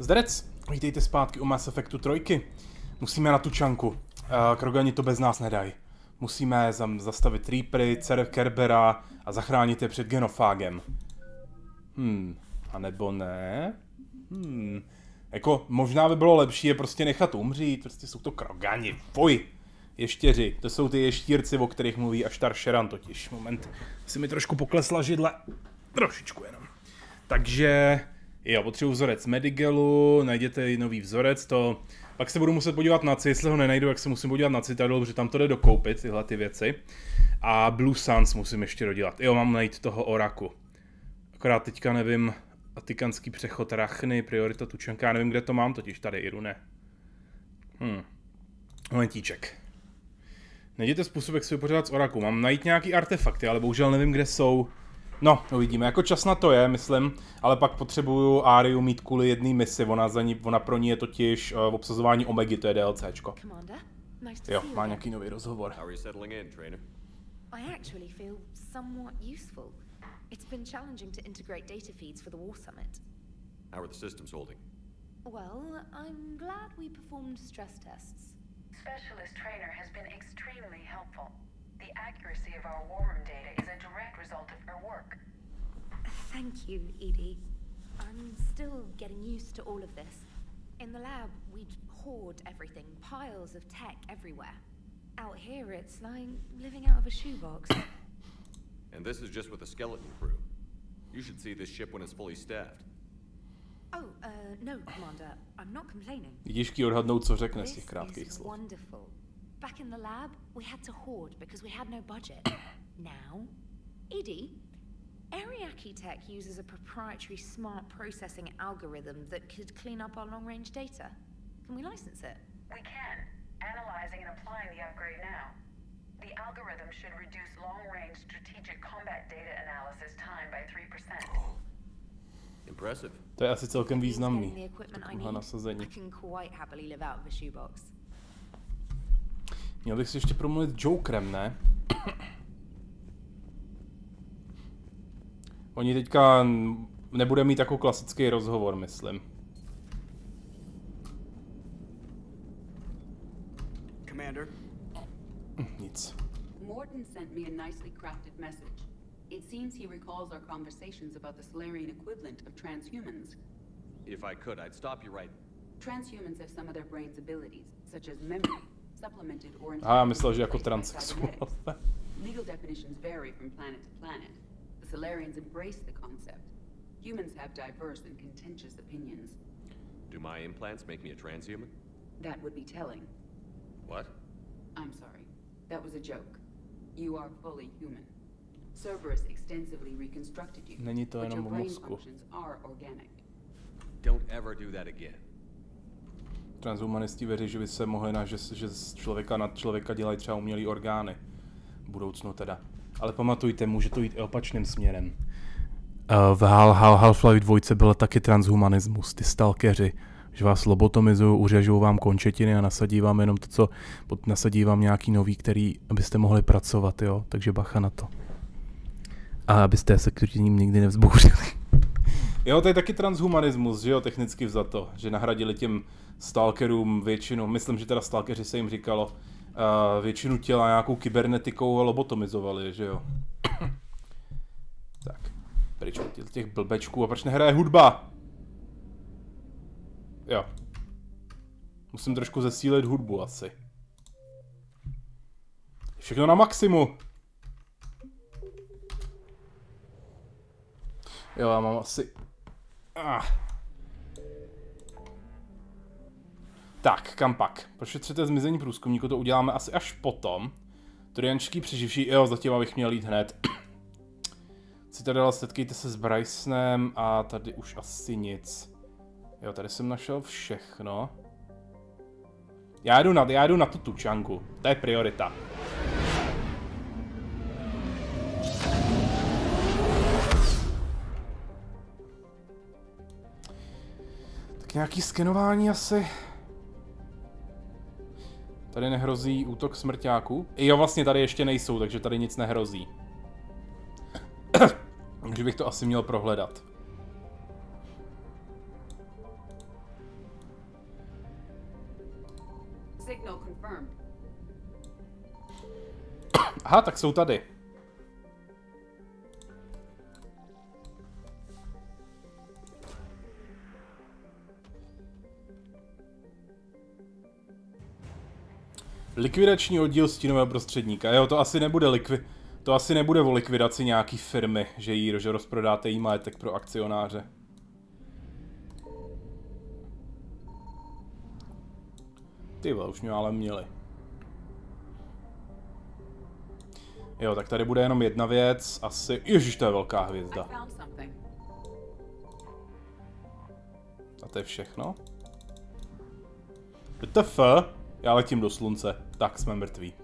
Zderec, vítejte zpátky u Mass Effectu 3. Musíme na tu čanku. Krogani to bez nás nedají. Musíme zastavit Reapery, dceru Kerbera a zachránit je před genofágem. A nebo ne? Jako, možná by bylo lepší je prostě nechat umřít, prostě jsou to krogani, fuj! Ještěři, to jsou ty ještírci, o kterých mluví až Sharan totiž. Moment, si mi trošku poklesla židle. Trošičku jenom. Takže, jo, potřebuji vzorec Medigelu, najděte nový vzorec, to... Pak se budu muset podívat na jestli ho nenajdu, jak se musím podívat na Citadel, protože tam to jde dokoupit, tyhle ty věci. A Blue Suns musím ještě dodělat. Jo, mám najít toho Oraku. Akorát teďka nevím, Atikanský přechod Rachny, priorita Tučanka, já nevím, kde to mám totiž, tady Irune. Momentíček. Najděte způsob, jak se vypořádat s Oraku. Mám najít nějaký artefakty, ale bohužel nevím, kde jsou. No, uvidíme. Jako čas na to je, myslím, ale pak potřebuju Ariu mít kvůli jedné misi. Ona pro ní je totiž v obsazování Omegy, to je DLCčko. Jo, má nějaký nový rozhovor. It's been challenging to integrate data feeds for the War Summit. How are the systems holding? Well, I'm glad we performed stress tests. Specialist Trainer has been extremely helpful. The accuracy of our war room data is a direct result of her work. Thank you, Edie. I'm still getting used to all of this. In the lab, we'd hoard everything, piles of tech everywhere. Out here, it's like living out of a shoebox. And this is just with a skeleton crew. You should see this ship when it's fully staffed. Oh, no, Commander. I'm not complaining. Je těžký odhadnout, co řekne z těch krátkých slov. Wonderful. Back in the lab, we had to hoard because we had no budget. Now, Edie, Ariake Tech uses a proprietary smart processing algorithm that could clean up our long-range data. Can we license it? We can. Analyzing and applying the upgrade now. The algorithm should reduce long-range strategic combat data analysis time by 3%. Impressive. To je asi celkem významný. Taková nasazení. Měl bych si ještě promluvit s Jokerem, ne? Oni teďka nebude mít jako klasický rozhovor, myslím. Commander. Nic. Morton sent me a nicely crafted message. It seems he recalls our conversations about the Solarian equivalent of transhumans. If I could, I'd stop you right. Transhumans have some of their brain's abilities, such as memory, supplemented or já myslel, že jako transsexuál. Legal definitions vary from planet to planet. The Solarians embrace the concept. Humans have diverse and contentious opinions. Do my implants make me a transhuman? That would be telling. What? I'm sorry. That was a joke. You are fully human. Cerberus extensively reconstructed you. Není to jenom o mozku. Don't ever do that again. Transhumanisti věří, že by se mohli že z člověka na člověka dělají třeba umělý orgány. V budoucnu teda. Ale pamatujte, může to jít i opačným směrem. V Half-Life 2 byl taky transhumanismus, ty stalkeři. Že vás lobotomizují, uřežou vám končetiny a nasadí vám jenom to, co... Nasadí vám nějaký nový, který... Abyste mohli pracovat, jo? Takže bacha na to. A abyste se k tím nikdy nevzbouřili. Jo, to je taky transhumanismus, že jo, technicky vzato. Že nahradili těm stalkerům většinu, myslím, že teda stalkeři se jim říkalo, většinu těla nějakou kybernetikou a lobotomizovali, že jo. Tak, pryč od těch blbečků. A proč nehraje hudba? Jo. Musím trošku zesílit hudbu asi. Všechno na maximu. Jo, já mám asi... Tak, kam pak? Prošetřete zmizení průzkumníku, to uděláme asi až potom. Turiančský přeživší, jo, zatím abych měl jít hned. Citadela, setkejte se s Brysonem a tady už asi nic. Jo, tady jsem našel všechno. Já jdu na tu tučanku, to je priorita. Tak nějaký skenování asi. Tady nehrozí útok smrťáků. Jo, vlastně tady ještě nejsou, takže tady nic nehrozí. Takže bych to asi měl prohledat. Signal confirmed. Aha, tak jsou tady. Likvidační oddíl stínového prostředníka. Jo, to asi nebude o likvidaci nějaký firmy, že rozprodáte jí majetek pro akcionáře. Ty vole, už mě ale měli. Jo, tak tady bude jenom jedna věc, asi... Ježiš, to je velká hvězda. A to je všechno? WTF? Já letím do slunce. Tak, jsme mrtví.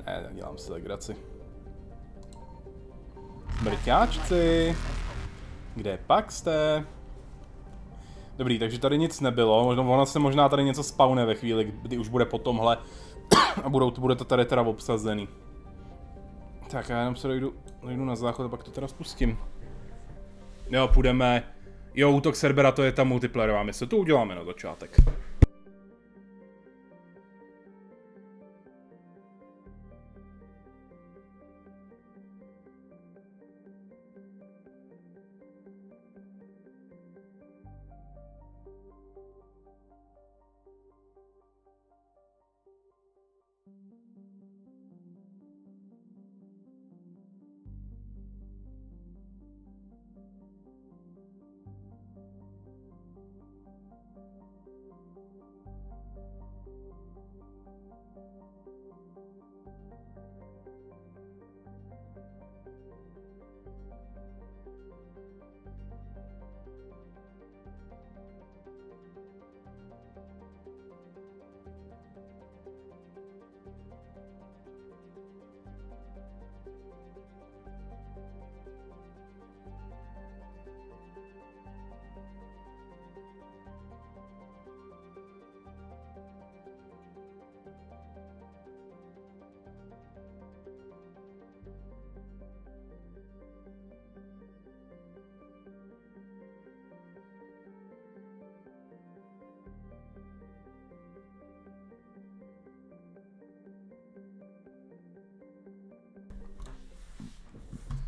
Ne, dělám si legraci. Smrťáčci! Kde pak jste? Dobrý, takže tady nic nebylo. Ono se možná tady něco spawne ve chvíli, kdy už bude po tomhle. A bude to tady teda obsazený. Tak já jenom se dojdu na záchod a pak to teda spustím. Jo, půjdeme... Jo, útok servera, to je ta multiplayerová mise. To uděláme na začátek.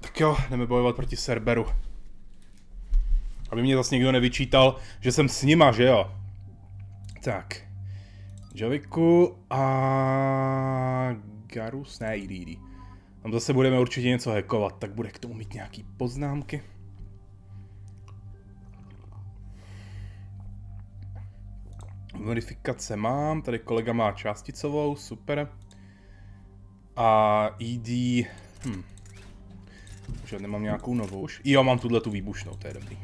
Tak jo, jdeme bojovat proti serveru. Aby mě zase někdo nevyčítal, že jsem s nima, že jo? Tak. Javiku a... Garus? Ne, jdi. Tam zase budeme určitě něco hackovat, tak bude k tomu mít nějaký poznámky. Modifikace mám, tady kolega má částicovou, super. A ED... Už nemám nějakou novou už. Jo, mám tuhle tu výbušnou, to je dobrý.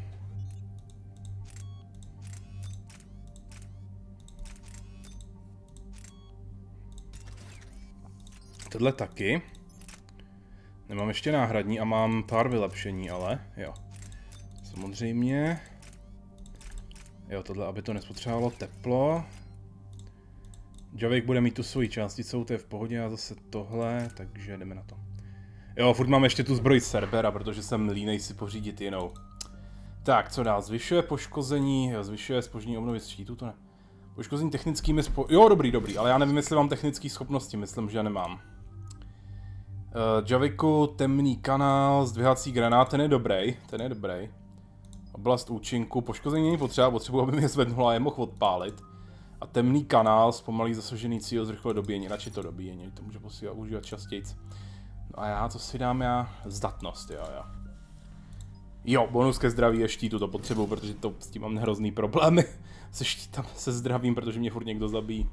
Tohle taky. Nemám ještě náhradní a mám pár vylepšení, ale jo. Samozřejmě. Jo, tohle, aby to nespotřebovalo teplo. Javik bude mít tu svoji částicou, to je v pohodě, a zase tohle, takže jdeme na to. Jo, furt mám ještě tu zbroj servera, protože jsem línej si pořídit jinou. Tak, co dál? Zvyšuje poškození, jo, zvyšuje zpoždění obnovy štítu, to ne. Poškození technickými Jo, dobrý, ale já nevím, jestli mám technické schopnosti, myslím, že nemám. Javiku, temný kanál, zdvihací granát, ten je dobrý, Oblast účinku, poškození není potřebuji, aby mě zvednula a je mohl odpálit. A temný kanál, zpomalí zasažený cíl, zrychluje dobíjení, radši to dobíjení, to může používat častějc. No a já, co si dám já? Zdatnost, jo. Jo, bonus ke zdraví a štítu to potřebuju, protože to s tím mám hrozný problémy se štítem, se zdravím, protože mě furt někdo zabíjí.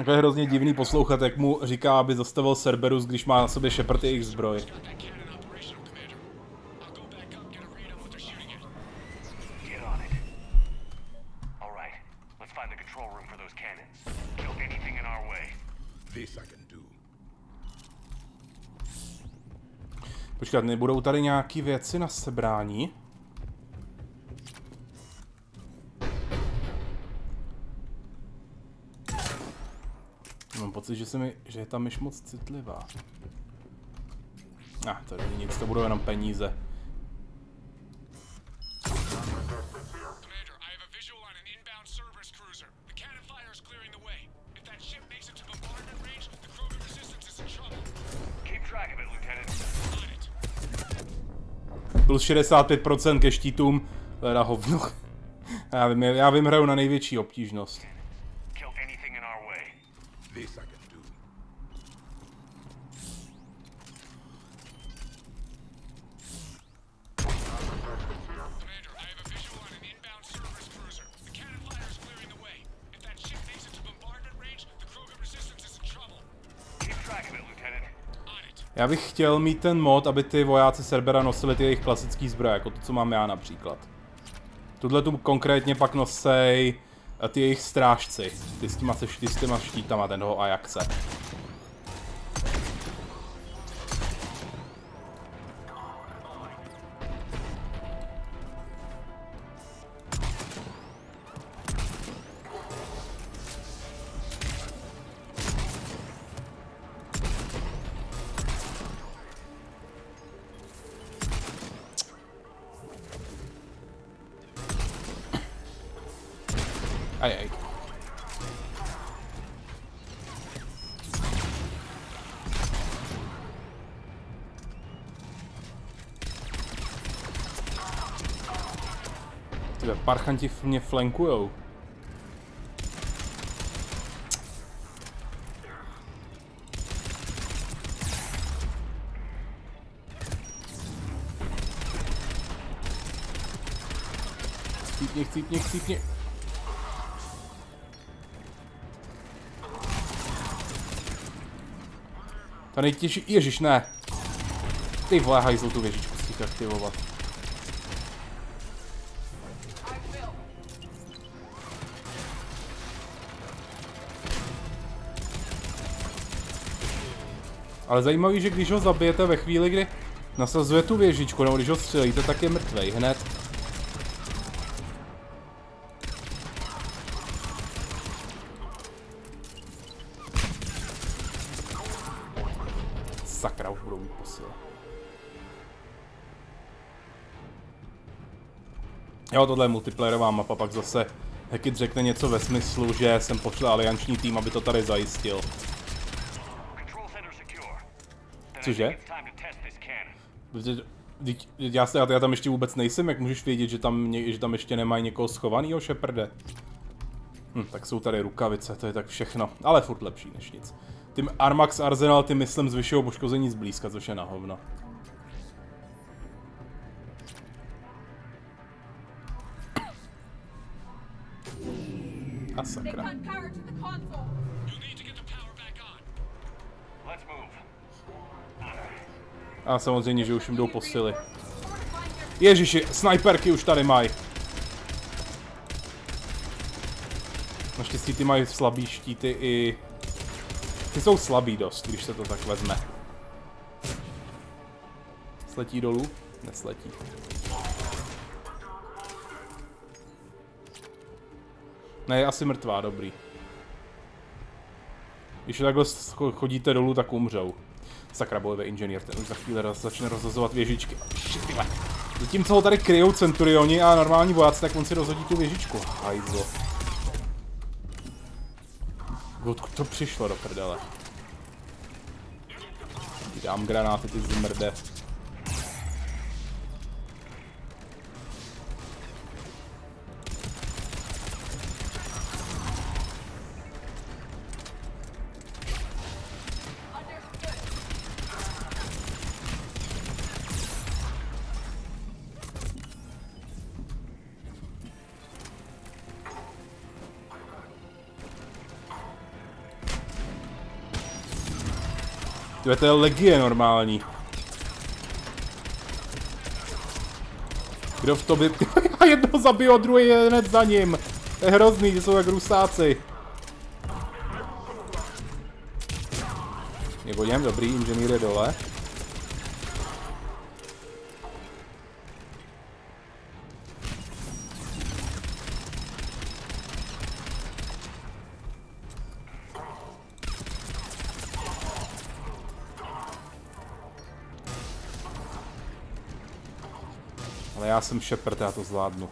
To je hrozně divný poslouchat, jak mu říká, aby zastavil Cerberus, když má na sobě ShepardCZ zbroj. Počkat, nebudou tady nějaký věci na sebrání? Mám pocit, že je ta myš moc citlivá. To není nic, to budou jenom peníze. Plus 65% ke štítům, teda hovno. Já vím, hraju na největší obtížnost. Já bych chtěl mít ten mod, aby ty vojáci Cerbera nosili ty jejich klasický zbroje, jako to, co mám já například. Tuhle tu konkrétně pak nosej ty jejich strážci, ty s těma štítama, ten toho Ajaxe. Ajaj. Tyhle parchanti mě flankujou. Chcípni. To nejtěžší, ježiš, ne. Ty vole, hajzl tu věžičku z těch aktivovat. Ale zajímavý, že když ho zabijete ve chvíli, kdy nasazuje tu věžičku, nebo když ho střelíte, tak je mrtvej hned. Sakra, už budou mít posily. Jo, tohle je multiplayerová mapa, pak zase Hackett řekne něco ve smyslu, že jsem pošle alianční tým, aby to tady zajistil. Cože? Já tam ještě vůbec nejsem, jak můžeš vědět, že tam ještě nemají někoho schovanýho, Sheparde? Tak jsou tady rukavice, to je tak všechno, ale furt lepší než nic. Tím Armax Arsenal, ty myslím zvyšují poškození zblízka, což je na hovno. A sakra. A samozřejmě, že už jim jdou posily. Ježiši, snajperky už tady mají. Naštěstí ty mají slabý štíty i... Ty jsou slabý dost, když se to tak vezme. Sletí dolů? Nesletí. Ne, je asi mrtvá, dobrý. Když takhle chodíte dolů, tak umřou. Sakra, bojový inženýr, ten už za chvíli začne rozhazovat věžičky. Šityle. Zatímco ho tady kryjou centurioni a normální vojáci, tak on si rozhodí tu věžičku. Hajzlo. Odkud to přišlo do prdele? Dám granáty, ty zmrde. To je legie normální. Kdo v tobě... Já jednoho zabiju, druhý je hned za ním. To je hrozný, že jsou jak rusáci. Je po něm, dobrý, inženýr je dole. Ale já jsem Shepard, já to zvládnu.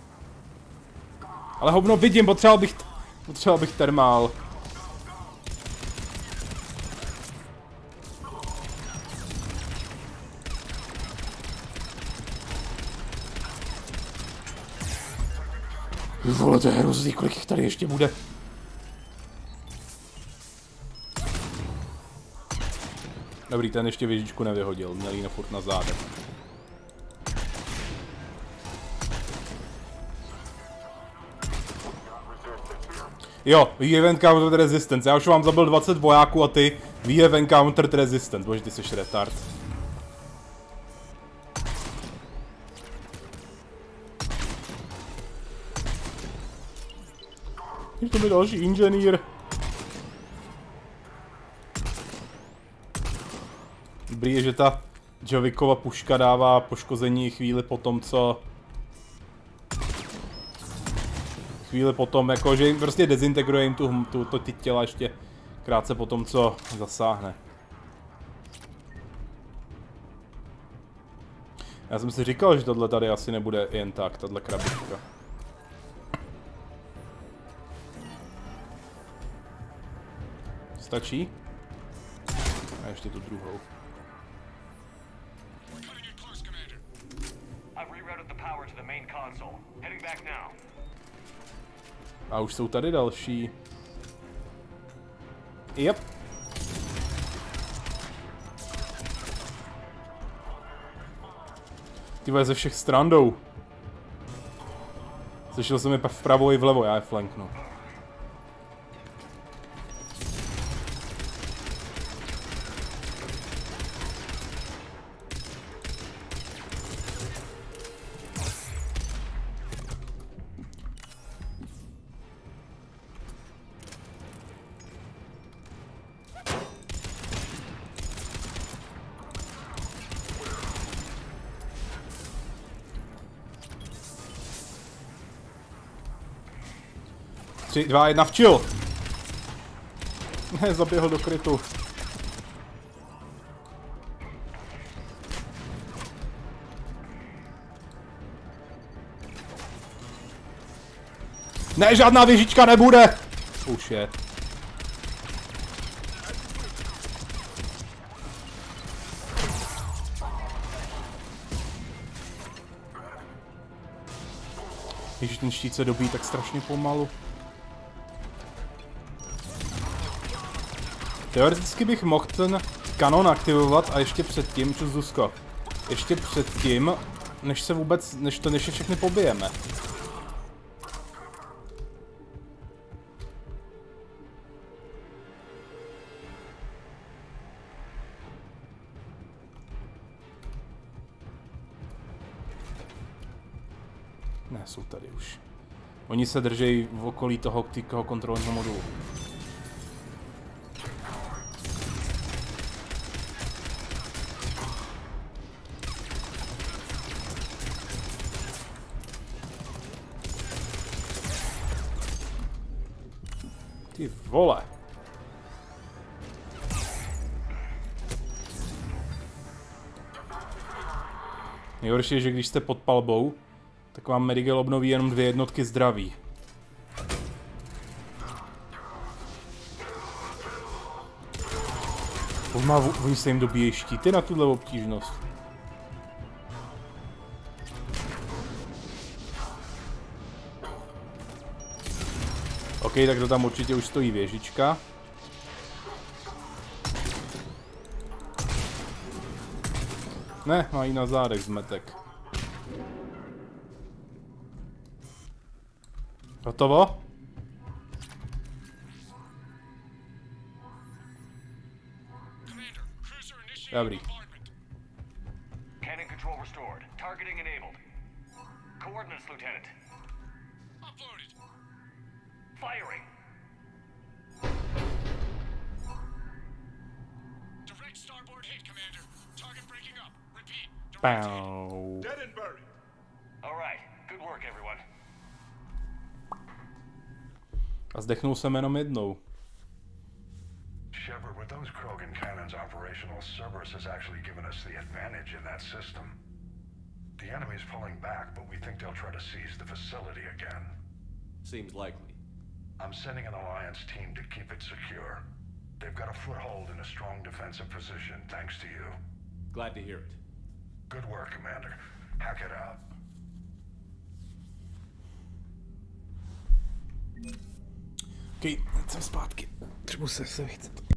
Ale hovno, vidím, potřeboval bych termál. Vole, to je hrozný, kolik jich tady ještě bude. Dobrý, ten ještě věžičku nevyhodil, měl jí furt na zádech. Jo, we have encountered resistance. Já už vám zabil 20 vojáků a ty we have encountered resistance. Bože, ty jsi retard. Je to mi další inženýr. Dobrý je, že ta Jovikova puška dává poškození chvíli po tom, co... Chvíli potom, jako, že jim prostě dezintegruje jim ty těla ještě krátce po tom, co zasáhne. Já jsem si říkal, že tohle tady asi nebude jen tak, tahle krabička. Stačí? A ještě tu druhou. A už jsou tady další. Yep. Ty vole, ze všech stran jdou. Slyšel jsem je vpravo i vlevo, já je flanknu. Tři, dva, jedna, včil! Ne, zaběhl do krytu. Ne, žádná věžička nebude! Už je. Ježiš, ten štít se dobíjí tak strašně pomalu. Teoreticky bych mohl ten kanon aktivovat a ještě předtím, čus Zuzko, ještě předtím, než se vůbec, než je všechny pobijeme. Ne, jsou tady už. Oni se držejí v okolí toho kontrolního modulu. Ty vole. Nejhorší je, že když jste pod palbou, tak vám Medigel obnoví jenom 2 jednotky zdraví. Oni se jim dobíjejí štíty na tuhle obtížnost. OK, tak to tam určitě už stojí věžička. Ne, mají na zádech zmetek. Hotovo? Dobrý. Cannon control restored. Targeting enabled. Coordinates, Lieutenant. Uploaded. Firing. Direct starboard hit, Commander. Target breaking up. Repeat. Pow. Dead and buried. All right. Good work, everyone. A zdechnul jsem jenom jednou. Shepard, with those Krogan cannons operational, Cerberus has actually given us the advantage in that system. The enemy's pulling back, but we think they'll try to seize the facility again. Seems likely. I'm sending an Alliance team to keep it secure. They've got a foothold in a strong defensive position, thanks to you. Glad to hear it. Good work, Commander. Hack it out. OK, jsem zpátky. Třeba se vychcet.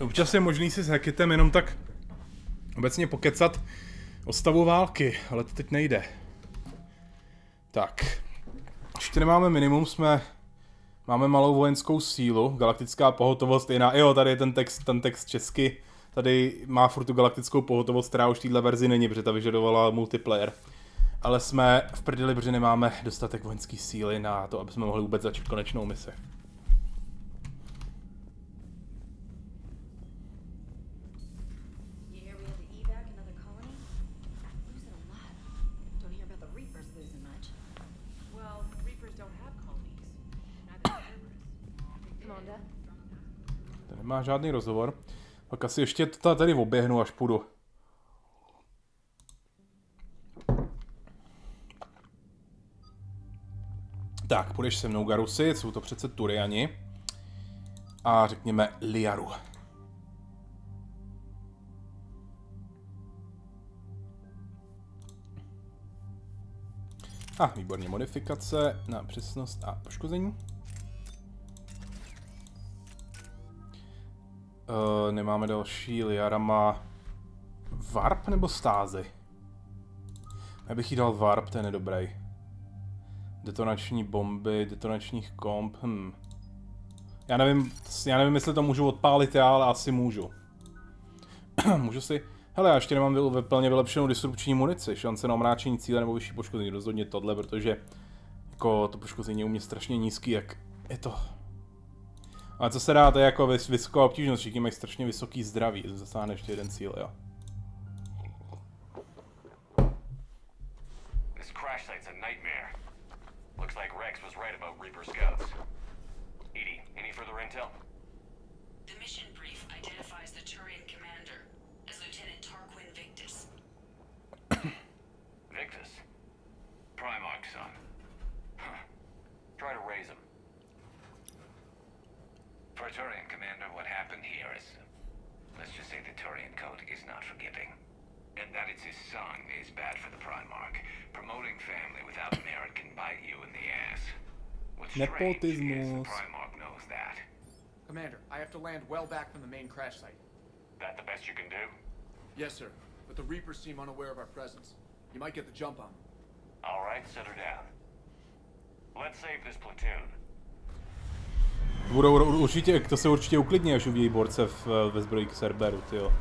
Občas je možný si s Hacketem jenom tak obecně pokecat o stavu války, ale to teď nejde. Tak. Ještě nemáme minimum, máme malou vojenskou sílu, galaktická pohotovost jiná. Jo, tady je ten text česky. Tady má furt tu galaktickou pohotovost, která už v téhle verzi není, protože ta vyžadovala multiplayer. Ale jsme v prdeli, protože nemáme dostatek vojenské síly na to, aby jsme mohli vůbec začít konečnou misi. Nemá žádný rozhovor. Tak asi ještě to tady oběhnu, až půjdu. Tak, půjdeš se mnou, Garusi, jsou to přece Turiani. A řekněme Liaru. A výborně, modifikace na přesnost a poškození. Nemáme další, Liara má warp nebo stázy? Já bych jí dal warp, ten je dobrý. Detonační bomby, detonačních komp, Já nevím, jestli to můžu odpálit já, ale asi můžu. Můžu si... Hele, já ještě nemám plně vylepšenou disrupční munici, šance na omráčení cíle nebo vyšší poškození, rozhodně tohle, protože jako to poškození je u mě strašně nízký, jak je to... Ale co se dá, to je jako vysoká obtížnost, všichni mají strašně vysoký zdraví, zasáhne ještě jeden cíl, jo. This crash site's a nightmare. Looks like Rex was right about Reaper scouts. Edie, any further intel? The mission brief identifies the Turian commander as Lieutenant Tarquin Victus. Victus? Primarch's son. Huh. Try to raise him. For a Turian commander, what happened here is... let's just say the Turian code is not forgiving. And that it's his son is bad for the Primarch. Promoting family without merit can bite you in the ass. What's strange is the Primarch knows that. Commander, I have to land well back from the main crash site. That the best you can do? Yes, sir. But the Reapers seem unaware of our presence. You might get the jump on them. All right, set her down. Let's save this platoon. To se určitě uklidní, až uvidí borce ve zbroji k Cerberu, tyjo.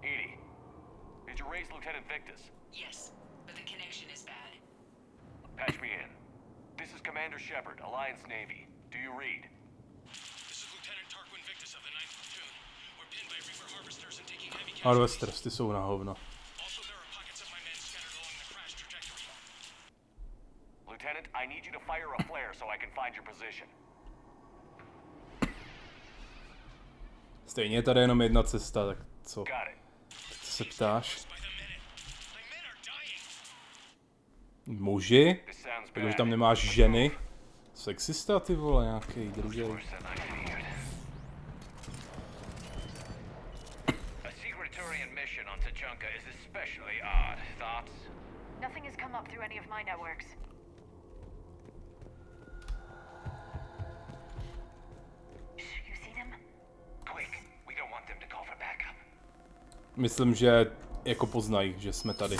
Edie, did you raise Lieutenant Victus? Yes, but the connection is bad. Patch me in. This is Commander Shepard, Alliance Navy. Do you read? This is Lieutenant Tarquin Victus of the 9th Platoon. We're pinned by Reaper harvesters and taking heavy casualties. Harvesters, ty jsou na hovno. Lieutenant, I need you to fire a flare so I can find your position. Stejně je tady jenom jedna cesta, tak co? Co se ptáš? Muži? Protože tam nemáš ženy? Sexista, ty vole, nějaký druhý. Nothing has come up through any of my networks. You see them? Quick, we don't want them to call for backup. Myslím, že jako poznají, že jsme tady.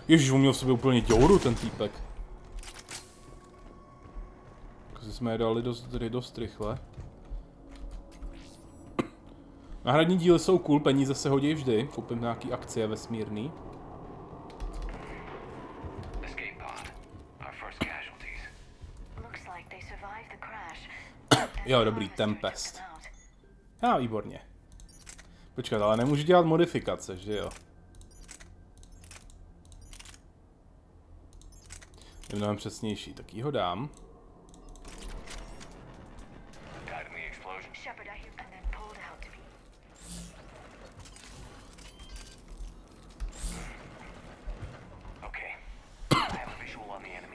Ježiš, on měl v sobě úplně děuru, ten týpek. Takže jsme je dali dost rychle. Náhradní díly jsou cool, peníze se hodí vždy. Koupím nějaký akcie vesmírný. Jo, dobrý, Tempest. Výborně. Počkat, ale nemůžu dělat modifikace, že jo? Je mnohem přesnější, tak jí ho dám.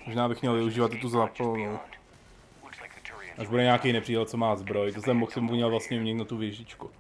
Možná bych měl využívat i tu zápalnou. Až bude nějaký nepřítel, co má zbroj, to jsem mohl měl vlastně někdo tu věžičku.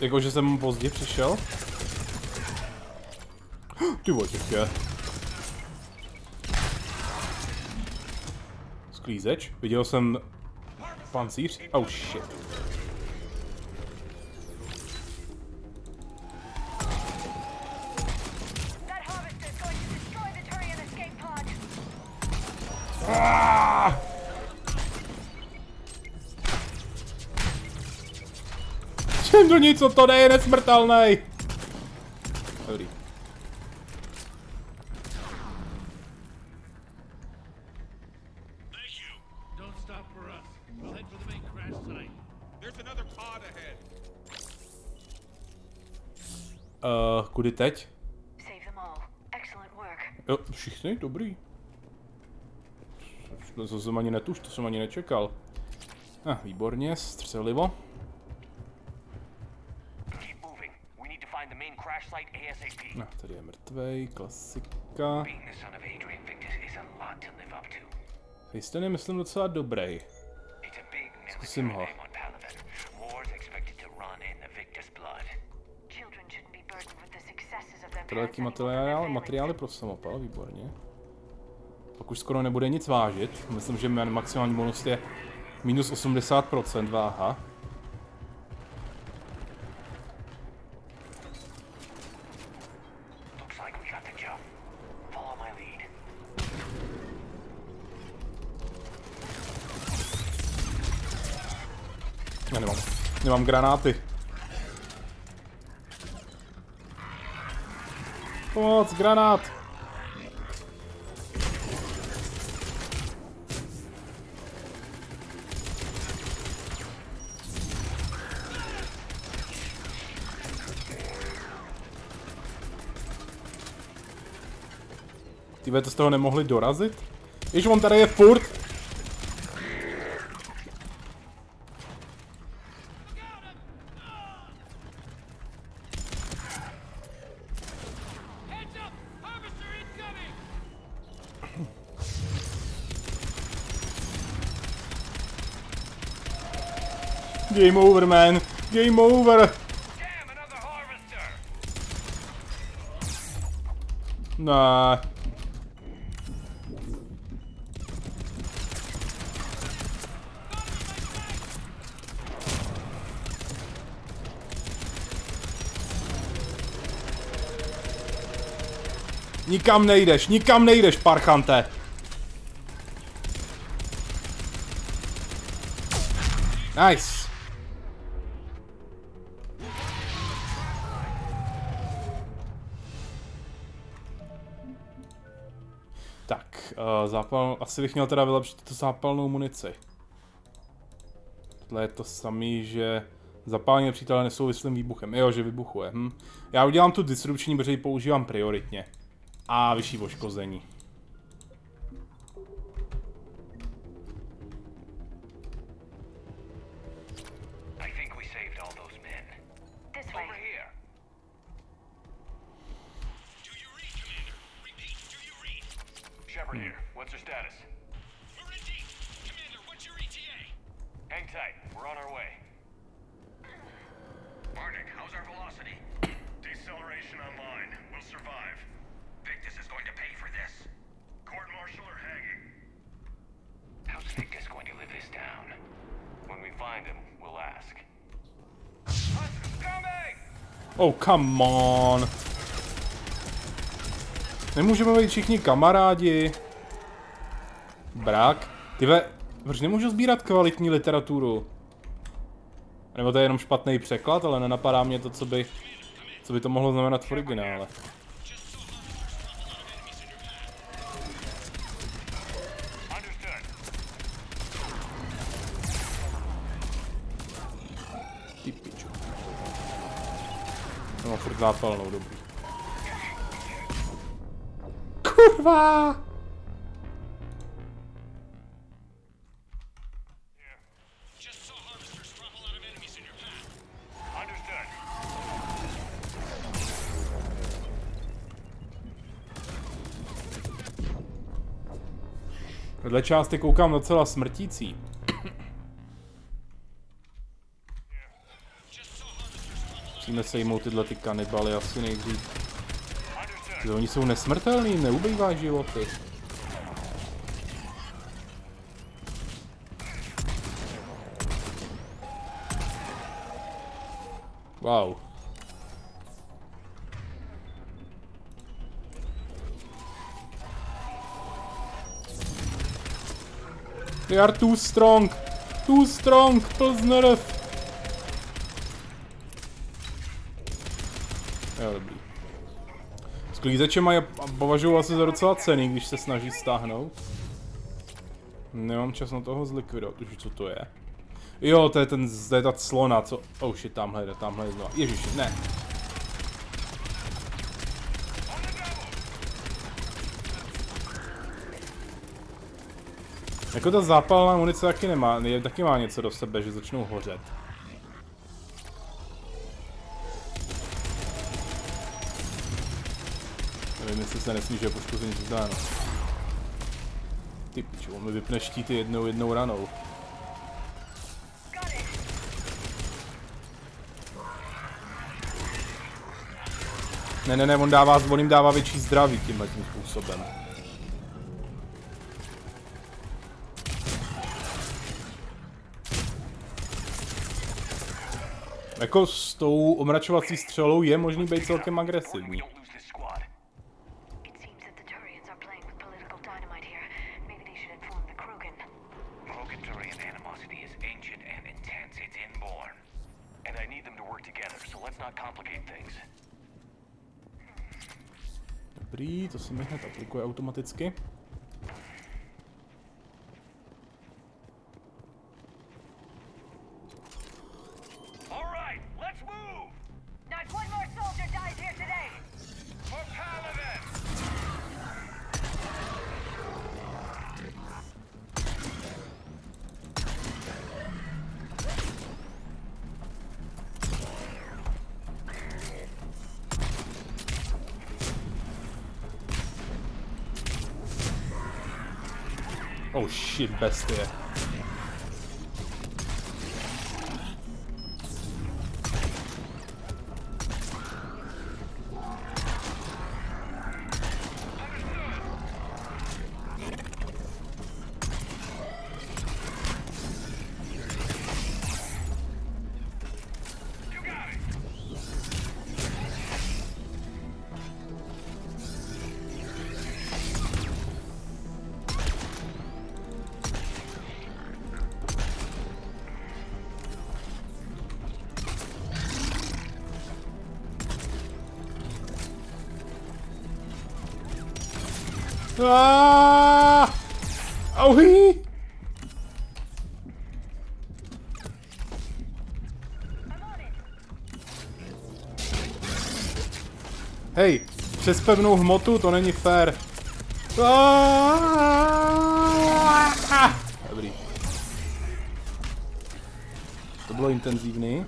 Jakože jsem pozdě přišel? Ty vole, těch je. Sklízeč? Viděl jsem pancíř? Oh shit. Čem do nic, co to jde, je nesmrtelnej. Dobrý. Kudy teď? Jo, všichni, dobrý. To jsem ani netuš, to jsem ani nečekal. Výborně, střelivo. Tady je mrtvej, klasika. Faceten je, myslím, docela dobrý. Zkusím ho. Tohle materiály pro samopal, výborně. Pak už skoro nebude nic vážit. Myslím, že maximální bonus je minus 80% váha. Já nemám granáty. Pomoc, granát! Tyhle to z toho nemohli dorazit? Ježiš, on tady je furt! Game over, man! Game over! Nah. Nikam nejdeš, parchante! Nice! Asi bych měl teda vylepšit tu zápalnou munici. Tohle je to samý, že zapálení nepřítele nesouvislým výbuchem. Jo, že vybuchuje. Já udělám tu disrupční, protože ji používám prioritně. A vyšší poškození. Shepard here. What's your status? We're in deep. Commander, what's your ETA? Hang tight. We're on our way. Barnick, how's our velocity? Deceleration online. We'll survive. Victus is going to pay for this. Court-martial or hanging? How's Victus going to live this down? When we find him, we'll ask. Scumbag! Oh, come on. Nemůžeme být všichni kamarádi. Brak. Tyve, proč nemůžu sbírat kvalitní literaturu? Nebo to je jenom špatný překlad, ale nenapadá mě to, co by to mohlo znamenat v originále. Ty piču. To má furt zápalnou, dobrý. Kurva! Tohle části koukám docela smrtící. Musíme sejmout tyhle ty kanibaly asi nejdřív. Oni jsou nesmrtelní, neubývají životy. Wow. They are too strong. Too strong, Plznerev. Jo, dobrý. Sklízeče mají považuji asi za docela cenný, když se snaží stáhnout. Nemám čas na toho zlikvidovat, už co to je. Jo, to je ta clona, co... Oh shit, tamhle je znova. Ježiši, ne. Jako ta zápalná munice taky má něco do sebe, že začnou hořet. Nevím, jestli se nesníží poškození vzdálenost. Ty piču, on mi vypne štíty jednou ranou. Ne, on jim dává větší zdraví tímhletím způsobem. Jako s tou omračovací střelou je možný být celkem agresivní. Dobrý, to se mi hned aplikuje automaticky. Oh shit, bestie. Ah! Ahoj! Hej, přes pevnou hmotu to není fér. Dobrý. To bylo intenzivní.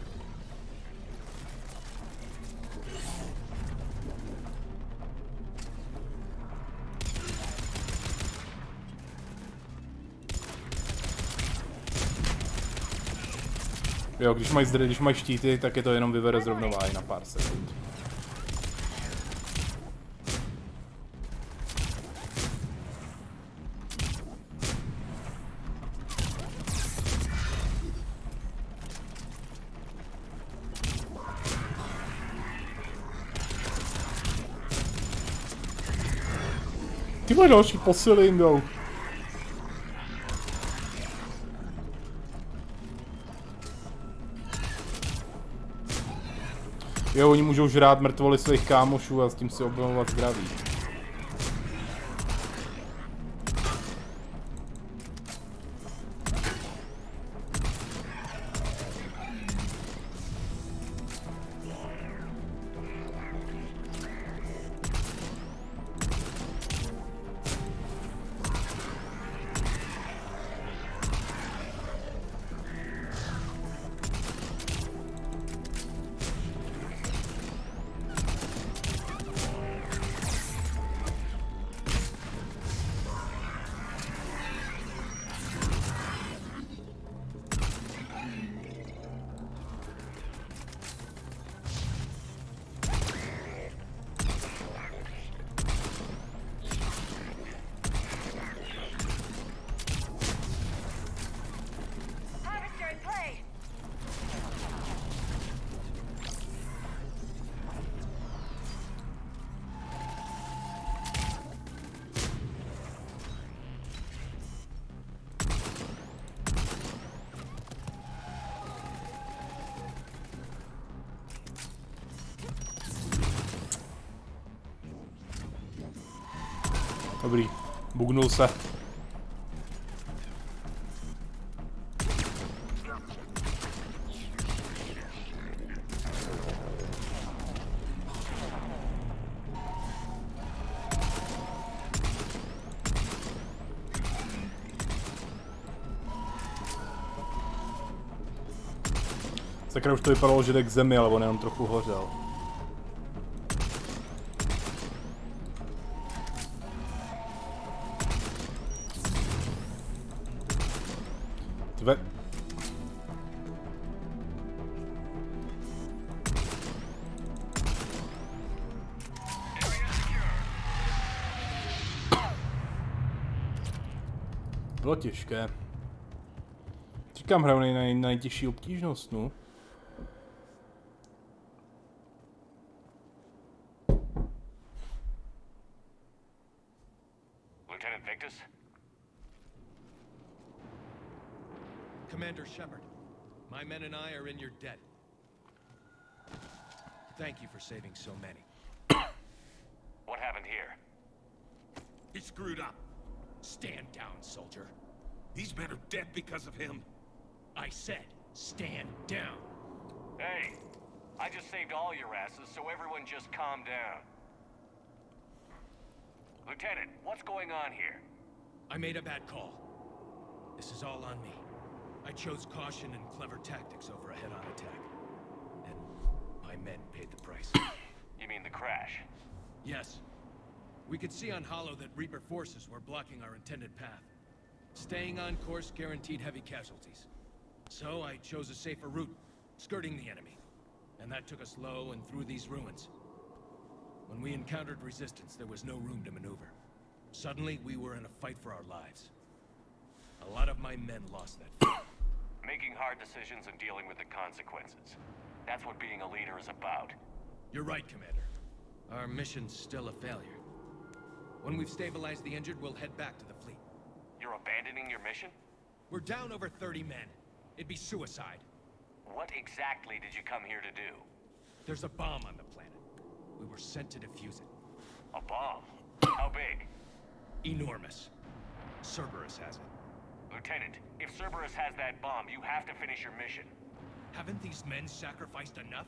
Jo, když mají štíty, tak je to jenom vyvede z rovnováhy na pár sekund. Ty mají další posily jim jdou. Jo, oni můžou žrát mrtvoly svých kámošů a s tím si obnovovat zdraví. Dobrý, bugnul se. Sakra, už to vypadalo, že jde k zemi, ale on jenom trochu hořel. Bylo těžké. Říkám, hraju na nejtěžší obtížnost, no. Lieutenant Victus? Commander Shepard, my men and I are in your debt. Thank you for saving so many. What happened here? He screwed up. Stand down, soldier. These men are dead because of him. I said, stand down. Hey, I just saved all your asses, so everyone just calm down. Lieutenant, what's going on here? I made a bad call. This is all on me. I chose caution and clever tactics over a head-on attack. And my men paid the price. You mean the crash? Yes. We could see on Hollow that Reaper forces were blocking our intended path. Staying on course guaranteed heavy casualties. So I chose a safer route, skirting the enemy. And that took us low and through these ruins. When we encountered resistance, there was no room to maneuver. Suddenly, we were in a fight for our lives. A lot of my men lost that fight. Making hard decisions and dealing with the consequences. That's what being a leader is about. You're right, Commander. Our mission's still a failure. When we've stabilized the injured, we'll head back to the fleet. You're abandoning your mission? We're down over 30 men. It'd be suicide. What exactly did you come here to do? There's a bomb on the planet. We were sent to defuse it. A bomb? How big? Enormous. Cerberus has it. Lieutenant, if Cerberus has that bomb, you have to finish your mission. Haven't these men sacrificed enough?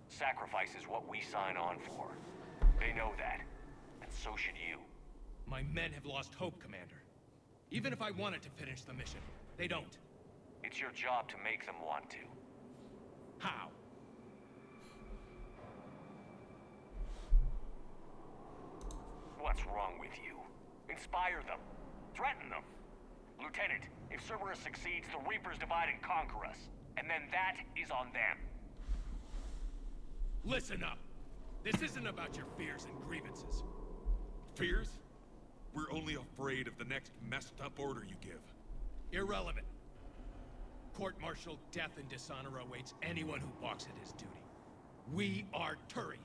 Sacrifice is what we sign on for. They know that, and so should you. My men have lost hope, Commander. Even if I wanted to finish the mission, they don't. It's your job to make them want to. How? What's wrong with you? Inspire them. Threaten them. Lieutenant, if Cerberus succeeds, the Reapers divide and conquer us. And then that is on them. Listen up. This isn't about your fears and grievances. Fears? We're only afraid of the next messed up order you give. Irrelevant. Court-martial death and dishonor awaits anyone who balks at his duty. We are Turian.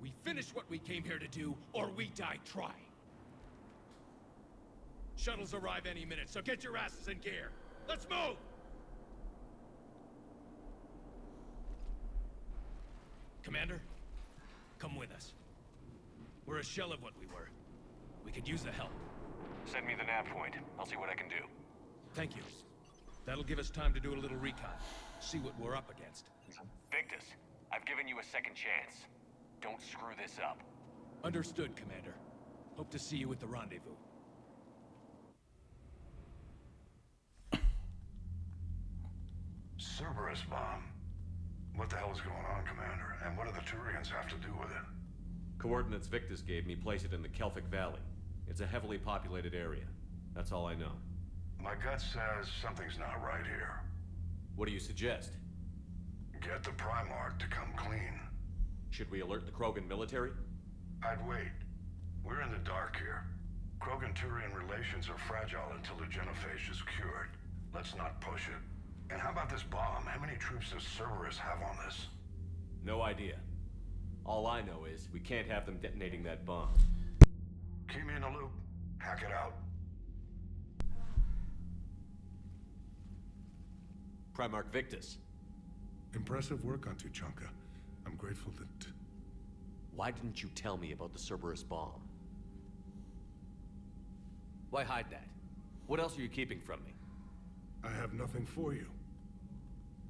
We finish what we came here to do, or we die trying. Shuttles arrive any minute, so get your asses in gear. Let's move! Commander, come with us. We're a shell of what we were. We could use the help. Send me the nav point. I'll see what I can do. Thank you. That'll give us time to do a little recon. See what we're up against. Victus, I've given you a second chance. Don't screw this up. Understood, Commander. Hope to see you at the rendezvous. Cerberus bomb. What the hell is going on, Commander? And what do the Turians have to do with it? Coordinates Victus gave me place it in the Kelphic Valley. It's a heavily populated area. That's all I know. My gut says something's not right here. What do you suggest? Get the Primarch to come clean. Should we alert the Krogan military? I'd wait. We're in the dark here. Krogan-Turian relations are fragile until the genophage is cured. Let's not push it. And how about this bomb? How many troops does Cerberus have on this? No idea. All I know is we can't have them detonating that bomb. Keep me in the loop. Hack it out. Primarch Victus. Impressive work on Tuchanka. I'm grateful that... Why didn't you tell me about the Cerberus bomb? Why hide that? What else are you keeping from me? I have nothing for you.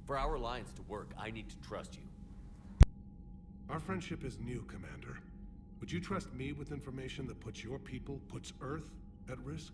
For our alliance to work, I need to trust you. Our friendship is new, Commander. Would you trust me with information that puts your people, puts Earth, at risk?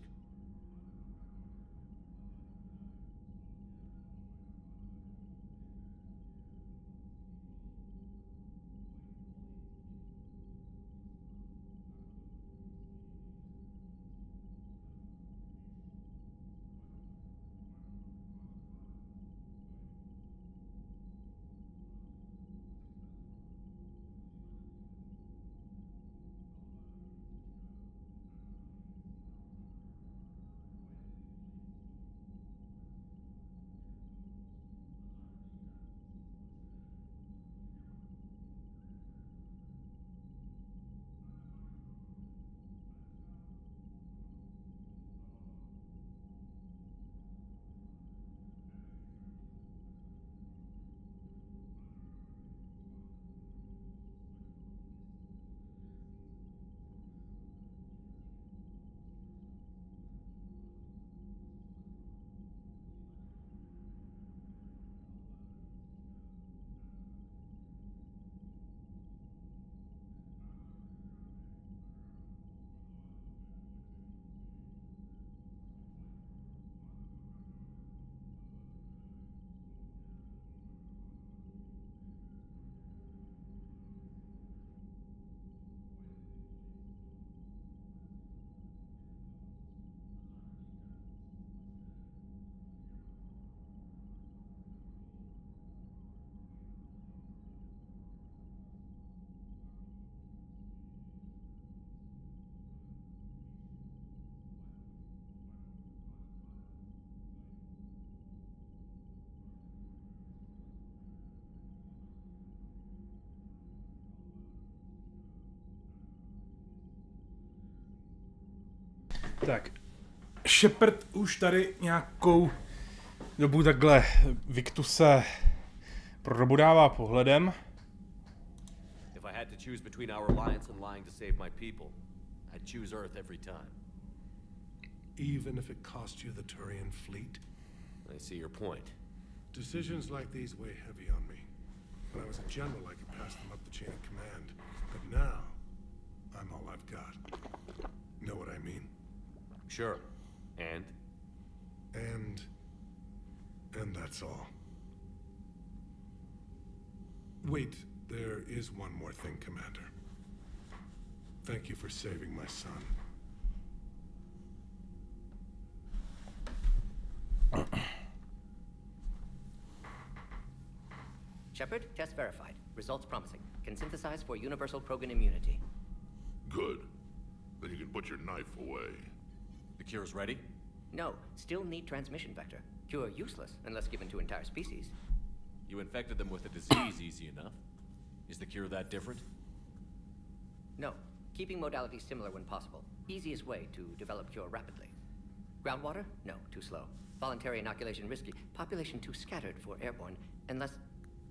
Tak, Shepard už tady nějakou dobu takhle Victuse prodobudává pohledem. If I had to choose between our alliance and lying to save my people, I'd choose Earth every time. even if it cost you the Turian fleet? I see your point. Decisions like these weigh heavy on me. When I was a general, I could pass them up the chain of command. But now, I'm all I've got. Know what I mean? Sure. And? And that's all. Wait, there is one more thing, Commander. Thank you for saving my son. Shepard, test verified. Results promising. Can synthesize for universal Krogan immunity. Good. Then you can put your knife away. The cure's ready? No, still need transmission vector. Cure useless unless given to entire species. You infected them with a disease easy enough. Is the cure that different? No. Keeping modalities similar when possible. Easiest way to develop cure rapidly. Groundwater? No, too slow. Voluntary inoculation risky. Population too scattered for airborne. Unless...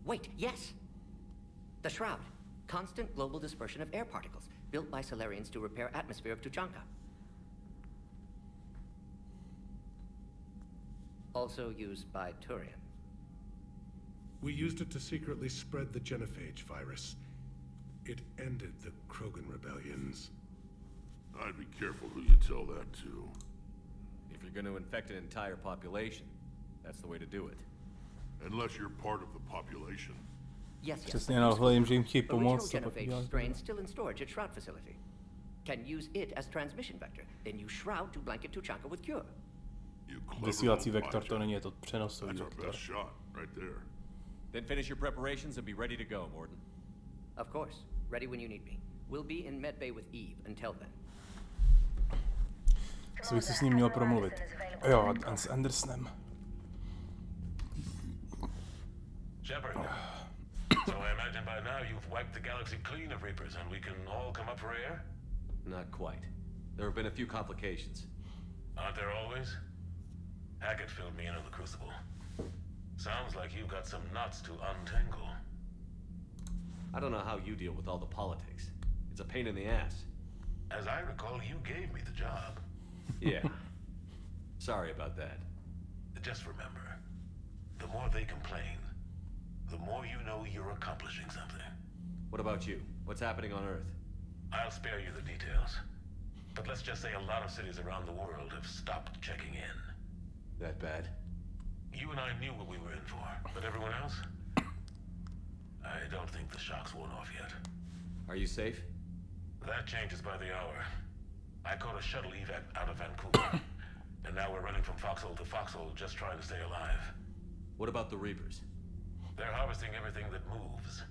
Wait, yes! The Shroud. Constant global dispersion of air particles. Built by Solarians to repair atmosphere of Tuchanka. Also used by Turian. We used it to secretly spread the genophage virus. It ended the Krogan rebellions. I'd be careful who you tell that to. If you're going to infect an entire population, that's the way to do it. Unless you're part of the population. Yes, yes. Přesně nahle jim, že jim chtějí pomoct. Original genophage strain still in storage at Shroud facility. Can use it as transmission vector, then use Shroud to blanket Tuchanka with cure. Vysílací vektor to není, je to přenosový vektor. Right there. Then finish your preparations and be ready to go, Morden. Of course. Ready when you need me. We'll be in medbay with Eve until then. Co bych se s ním měl promluvit? Jo, a s Andersonem. Shepard. So I imagine by now you've wiped the galaxy clean of Reapers and we can all come up for air? Not quite. There have been a few complications. Aren't there always? Hackett filled me in on the Crucible. Sounds like you've got some knots to untangle. I don't know how you deal with all the politics. It's a pain in the ass. As I recall, you gave me the job. Yeah. Sorry about that. Just remember, the more they complain, the more you know you're accomplishing something. What about you? What's happening on Earth? I'll spare you the details. But let's just say a lot of cities around the world have stopped checking in. That bad? You and I knew what we were in for, but everyone else? I don't think the shock's worn off yet. Are you safe? That changes by the hour. I caught a shuttle evac out of Vancouver, and now we're running from foxhole to foxhole just trying to stay alive. What about the Reapers? They're harvesting everything that moves.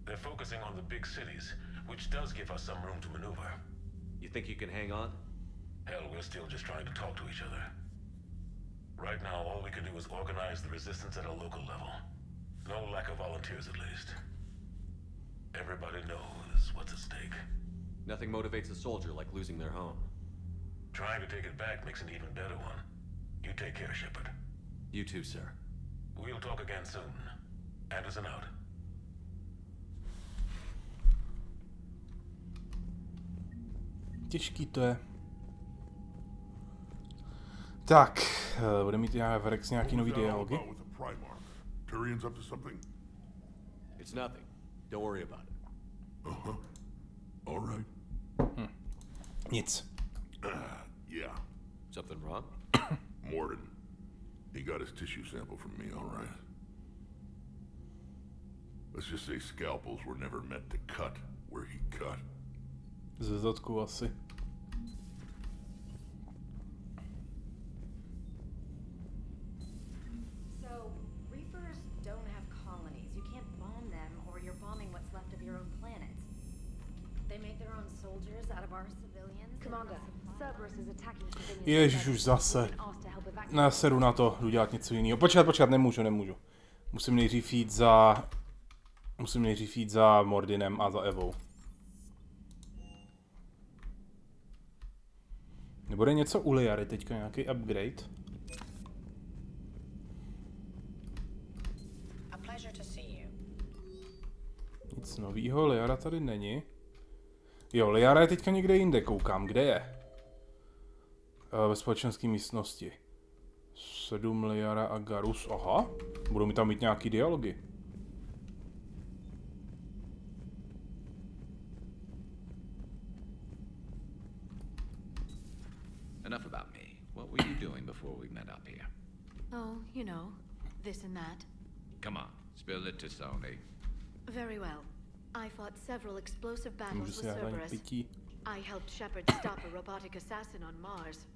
They're focusing on the big cities, which does give us some room to maneuver. You think you can hang on? Hell, we're still just trying to talk to each other. Right now, all we can do is organize the resistance at a local level. No lack of volunteers, at least. Everybody knows what's at stake. Nothing motivates a soldier like losing their home. Trying to take it back makes an even better one. You take care, Shepard. You too, sir. We'll talk again soon. Anderson out. Těžký to je. Tak, bude mít HyperX nějaký nový dialogy? Turian's up to something? It's nothing. Don't worry about it. Uh-huh. All right. Nic. Yeah. Something wrong? Morden. He got his tissue sample from me, all right. Let's just say scalpels were never meant to cut where he cut. Ze zadku asi. So, Reapers don't have colonies. You can't bomb them or you're bombing what's left of your own planet. They make their own soldiers out of our civilians. Commander, Cerberus is attacking civilians. Ježiš, už zase. Neseru na to, jdu dělat něco jiného. Počkat, nemůžu. Musím nejdřív jít za Mordinem a za Evou. Nebude něco u Liary teďka, nějaký upgrade? Nic novýho, Liara tady není. Jo, Liara je teďka někde jinde, koukám, kde je? Ve společenské místnosti. 7 Liara a Garus. Aha, budou mi tam mít nějaký dialogy. Enough about me. What were you doing before we met up here? Oh, you know, this and that. Come on, spill it to Sony. Very well. I fought several explosive battles with Cerberus. I helped Shepard stop a robotic assassin on Mars.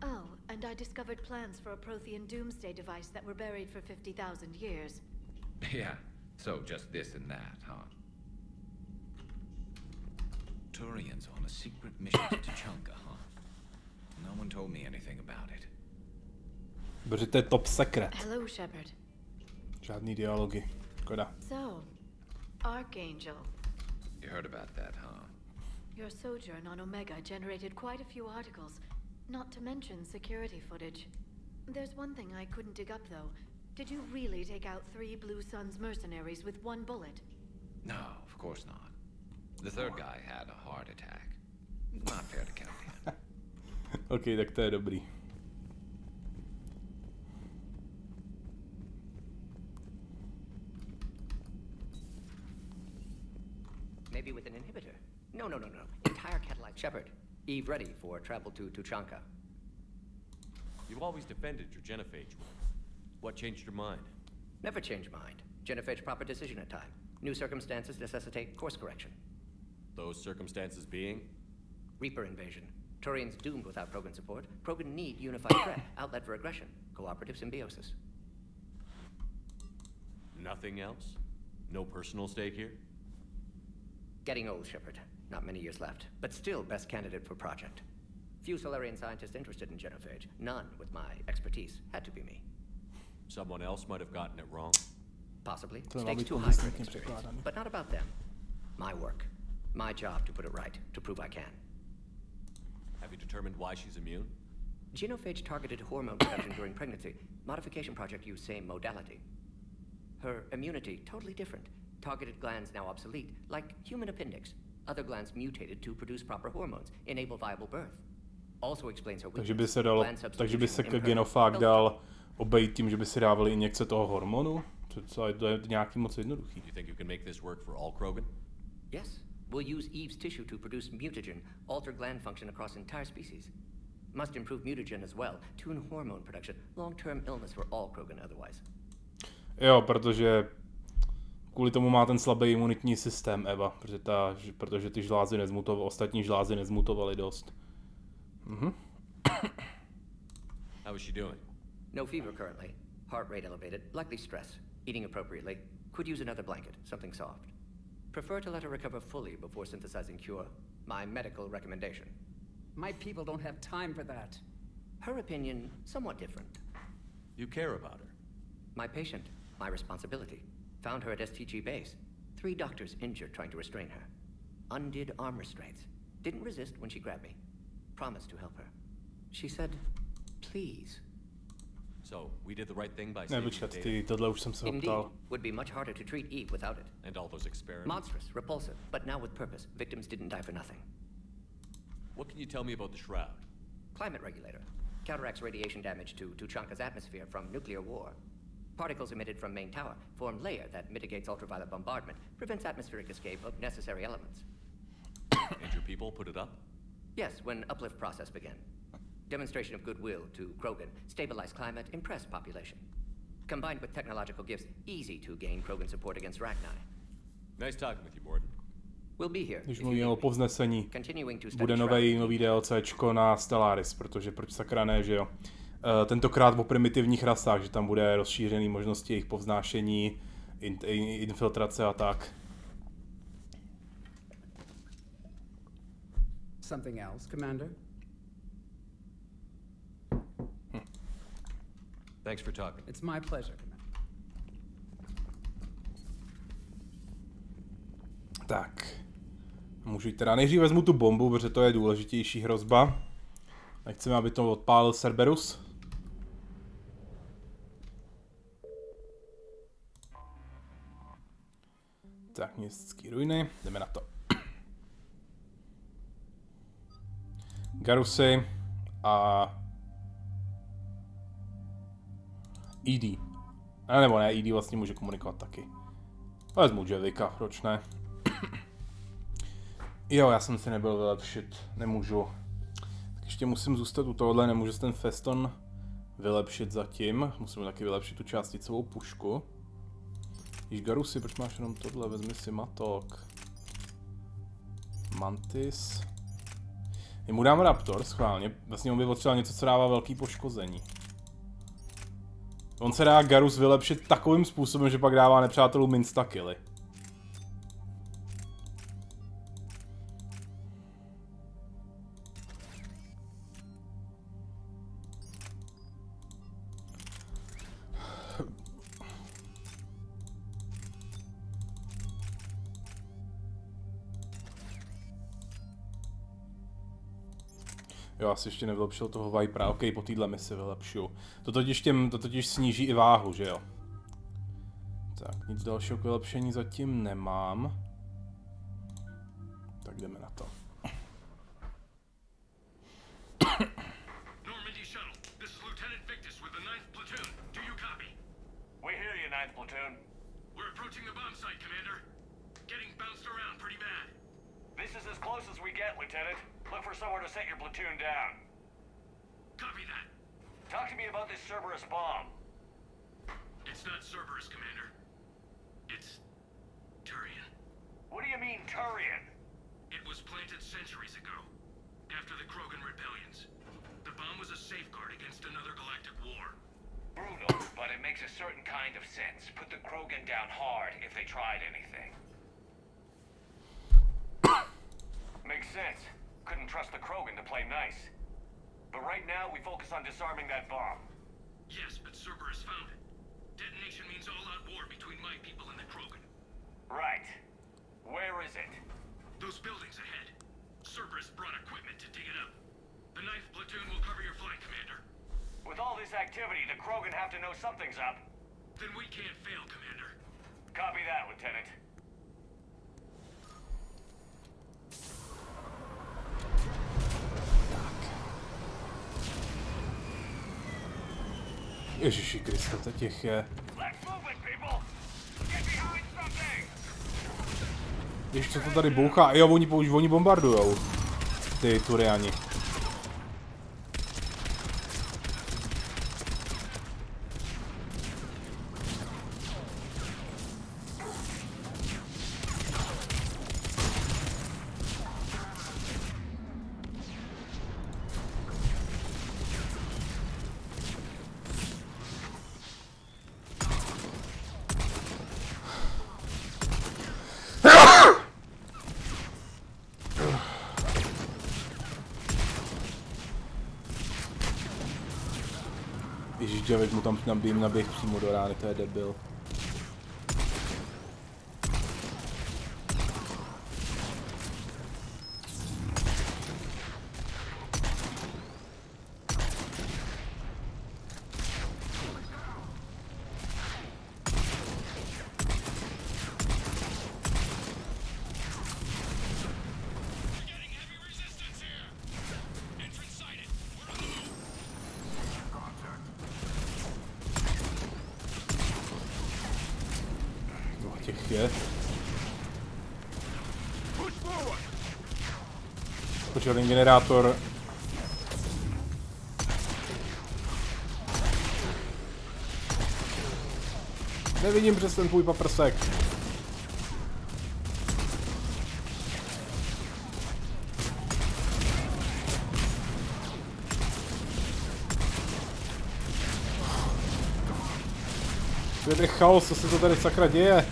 Oh, and I discovered plans for a Prothean doomsday device that were buried for 50,000 years. Yeah, so just this and that, huh? Turians on a secret mission to Tuchanka, huh? No one told me anything about it. Protože to je top secret. Hello, Shepard. Žádný dialogy. Škoda. So, Archangel. You heard about that, huh? Your sojourn on Omega generated quite a few articles, not to mention security footage. There's one thing I couldn't dig up, though. Did you really take out 3 Blue Suns mercenaries with 1 bullet? No, of course not. The third guy had a heart attack. Not fair to count him. OK, tak to je dobrý. Maybe with an inhibitor. No. Entire catalytic. Shepard, Eve ready for travel to Tuchanka. You've always defended your genophage. What changed your mind? Never change mind. Genophage proper decision at time. New circumstances necessitate course correction. Those circumstances being? Reaper invasion. Turians doomed without Krogan support. Krogan need unified threat, outlet for aggression, cooperative symbiosis. Nothing else? No personal stake here? Getting old, Shepard. Not many years left, but still best candidate for project. Few Solarian scientists interested in genophage. None with my expertise. Had to be me. Someone else might have gotten it wrong? Possibly. Stakes too high for experience. But not about them. My work. My job to put it right, to prove I can. Have you determined why she's immune? Genophage targeted hormone production during pregnancy. Modification project used same modality. Her immunity, totally different. Targeted glands now obsolete, like human appendix. Other glands mutated to produce proper hormones, enable viable birth. Also explains her weakness. Takže by se genofág dal obejít tím, že by si dávali injekce toho hormonu? To je nějaký moc jednoduchý. You think you can make this work for all Krogan? Yes. We'll use Eve's tissue to produce mutagen, alter gland function across entire species. Must improve mutagen as well, tune hormone production, long-term illness for all Krogan otherwise. Jo, protože kvůli tomu má ten slabý imunitní systém Eva, protože ty žlázy ostatní žlázy nezmutovaly dost. How is she doing? No fever currently. Heart rate elevated, likely stress. Eating appropriately. Could use another blanket, something soft. Prefer to let her recover fully before synthesizing cure. My medical recommendation. My people don't have time for that. Her opinion, somewhat different. You care about her? My patient, my responsibility. Found her at STG base. 3 doctors injured trying to restrain her. Undid arm restraints. Didn't resist when she grabbed me. Promised to help her. She said, please. So, we did the right thing by saving the data? Tohle už jsem se ho ptal. Would be much harder to treat Eve without it. And all those experiments? Monstrous, repulsive, but now with purpose. Victims didn't die for nothing. What can you tell me about the Shroud? Climate regulator. Counteracts radiation damage to Tuchanka's atmosphere from nuclear war. Particles emitted from main tower form layer that mitigates ultraviolet bombardment, prevents atmospheric escape of necessary elements. And your people put it up? Yes, when uplift process began. Demonstration of goodwill to Krogan, stabilize climate, impress population. Combined with technological gifts, easy to gain Krogan support against Rachni. Nice talking with you, Morden. We'll be here. Když mluvíme o povznesení, bude nový DLCčko na Stellaris, protože proč sakra ne, že jo. Tentokrát o primitivních rasách, že tam bude rozšířený možnosti jejich povznášení, infiltrace a tak. Something else, Commander? Thanks for talking. It's my pleasure, Commander. Tak. Můžu jít teda. Nejdřív vezmu tu bombu, protože to je důležitější hrozba. Nechceme, aby to odpálil Cerberus. Tak, městský ruiny. Jdeme na to. Garusy. a ED. A nebo ne, ED vlastně může komunikovat taky. Vezmu Javika, proč ne? Jo, já jsem si nebyl vylepšit, nemůžu. Tak ještě musím zůstat u tohohle, nemůžu ten Feston vylepšit zatím. Musím taky vylepšit tu částicovou pušku. Již Garusy, proč máš jenom tohle? Vezmi si matok. Mantis. Já mu dám Raptor, schválně. Vlastně on by potřeboval něco, co dává velký poškození. On se dá Garus vylepšit takovým způsobem, že pak dává nepřátelům instakilly. Jo, asi ještě nevylepšil toho Vipera, ok, po téhle misi vylepšuju. To totiž sníží i váhu, že jo? Tak, nic dalšího k vylepšení zatím nemám. Tak jdeme na to. Normandy shuttle, this is Lieutenant Victus with the 9th platoon. Do you copy? We hear you, 9th platoon. We're approaching the bomb site, Commander. Getting bounced around pretty bad. This is as close as we get, Lieutenant. Look for somewhere to set your platoon down. Copy that. Talk to me about this Cerberus bomb. It's not Cerberus, Commander. It's Turian. What do you mean, Turian? It was planted centuries ago, after the Krogan rebellions. The bomb was a safeguard against another galactic war. Brutal, but it makes a certain kind of sense. Put the Krogan down hard if they tried anything. Makes sense. Couldn't trust the Krogan to play nice. But right now, we focus on disarming that bomb. Yes, but Cerberus found it. Detonation means all-out war between my people and the Krogan. Right. Where is it? Those buildings ahead. Cerberus brought equipment to dig it up. The 9th platoon will cover your flank, Commander. With all this activity, the Krogan have to know something's up. Then we can't fail, Commander. Copy that, Lieutenant. Ježiši Kriste, to těch je. Víš, co to tady bouchá? Jo, oni bombardujou. Ty Turiani. Ježíš, Javik mu tam naběh přímo do rány, to je debil. Počerný generátor. Nevidím přes ten tvůj paprsek. To je chaos, co se to tady sakra děje?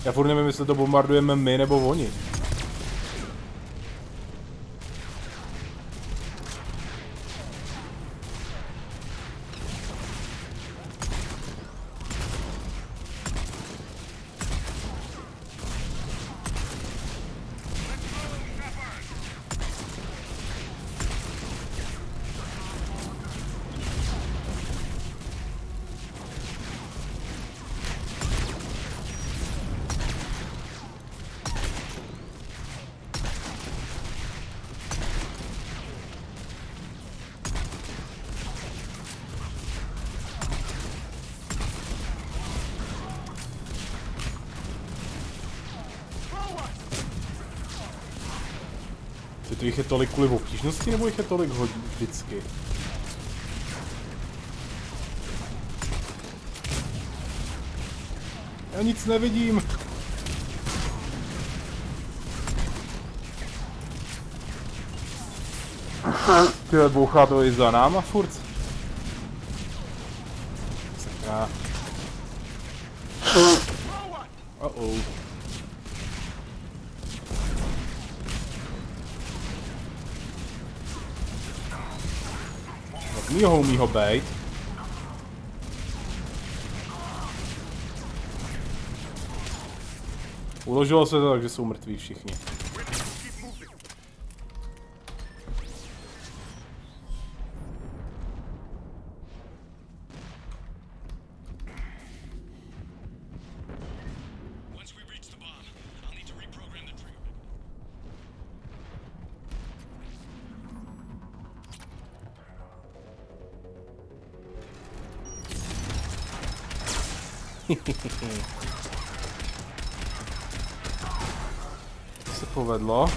Já furt nevím, jestli to bombardujeme my nebo oni. to jich je tolik kvůli obtížnosti, nebo jich je tolik hodí vždycky? Já nic nevidím. Tyhle bouchá to i za náma furt. Sakra. Oh. Tak mýho umí ho bejt. Uložilo se to tak, že jsou mrtví všichni. To se povedlo.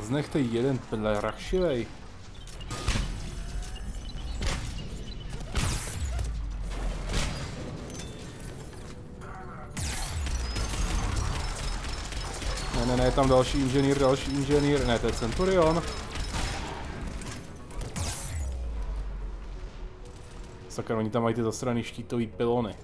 Znechte jeden rachšivej. Ne, je tam další inženýr, ne, to je Centurion. Sakra, oni tam mají ty zasraný štítový pylony.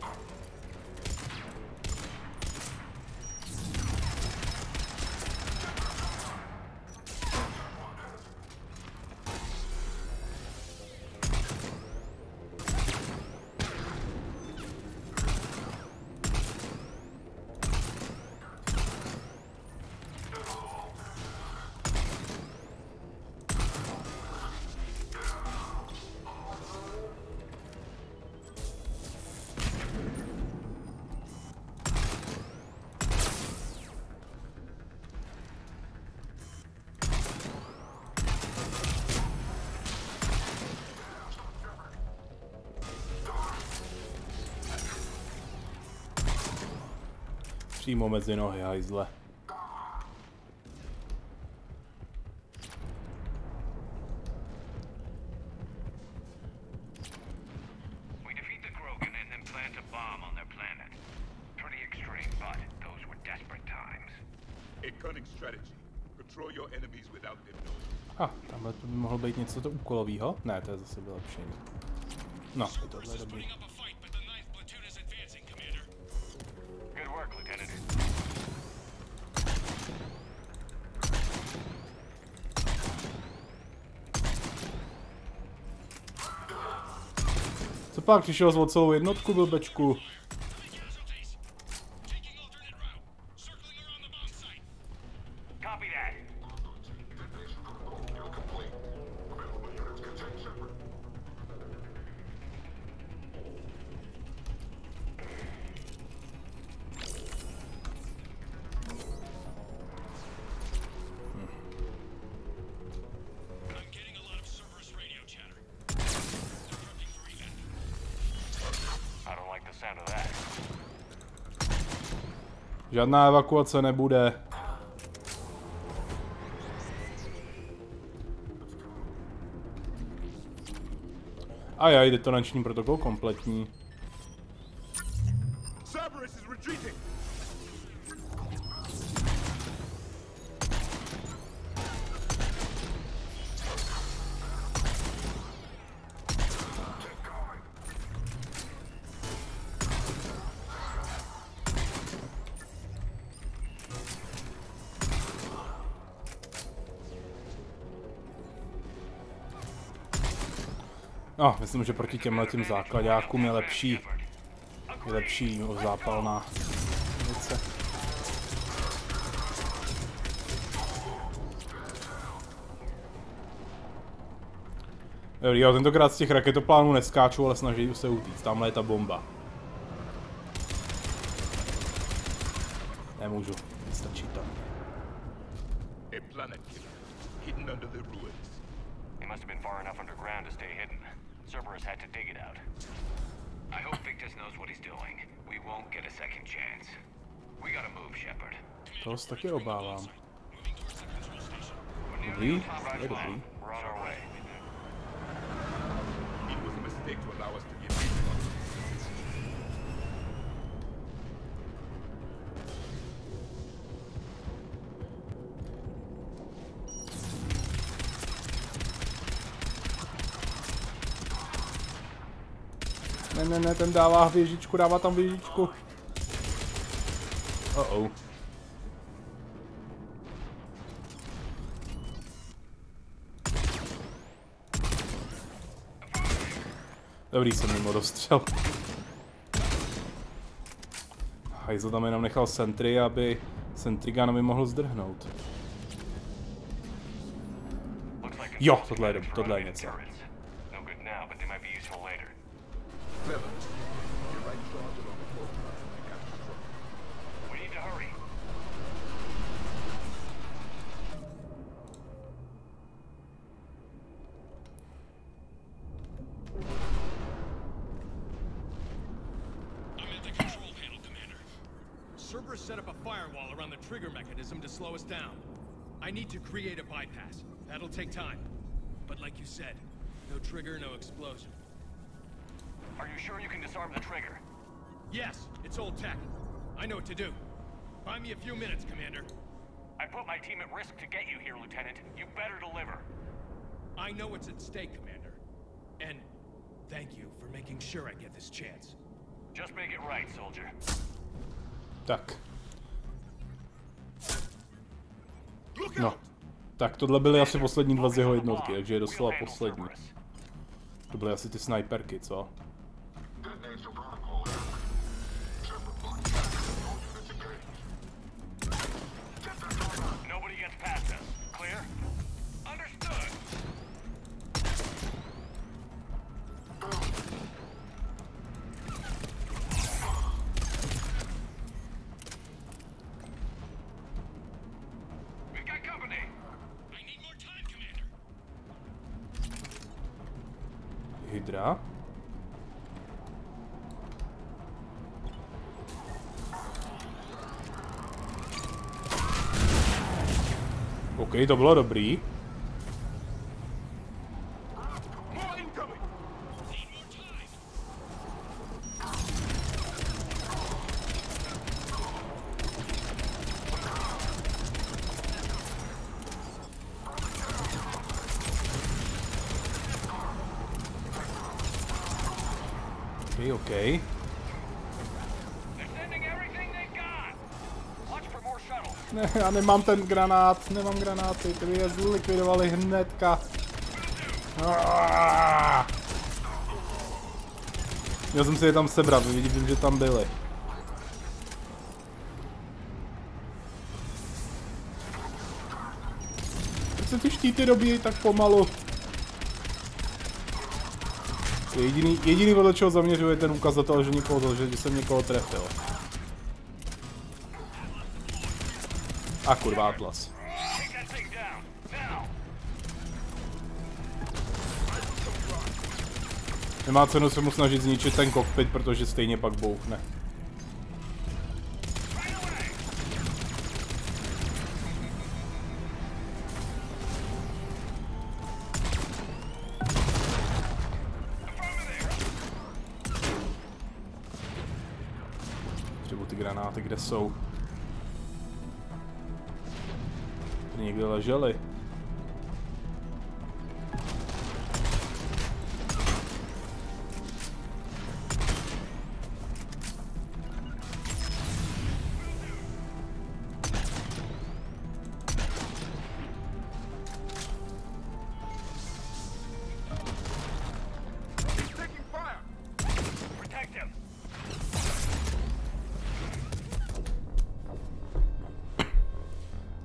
Přímo mezi nohy, hajzle. Tamhle to by mohlo být něco to úkolového. Ne, to je zase vylepšení. No, je tohle dobrý. Co pak, přišel jsi o celou jednotku, blbečku? Žádná evakuace nebude. Ajaj, detonační protokol kompletní. No, myslím, že proti těmhletím základákům je lepší zápalná munice. Jo, tentokrát z těch raketoplánů neskáču, ale snaží se utíct. Tamhle je ta bomba. Nemůžu, nestačí to. Cerberus had to dig it out. I hope Victus knows what he's doing. We won't get a second chance. Toho se taky obávám. Dobrý, to je dobrý. Ne, ten dává věžičku, dává tam věžičku. Oh. Dobrý, jsem mimo dostřel. Hajzl tam jenom nechal sentry, aby Sentriganovi mohl zdrhnout. Jo, tohle je něco. Set up a firewall around the trigger mechanism to slow us down. I need to create a bypass. That'll take time. But like you said, no trigger, no explosion. Are you sure you can disarm the trigger? Yes, it's old tech. I know what to do. Buy me a few minutes, Commander. I put my team at risk to get you here, Lieutenant. You better deliver. I know what's at stake, Commander. And thank you for making sure I get this chance. Just make it right, soldier. Tak. No. Tak tohle byly asi poslední dva z jeho jednotky, takže je doslova poslední. To byly asi ty sniperky, co? Hydra. OK, to bylo dobrý. OK. Ne, já nemám ten granát, nemám granáty, ty je zlikvidovali hnedka. Měl jsem si je tam sebrat, vidím, že tam byly. Proč se ty štíty dobíjí tak pomalu? Jediný podle čeho zaměřuje ten ukazatel, že jsem někoho trefil. A kurva, Atlas. Nemá cenu se mu snažit zničit ten kokpit, protože stejně pak bouchne. Třeba ty granáty, kde jsou? Tady někde ležely.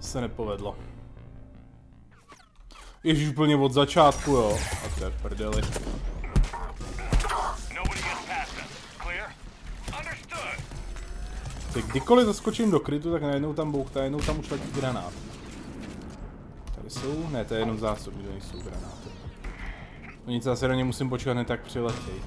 Se nepovedlo. Ježíš, úplně od začátku, jo. A to je prdeli. Teď kdykoliv zaskočím do krytu, tak najednou tam bouchne, najednou tam už letí granát. Tady jsou? Ne, to je jenom zásobní, to nejsou granáty. No nic, zase do ně musím počkat, ne tak přiletěj.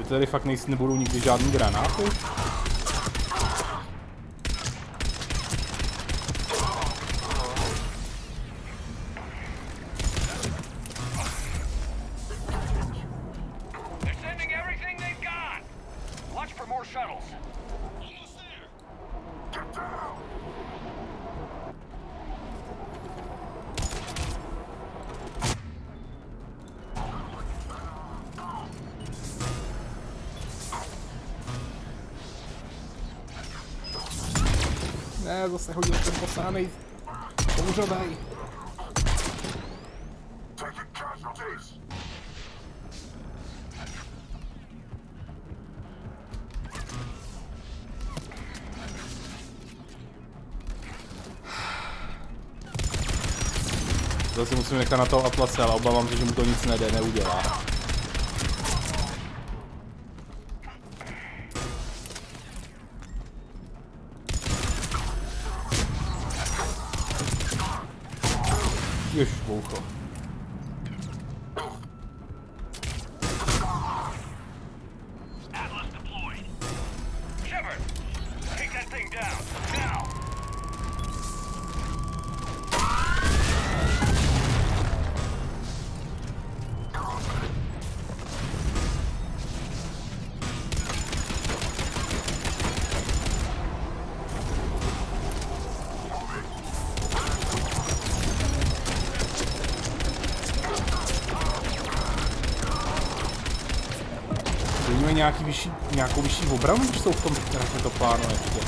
tady fakt nebudou nikdy žádný granáty? Ne, zase hodil ten posánej. Kouřovej. Zase musím nechat na toho Atlase, ale obávám se, že mu to nic neudělá. Już w ucho. Atlas deployed. Shepard, take that thing down now. Nějakou vyšší obranu, když jsou v tom raketoplánu ještě.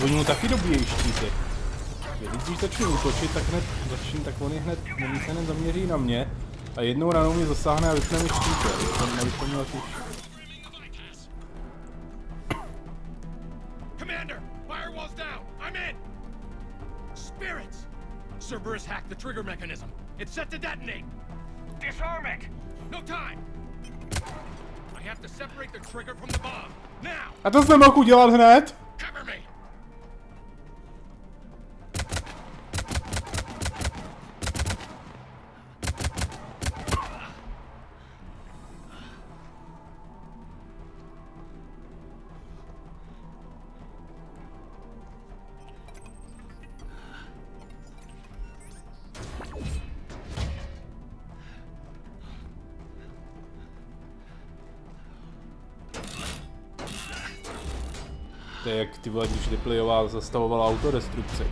Oni mu taky dobíjejí štíty. Když začne útočit, tak on je hned zaměří na mě a jednou ranou mě zasáhne a vypne mi štíty. Commander, firewall's down. I'm in. Spirits. Cerberus hacked the trigger mechanism. It's set to detonate. Disarm it. No time. I have to separate the trigger from the bomb. Now. A to jsem mohl udělat hned. Cover me. To je jak ty vole, když Ripleyová zastavovala autodestrukci.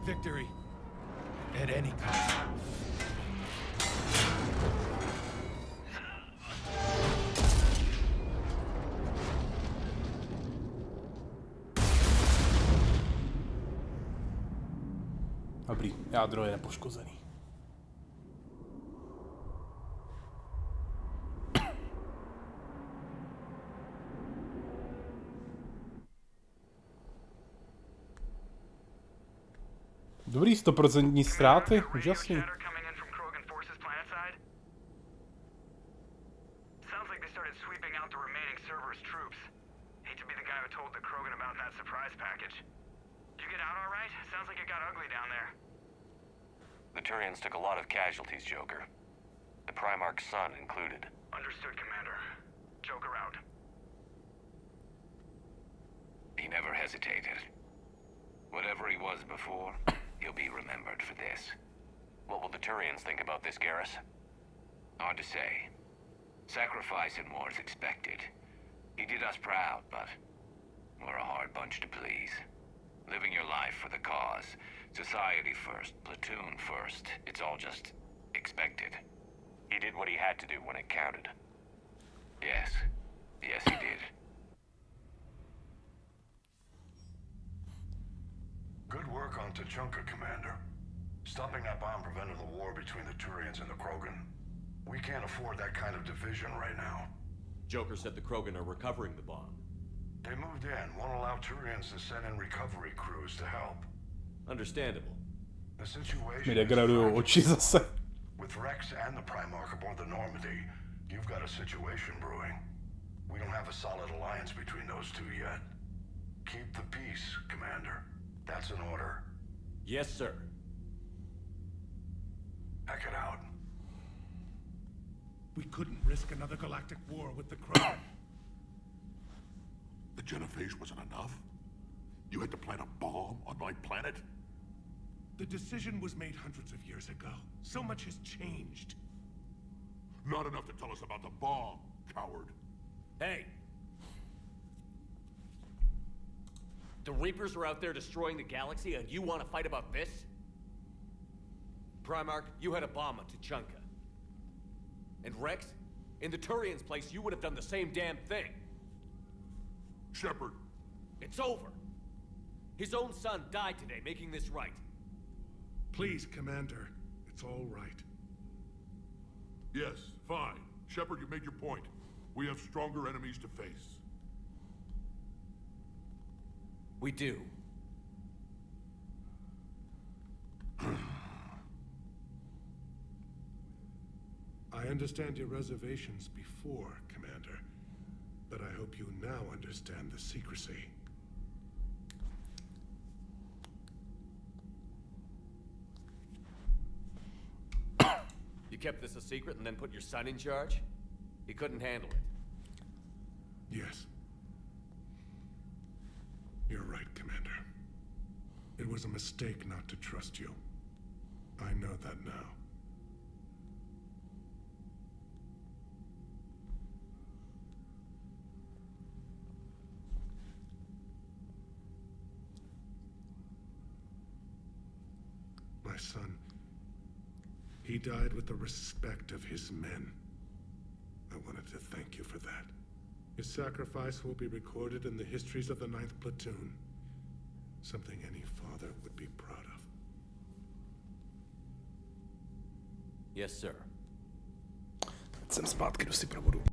Victory at any cost. Dobrý, jádro je nepoškozený. Dobrý, 100% ztráty, úžasný. The Turians took a lot of casualties, Joker. The Primarch's son included. Understood, Commander. Joker out. He never hesitated. Whatever he was before, he'll be remembered for this. What will the Turians think about this, Garrus? Hard to say. Sacrifice in war is expected. He did us proud, but we're a hard bunch to please. Living your life for the cause. Society first, platoon first. It's all just expected. He did what he had to do when it counted. Yes. Yes, he did. Good work on Tuchanka, Commander. Stopping that bomb prevented the war between the Turians and the Krogan. We can't afford that kind of division right now. Joker said the Krogan are recovering the bomb. They moved in, won't allow Turians to send in recovery crews to help. Understandable. The situation Mi degradujou oči zase. With Rex and the Primarch aboard the Normandy, you've got a situation brewing. We don't have a solid alliance between those two yet. Keep the peace, Commander. That's an order. Yes, sir. Heck it out. We couldn't risk another galactic war with the Krogan. The genophage wasn't enough? You had to plant a bomb on my planet? The decision was made hundreds of years ago. So much has changed. Not enough to tell us about the bomb, coward. Hey! The Reapers are out there destroying the galaxy, and you want to fight about this? Primarch, you had a bomb on Tuchanka. And Rex, in the Turian's place, you would have done the same damn thing. Shepard. It's over. His own son died today, making this right. Please, Commander. It's all right. Yes, fine. Shepard, you made your point. We have stronger enemies to face. We do. I understand your reservations before, Commander. But I hope you now understand the secrecy. You kept this a secret and then put your son in charge? He couldn't handle it. Yes. You're right, Commander. It was a mistake not to trust you. I know that now. My son, he died with the respect of his men. I wanted to thank you for that. His sacrifice will be recorded in the histories of the 9th Platoon. Something any father would be proud of. Yes, sir. Jsem zpátky, jdu si probudu.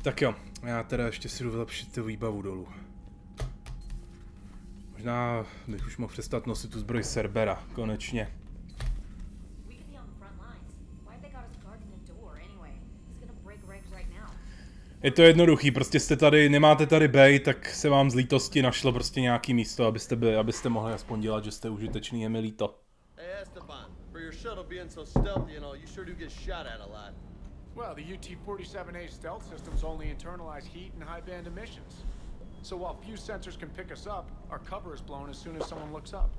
Tak jo, já teda ještě si jdu vylepšit tu výbavu dolů. Možná bych už mohl přestat nosit tu zbroj Cerbera, konečně. Je to jednoduchý, prostě jste tady, nemáte tady bej, tak se vám z lítosti našlo prostě nějaký místo, abyste mohli aspoň dělat, že jste užitečný, je mi líto. Well, the UT-47A stealth systems only internalize heat and high band emissions. So while few sensors can pick us up, our cover is blown as soon as someone looks up.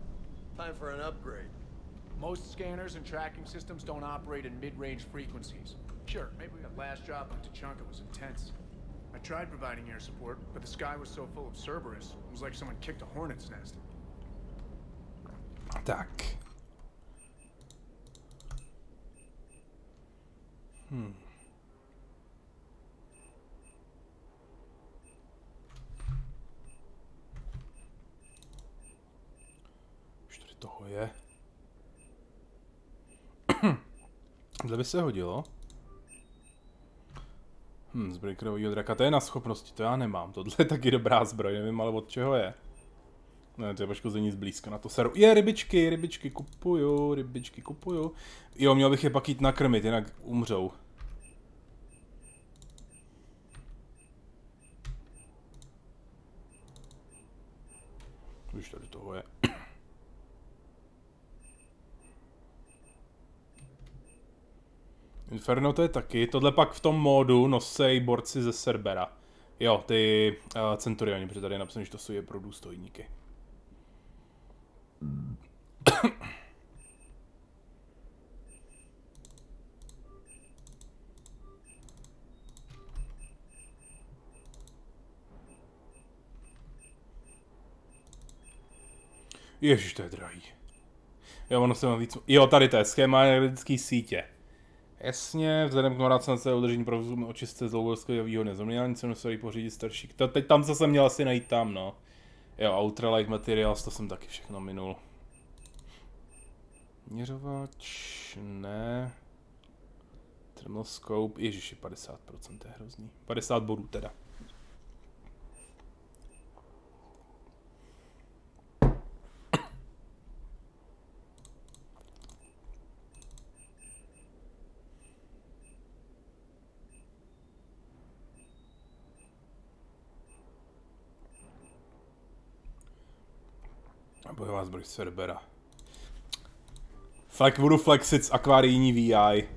Time for an upgrade. Most scanners and tracking systems don't operate in mid-range frequencies. Sure, maybe that last job on Tuchanka was intense. I tried providing air support, but the sky was so full of Cerberus, it was like someone kicked a hornet's nest. Tak. Už tady toho je. Tohle by se hodilo. Zbroj krvavýho draka, to je na schopnosti, to já nemám. Tohle je taky dobrá zbroj, nevím ale od čeho je. Ne, to je poškození zblízka, na to seru. Je, rybičky kupuju. Jo, měl bych je pak jít nakrmit, jinak umřou. Už tady toho je. Inferno to je taky, tohle pak v tom módu nosej borci ze Cerbera. Jo, ty Centurioni, protože tady je napsané, že to jsou je pro důstojníky. Ježiš, to je drahý. Jo, ono se má víc... Jo, tady to je schéma energetické sítě. Jasně, vzhledem k noracence udržení provozu očistce zlouvolského výhodné zaměňování, co museli pořídit starší. Teď tam, co jsem měl asi najít tam, no. Jo, Ultralight Materials, to jsem taky všechno minul. Měřovač, ne. Thermoscope, ježiši, 50%, to je hrozný. 50 bodů teda. Bojová zbroj Cerbera. Fakt budu flexit s akvárijní VI.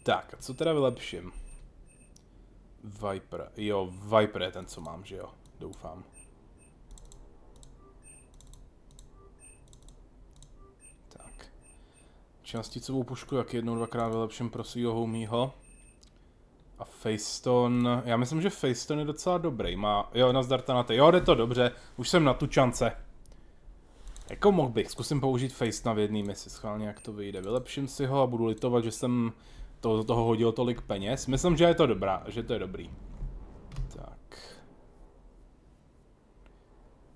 Tak, a co teda vylepším? Viper. Jo, Viper je ten, co mám, že jo? Doufám. Tak. Částicovou pušku jak jednou, dvakrát vylepším pro svýho homího. A Facestone, já myslím, že Facestone je docela dobrý, má, jo, nazdar Tanate, jo, jde to dobře, už jsem na Tučance. Jako mohl bych, zkusím použít Facestone v jedné misi, schválně jak to vyjde, vylepším si ho a budu litovat, že jsem do toho hodil tolik peněz, myslím, že je to dobrá, že to je dobrý. Tak.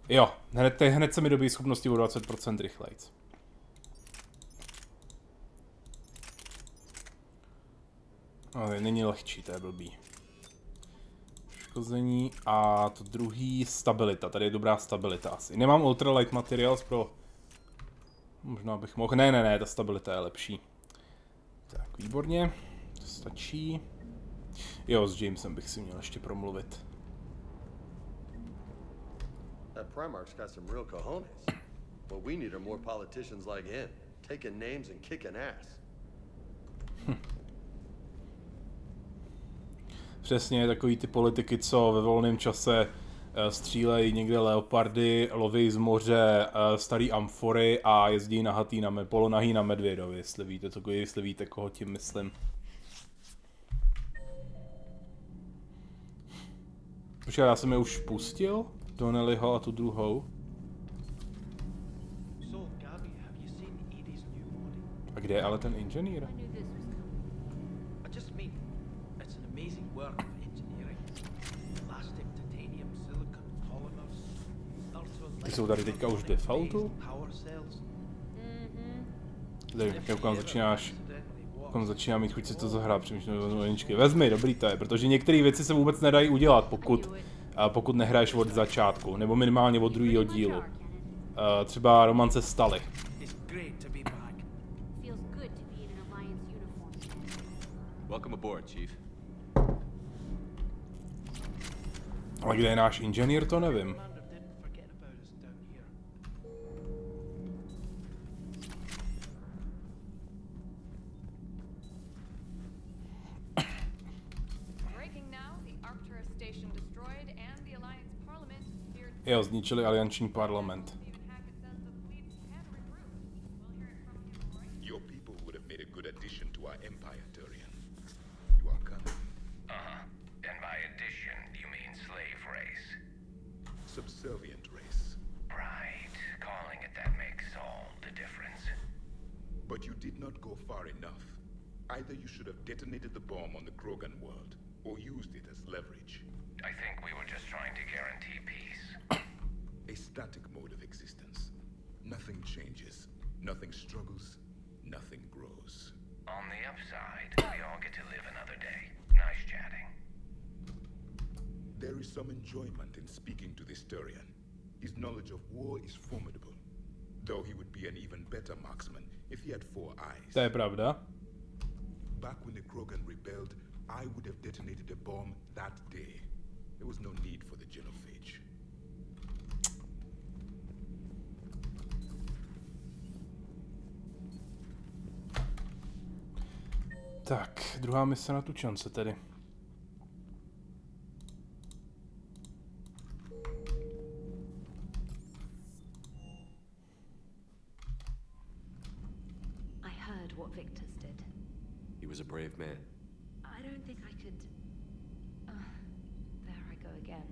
Jo, hned se mi dobí schopnosti o 20% rychlejc. Ale není lehčí, to je blbý. Škození a to druhý stabilita, tady je dobrá stabilita asi. Nemám Ultralight Materials pro... Možná bych mohl, ne, ta stabilita je lepší. Tak, výborně, to stačí. Jo, s Jamesem bych si měl ještě promluvit. That Primarch's got some real cojones. What we need are more politicians like him, taking names and kicking ass. Přesně, takový ty politiky, co ve volném čase střílejí někde leopardy, loví z moře starý amfory a jezdí nahatý polonahý na medvědovi, jestli víte, koho tím myslím. Počkej, já jsem je už pustil? Donnellyho a tu druhou. A kde je ale ten inženýr? Ty jsou tady teďka už v defaultu? Tady, koukám začíná mít chuť si to zahrát, přemýšlím o jedničky. Vezmi, dobrý to je, protože některé věci se vůbec nedají udělat, pokud pokud nehraješ od začátku, nebo minimálně od druhého dílu. Třeba Romance Staly. Welcome aboard, Chief. Ale kde je náš inženýr, to nevím. Jo, zničili alianční parlament. Your people would have made a good addition to our empire, Turian. You are coming. And by addition, you mean slave race? Subservient race. Right. Calling it that makes all the difference. But you did not go far enough. Either you should have detonated the bomb on the Krogan world, or used it as leverage. I think we were just trying to guarantee peace. A static mode of existence. Nothing changes, nothing struggles, nothing grows. On the upside, we all get to live another day. Nice chatting. There is some enjoyment in speaking to this Turian. His knowledge of war is formidable, though he would be an even better marksman if he had 4 eyes. To je pravda. Back when the Krogan rebelled, I would have detonated a bomb that day. There was no need for the genophage. Tak, druhá mise na tučance tedy. I heard what Victor's did. He was a brave man. I don't think I could... there I go again.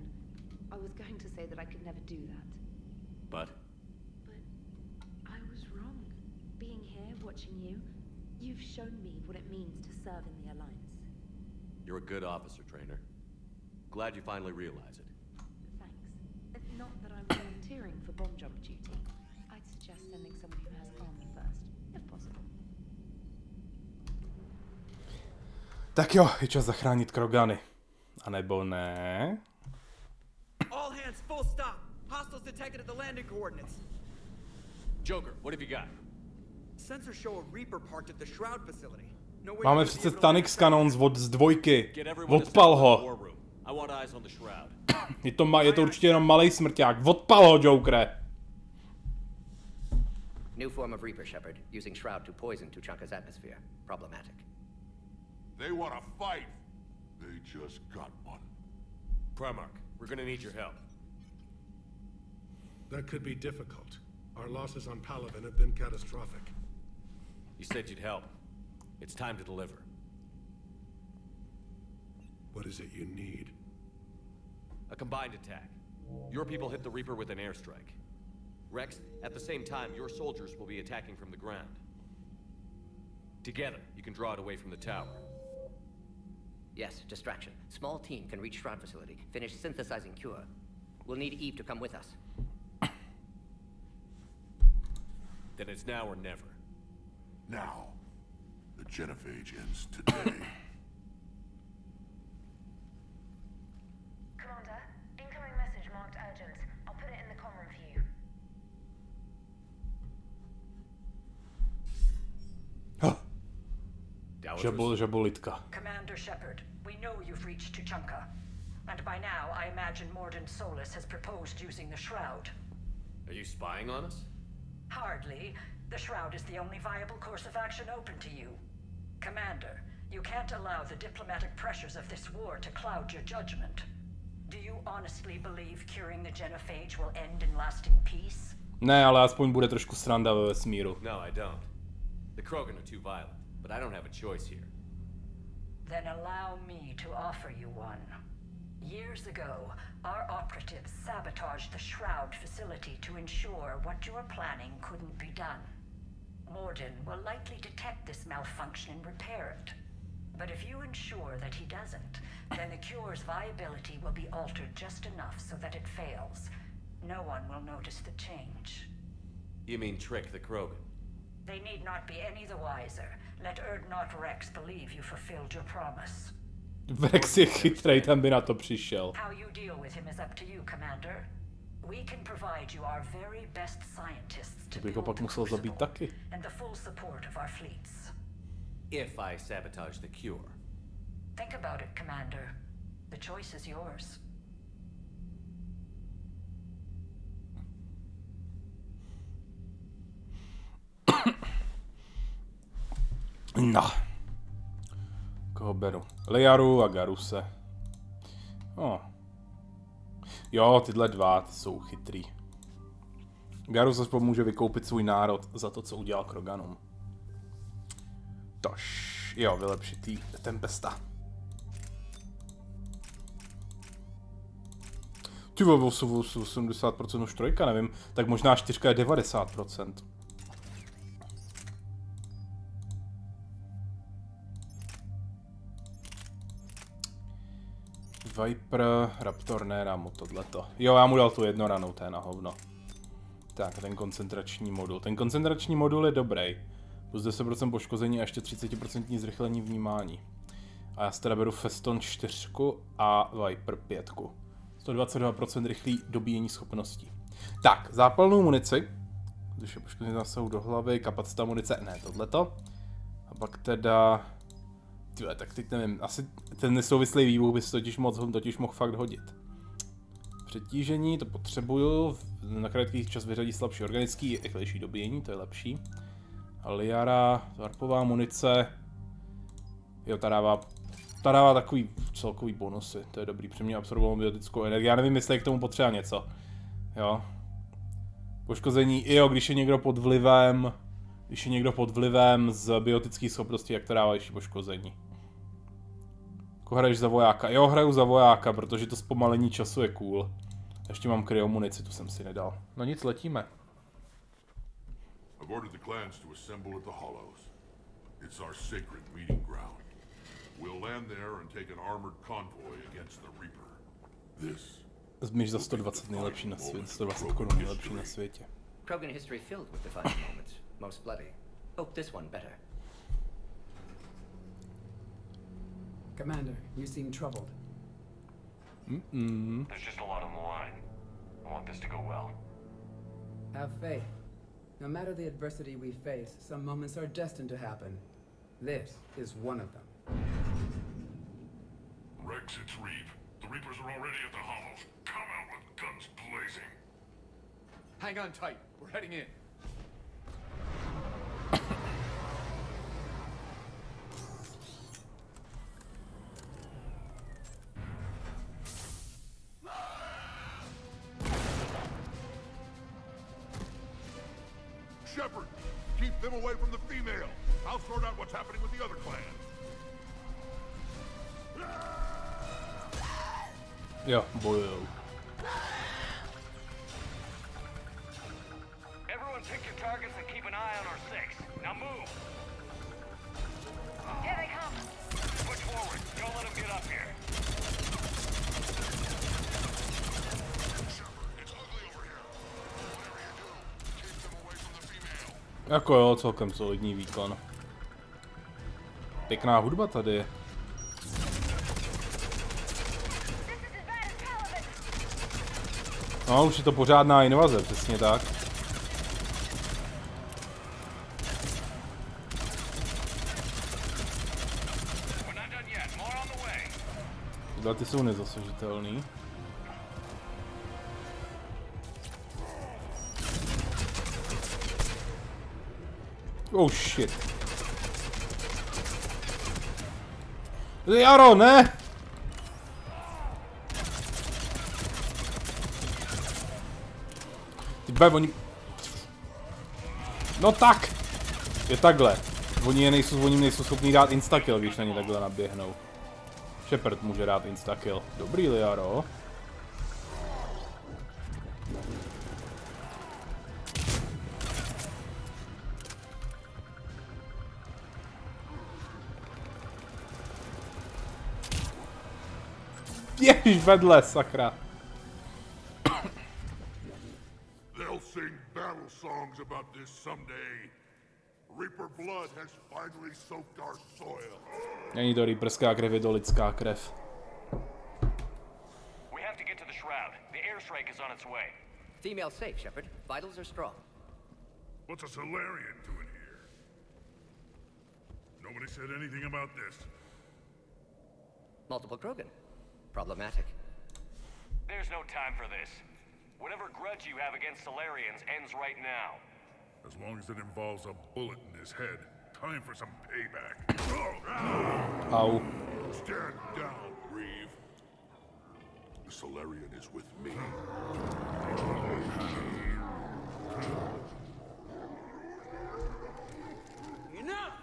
I was going to say that I could never do that. But? But I was wrong. Being here, watching you, you've shown me what it means to serve in the Alliance. You're a good officer, Trainer. Glad you finally realize it. Thanks. Not that I'm volunteering for bomb jump duty. I'd suggest sending someone who has armor first, if possible. Tak jo, je čas zachránit Krogany. A nebo ne? All hands, full stop. Hostiles detected at the landing coordinates. Joker, what have you got? Sensors show a Reaper parked at the Shroud facility. No way. Máme přece Stanix Cannon z dvojky. Odpal ho. Je to určitě jenom malej smrťák. Odpal ho, Jokere. New form of Reaper, Shepard, using Shroud to poison Tuchanka's atmosphere. Problematic. They want to fight. They just got one. Primarch, we're gonna need your help. That could be difficult. Our losses on Palaven have been catastrophic. You said you'd help. It's time to deliver. What is it you need? A combined attack. Your people hit the Reaper with an airstrike. Rex, at the same time, your soldiers will be attacking from the ground. Together, you can draw it away from the tower. Yes, distraction. Small team can reach Shroud facility, finish synthesizing cure. We'll need Eve to come with us. Then it's now or never. Now. The genophage ends today. Commander, incoming message marked urgent. I'll put it in the comm room for you. Žabolitka. Commander Shepard, we know you've reached Tuchanka. And by now, I imagine Mordin Solus has proposed using the Shroud. Are you spying on us? Hardly. The Shroud is the only viable course of action open to you. Commander, you can't allow the diplomatic pressures of this war to cloud your judgment. Do you honestly believe curing the genophage will end in lasting peace? Ne, ale aspoň bude trošku sranda ve vesmíru. No, I don't. The Krogan are too violent, but I don't have a choice here. Then allow me to offer you one. Years ago, our operatives sabotaged the Shroud facility to ensure what you were planning couldn't be done. Mordin will likely detect this malfunction and repair it. But if you ensure that he doesn't, then the cure's viability will be altered just enough so that it fails. No one will notice the change. You mean trick the Krogan? They need not be any the wiser. Let Urdnot Rex believe you fulfilled your promise. Rex je chytrej, ten by na to přišel. How you deal with him is up to you, Commander. We can provide you our very best scientists to Bych ho pak musel zabít taky. and the full support of our fleets. If I sabotage the cure. Think about it, Commander. The choice is yours. No. Koho beru? Liaru a Garuse. Oh. Jo, tyhle dva, ty jsou chytrý. Garus aspoň může vykoupit svůj národ za to, co udělal Kroganům. Tož. Jo, vylepšitý Tempesta. Ty vole, 80% už trojka, nevím. Tak možná 4 je 90%. Viper, Raptor, ne, dám mu tohleto. Jo, já mu dal tu jednoranou, to je na hovno. Tak, ten koncentrační modul. Ten koncentrační modul je dobrý. Plus 10% poškození a ještě 30% zrychlení vnímání. A já si teda beru Feston 4 a Viper 5. 122% rychlý dobíjení schopností. Tak, zápalnou munici. Když je poškození zásahu do hlavy, kapacita munice, ne, tohleto. A pak teda... Tyhle, tak teď nevím, asi ten nesouvislý výbuch by se totiž mohl fakt hodit. Přetížení, to potřebuju, na krátký čas vyřadí slabší organický, rychlejší dobíjení, to je lepší. A Liara, warpová munice, jo, ta dává takový celkový bonusy, to je dobrý, při mě absorboval biotickou energii, já nevím, jestli je k tomu potřeba něco, jo. Poškození, jo, když je někdo pod vlivem z biotických schopností, jak to dává ještě poškození. Jako hraješ za vojáka? Jo, hraju za vojáka, protože to zpomalení času je cool. Ještě mám kryomunici, tu jsem si nedal. No nic, letíme. I've ordered the clans to assemble at the Hollows. It's our sacred meeting ground. We'll land there and take an armored convoy against the Reaper. This Zmiš za 120 nejlepší na světě, 120 korun nejlepší na světě. Krogan history filled with defining moments, most bloody. Hope this one better. Commander, you seem troubled. There's just a lot on the line. I want this to go well. Have faith. No matter the adversity we face, some moments are destined to happen. This is one of them. Rex, it's Reeve. The Reapers are already at the Hollows. Come out with guns blazing. Hang on tight. We're heading in. Shepard, keep them away from the female. I'll sort out what's happening with the other clans. Jo, bojujou. Everyone pick your targets and keep an eye on our six. Now move. Here they come. Push forward. Don't let them get up here. Jako jo, celkem solidní výkon. Pěkná hudba tady je. No, už je to pořádná invaze, přesně tak. Tyhle ty jsou nezasažitelný. Oh shit. Jaro, ne! Ty oni... No tak! Je takhle. Oni nejsou schopní dát instakill, když na ně takhle naběhnou. Shepard může dát instakill. Dobrý, Liaro. Ježiš, vedle, sakra. They'll sing battle songs about this someday. Není to reaperská krev, je to lidská krev. We have to get to the shroud. The airstrike is on its way. Female safe, Shepard. Vitals are strong. What's a Solarian doing here? Nobody said anything about this. Multiple Krogan. Problematic. There's no time for this. Whatever grudge you have against Solarians ends right now. As long as it involves a bullet in his head. Time for some payback. Ow. Stand down, Reeve. The Solarian is with me. Enough!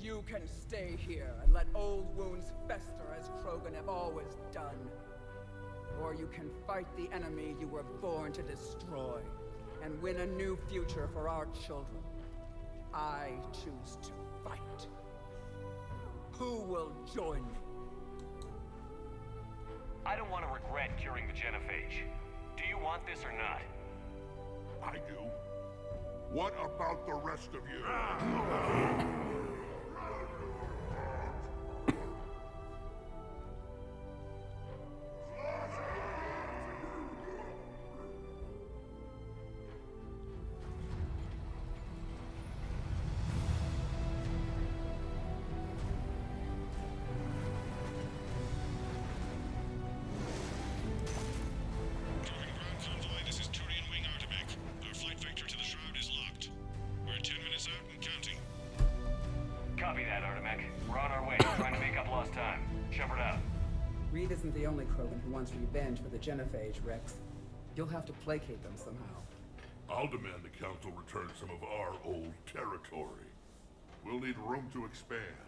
You can stay here and let old wounds fester as Krogan have always done. Or you can fight the enemy you were born to destroy and win a new future for our children. I choose to fight. Who will join me? I don't want to regret curing the genophage. Do you want this or not? I do. What about the rest of you? Isn't the only Krogan who wants revenge for the genophage, Rex. You'll have to placate them somehow. I'll demand the Council return some of our old territory. We'll need room to expand.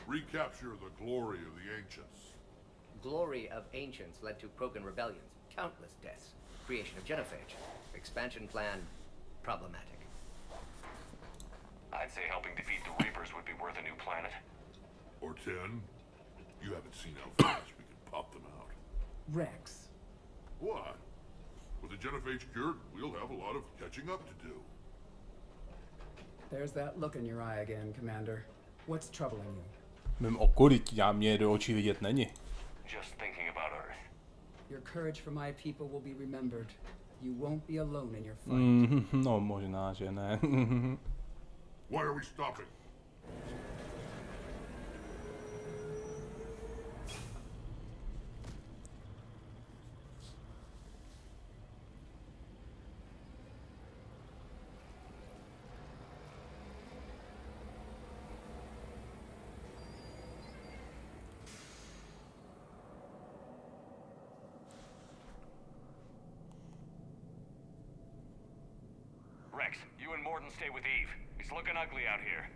Recapture the glory of the Ancients. Glory of Ancients led to Krogan rebellions, countless deaths, creation of genophage. Expansion plan, problematic. I'd say helping defeat the Reapers would be worth a new planet. Or 10. You haven't seen how fast we can pop them out. Rex. What? With the genophage cured, we'll have a lot of catching up to do. There's that look in your eye again, Commander. What's troubling you? Mým okolí, já mě do očí vidět není. Just thinking about Earth. Your courage for my people will be remembered. You won't be alone in your fight. No, možná, že ne. Why are we stopping? Rex, you and Morden stay with Eve. It's looking ugly out here.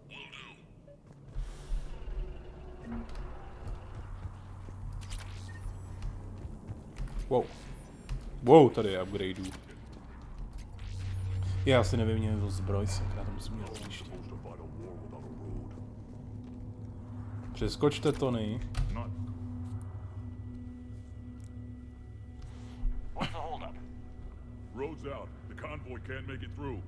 Will do. Wow. Wow, tady je upgradeů. Já si nevyměnil zbroj, sakra, to musím dělat příště. Přeskočte Tony. What's the holdup? Road's out. The convoy can't make it through.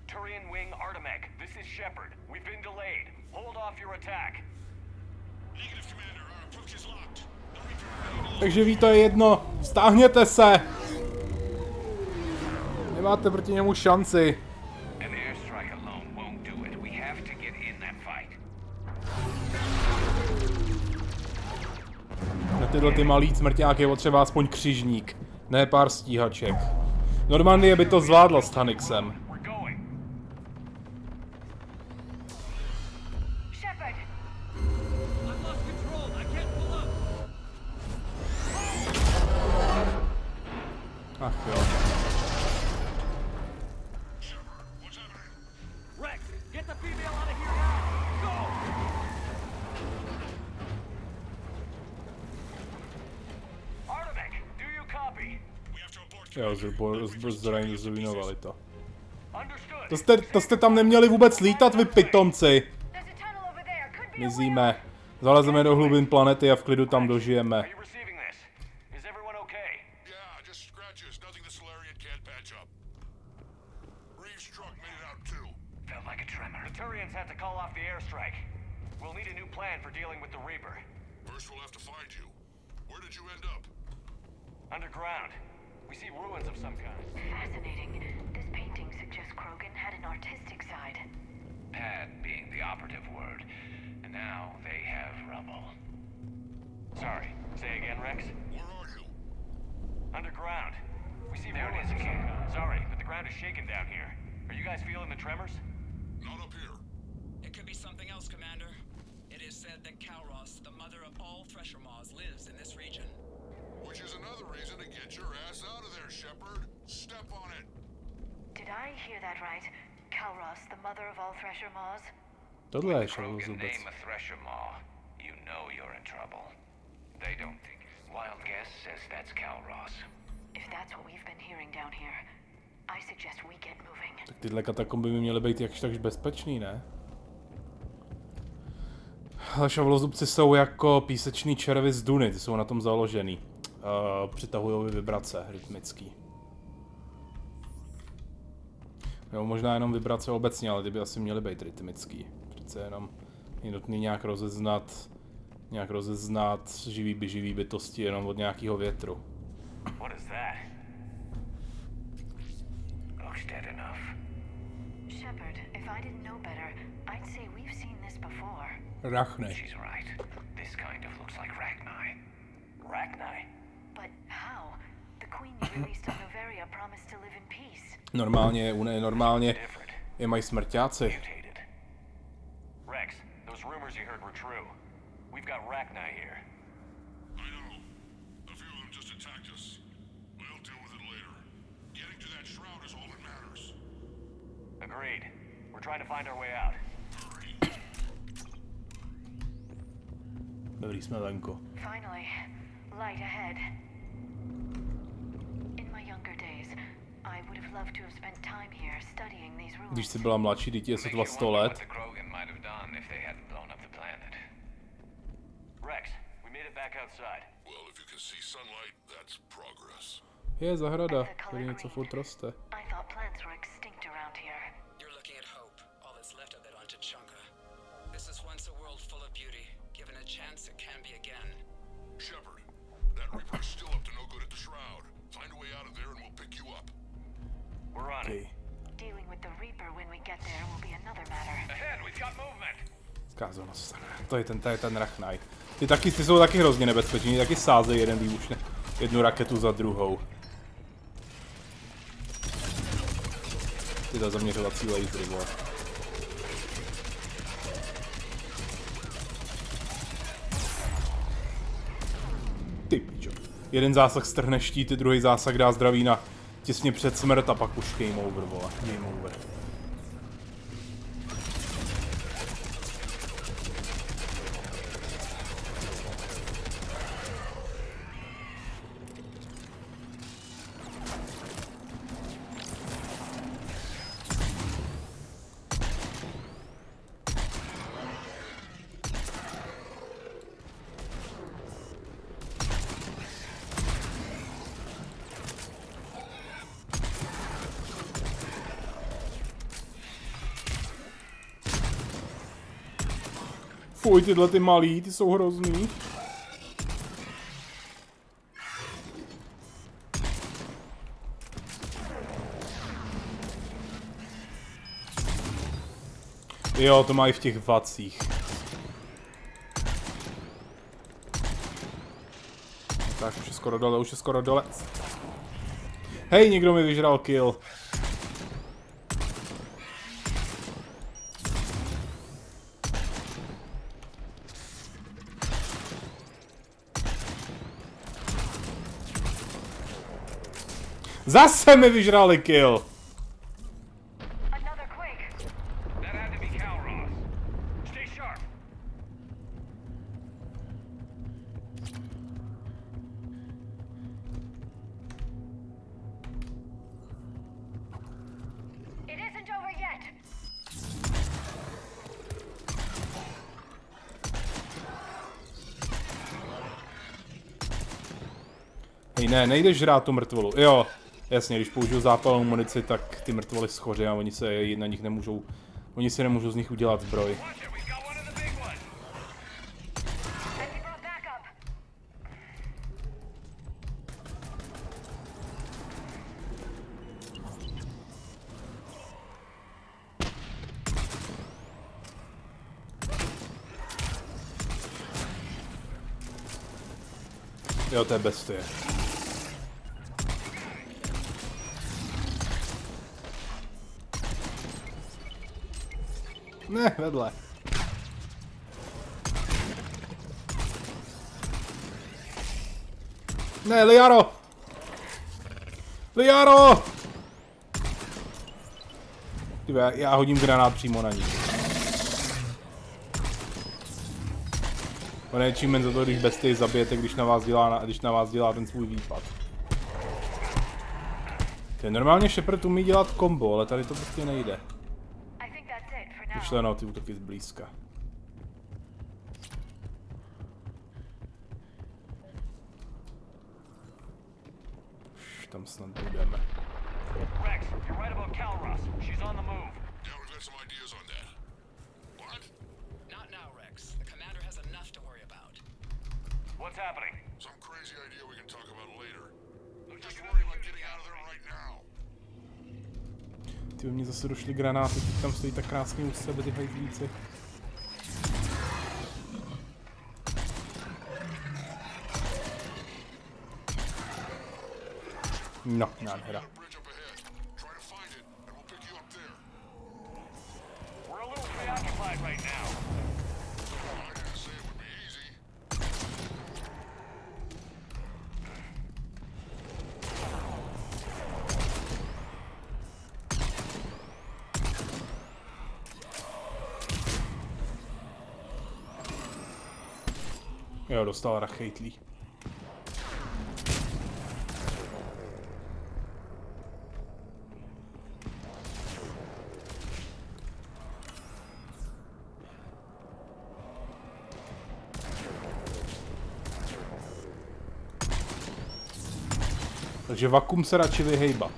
Turian Wing Artemek, this is Shepard. We've been delayed. Hold off your attack. Negative, Commander. Our approach is locked. Takže ví, to je jedno. Stáhněte se! Nemáte proti němu šanci. Na tyhle ty malý smrťáky je potřeba aspoň křižník, ne pár stíhaček. Normandie by to zvládla s Tanixem. Ach jo. Rex, get the female out of here now! Go! Artemek, do you copy? Jo, zrujnovali to. To jste tam neměli vůbec lítat, vy pitomci. Mizíme. Zalezeme do hlubin planety a v klidu tam dožijeme. Underground. We see ruins of some kind. Fascinating. This painting suggests Krogan had an artistic side. Had being the operative word. And now they have rubble. Sorry. Say again, Rex? Where are you? Underground. We see There it ruins is of some again. kind. Sorry, but the ground is shaking down here. Are you guys feeling the tremors? Not up here. It could be something else, Commander. It is said that Kalros, the mother of all Thresher Maws, lives in this region. Which is another reason to get your ass out of there, Shepard. Step on it. Did I hear that right? Kalros, the mother of all Thresher Maws? Tohle je Krogan vůbec. name a Thresher Maw, you know you're in trouble. They don't think. Wild guess says that's Kalros. If that's what we've been hearing down here, I suggest we get moving. Tak tyhle katakomby by měly být jakž takž bezpečný, ne? Ale šavlozubci jsou jako písečný červy z duny, ty jsou na tom založený. Přitahují vibrace rytmický. Jo, možná jenom vibrace obecně, ale ty by asi měly být rytmický. Přece jenom je nutný nějak rozeznat živý bytosti jenom od nějakého větru. What is that? Looks dead enough. Shepard, if I didn't know better, I'd say we've seen this before. Rachne. She's right. This kind of looks like Rachni. Rachni? But how? The queen you released on Noveria promised to live in peace. Normálně je mají smrťáci. Rex, those rumors you heard were true. We've got Rachni here. I know. A few of them just attacked us. We'll deal with it later. Getting to that shroud is all that matters. Agreed. We're trying to find our way out. Dobrý, jsme venku. Finally, light ahead. In my younger days, I would have loved to have spent time here studying these ruins. Když jsi byla mladší, dítě je sotva 100 let. Rex, we made it back outside. Well, if you can see sunlight, that's progress. Je zahrada, tady něco furt roste. I thought plants were extinct around here. You're looking at hope, all that's left of it on Tachanka. This is once a world full of beauty. Given a chance, it can be again. Shepard, that Reaper is still up to no good at the shroud. Find a way out of there and we'll pick you up. We're on it. Dealing with the Reaper when we get there will be another matter. Ahead, we've got movement. Zkázanost. To je ten Rachni. Ty jsou taky hrozně nebezpeční, taky sázejí jeden výbušně. Jednu raketu za druhou. Ty to zaměřovací lasery, vole. Ty pičo. Jeden zásah strhne štíty, druhý zásah dá zdraví na těsně před smrt a pak už game over, vole. Game over. Fuj, tyhle ty malí, ty jsou hrozný. Jo, to mají v těch vacích. Tak, už je skoro dole, Hej, někdo mi vyžral kill. Zase mi vyžrali kill. ne, nejde žrát tu mrtvolu. Jo, jasně, když použiju zápalnou munici, tak ty mrtvoly schoří a oni se na nich nemůžou, oni si nemůžou z nich udělat zbroj. Jo, to je bestie. Ne, vedle. Ne, Liaro! Liaro! Tyve, já hodím granát přímo na ní. On je achievement za to, když bestii zabijete, když na vás dělá ten svůj výpad. Normálně Shepard umí dělat kombo, ale tady to prostě nejde. Vyšlenou ty útoky zblízka. Už tam snad budeme. Rex, you're right about Calros. She's on the move. Yeah, we've got some ideas on that. What? Not now, Rex. The commander has enough to worry about. What's happening? Some crazy idea we can talk about later. I'm just worried about getting out of there right now. Ty mě zase došly granáty, teď tam stojí tak krásně u sebe ty hajzlíci. No, nádhera. Jo, dostal rachejtlí. Takže vakuum se radši vyhejbat.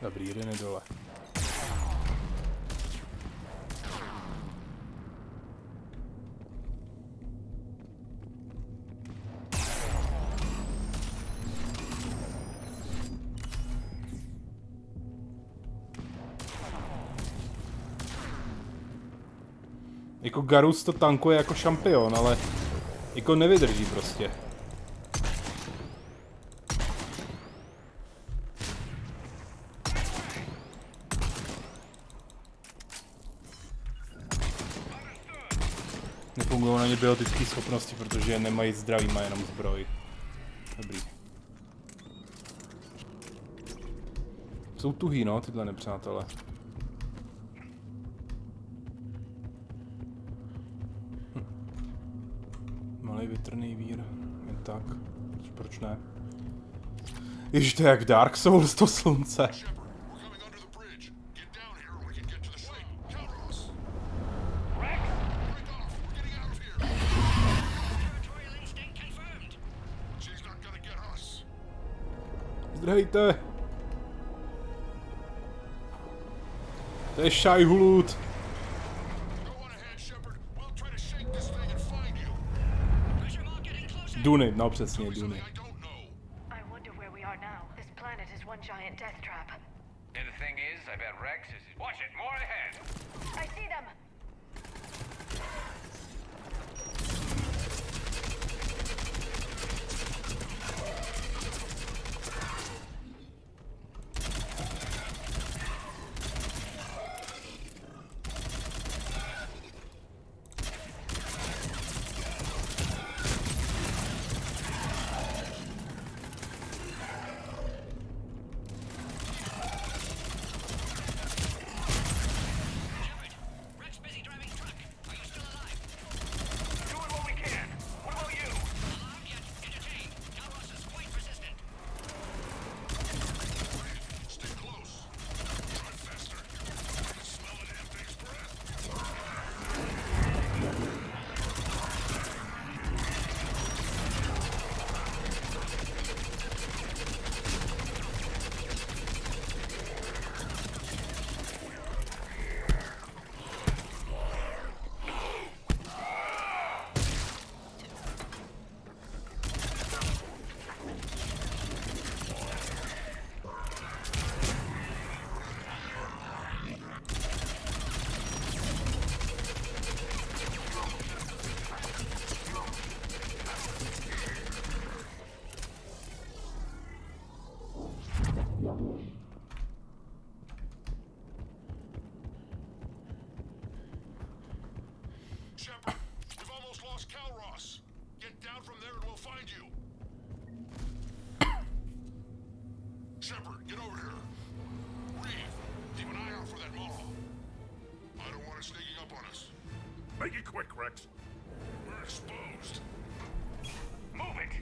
Dobrý, jeden je dole. Jako Garus to tankuje jako šampion, ale jako nevydrží prostě. Nefungují na ně biotické schopnosti, protože nemají zdraví, mají jenom zbroj. Dobrý. Jsou tuhý, no, tyhle nepřátelé. Malej větrný vír, jen tak. Proč ne? Ježiš, to je jak Dark Souls, to slunce. Zdrhejte! To je šajhulut! Duny, no přesně, Duny. Shepard, we've almost lost Calros. Get down from there and we'll find you. Shepard, get over here. Reeve, keep an eye out for that mall. I don't want it sneaking up on us. Make it quick, Rex. We're exposed. Move it!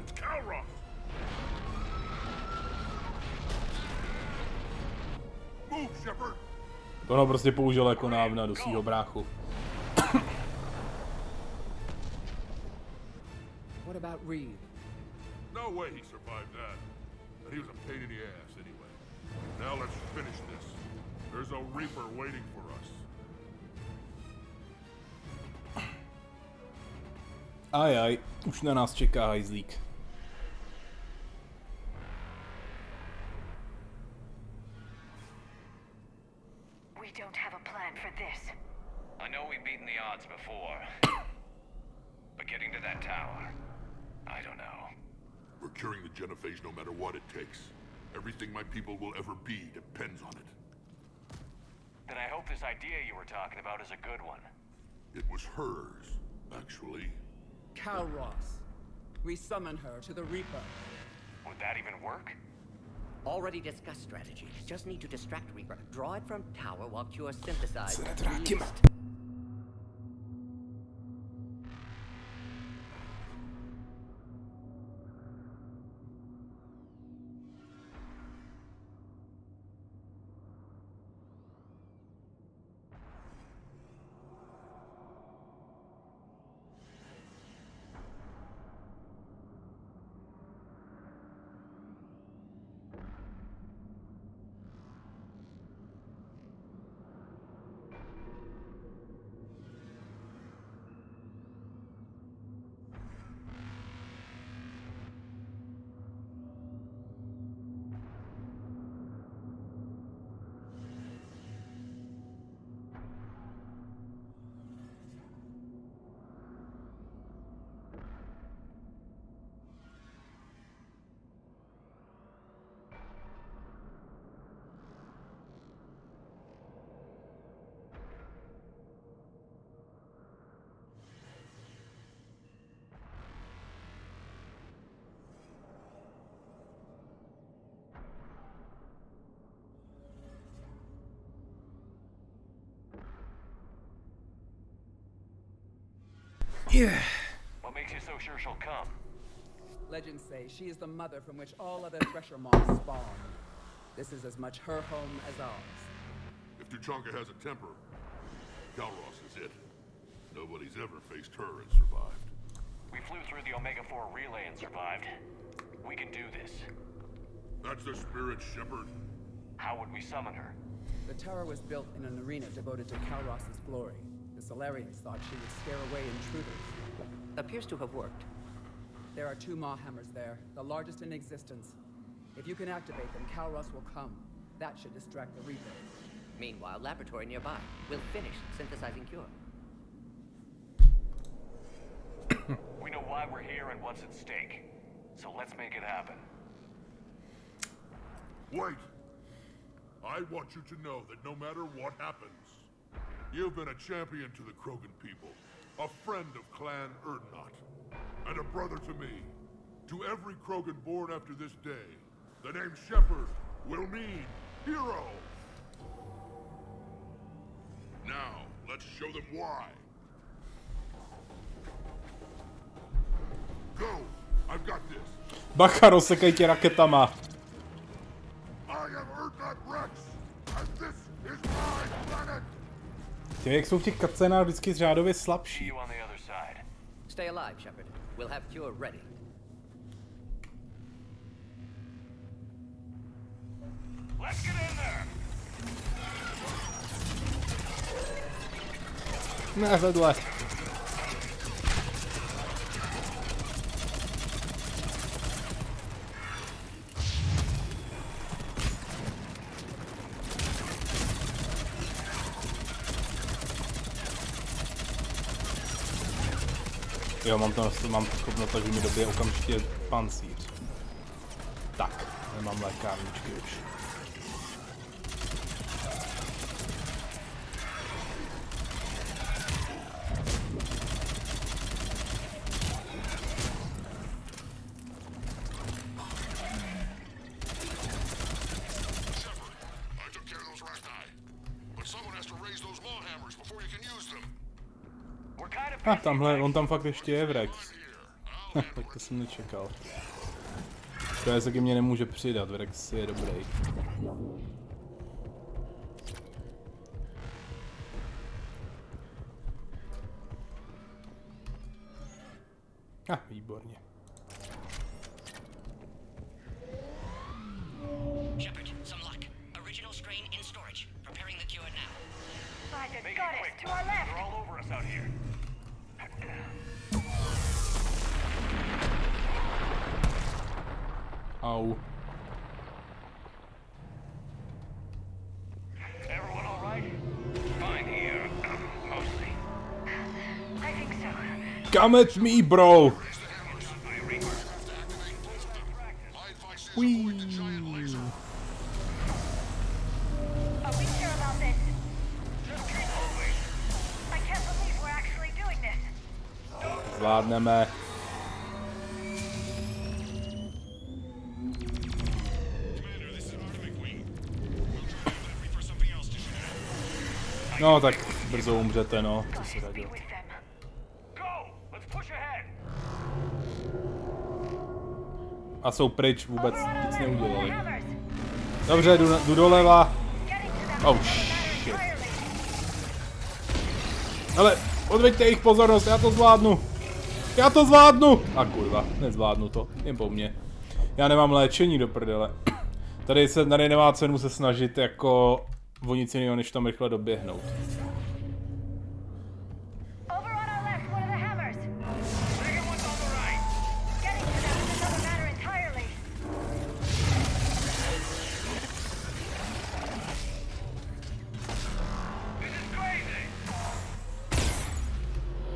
It's Calros! Move, Shepard! Ono prostě použil jako návna do svýho bráchu. What about Reeve? No way he survived that. But he was a pain in the ass anyway. Now let's finish this. There's a Reaper waiting for us. Ajaj, už na nás čeká hajzlík. We don't have a plan for this. I know we've beaten the odds before, but getting to that tower, I don't know. We're curing the genophage no matter what it takes. Everything my people will ever be depends on it. Then I hope this idea you were talking about is a good one. It was hers, actually. Calros. We summon her to the Reaper. Would that even work? Already discussed strategy. Just need to distract Reaper. Draw it from tower while Cure synthesize. Yeah. What makes you so sure she'll come? Legends say she is the mother from which all other thresher moths spawn. This is as much her home as ours. If Tuchanka has a temper, Calros is it. Nobody's ever faced her and survived. We flew through the Omega-4 relay and survived. We can do this. That's the spirit, Shepard. How would we summon her? The tower was built in an arena devoted to Calros' glory. The Solarians thought she would scare away intruders. Appears to have worked. There are 2 Maw hammers there, the largest in existence. If you can activate them, Calros will come. That should distract the Reaper. Meanwhile, laboratory nearby. We'll finish synthesizing Cure. We know why we're here and what's at stake. So let's make it happen. Wait! I want you to know that no matter what happens, you've been a champion to the Krogan people, a friend of Clan Erdnot, and a brother to me. To every Krogan born after this day, the name Shepard will mean hero. Now, let's show them why. Go! I've got this. Bacha, rozsekaj tě raketama. I am Erdnot Rex, and this is my planet. Tím, jak jsou v těch cutscenách vždycky řádově slabší. Stay alive, Shepard. We'll have Cure ready. Let's get in there. Ne, vedle. Jo, mám schopnost, že mi dobije okamžitě pancíř. Tak, nemám lékárničky už. Tamhle, on tam fakt ještě je Rex. Tak to jsem nečekal. To se ke mně nemůže přidat, Rex je dobrý. Výborně. Shepard, some luck. Original strain in storage. Preparing the cure now. Make it quick. To our left. They're all over us out here. Au. Everyone all right? Fine here. Mostly. I think so. Come at me, bro! Whee! Are we sure about this? Just keep moving. I can't believe we're actually doing this. Zvládneme. No tak brzo umřete, no, co se dá dělat. A jsou pryč, vůbec nic neudělali. Dobře, jdu doleva. Oh shit. Ale odveďte jejich pozornost, já to zvládnu. Já to zvládnu! A kurva, nezvládnu to, jen po mně. Já nemám léčení do prdele. Tady nemá cenu se snažit jako o nic jiného, než tam rychle doběhnout.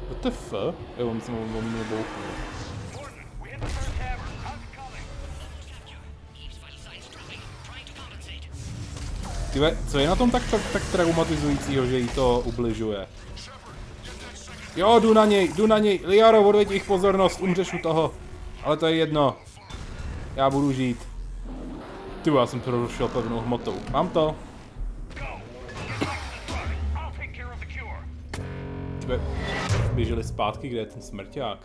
What the fuck? Jo, on mě bouchnul. Tyve, co je na tom tak traumatizujícího, že jí to ubližuje? Jo, jdu na něj, Liaro, odveď jejich pozornost, umřeš u toho. Ale to je jedno. Já budu žít. Tyvo, já jsem prorušil pevnou hmotou. Mám to. Tyve, běželi zpátky, kde je ten smrťák?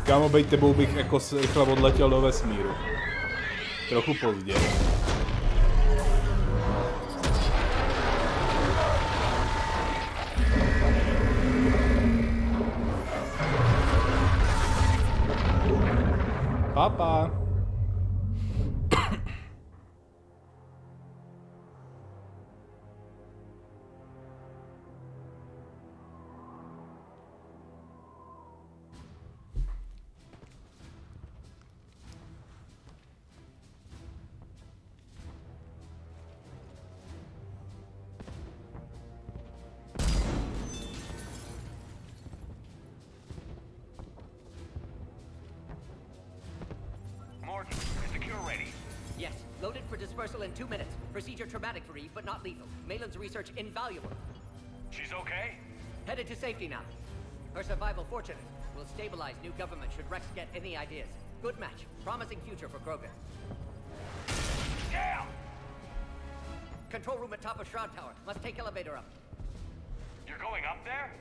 Kámo, bejt tebou bych jako rychle odletěl do vesmíru. Trochu pozdě. Papa. In 2 minutes. Procedure traumatic for Eve, but not lethal. Malin's research invaluable. She's okay? Headed to safety now. Her survival fortunate. Will stabilize new government should Rex get any ideas. Good match. Promising future for Krogan. Yeah! Control room at top of Shroud Tower. Must take elevator up. You're going up there?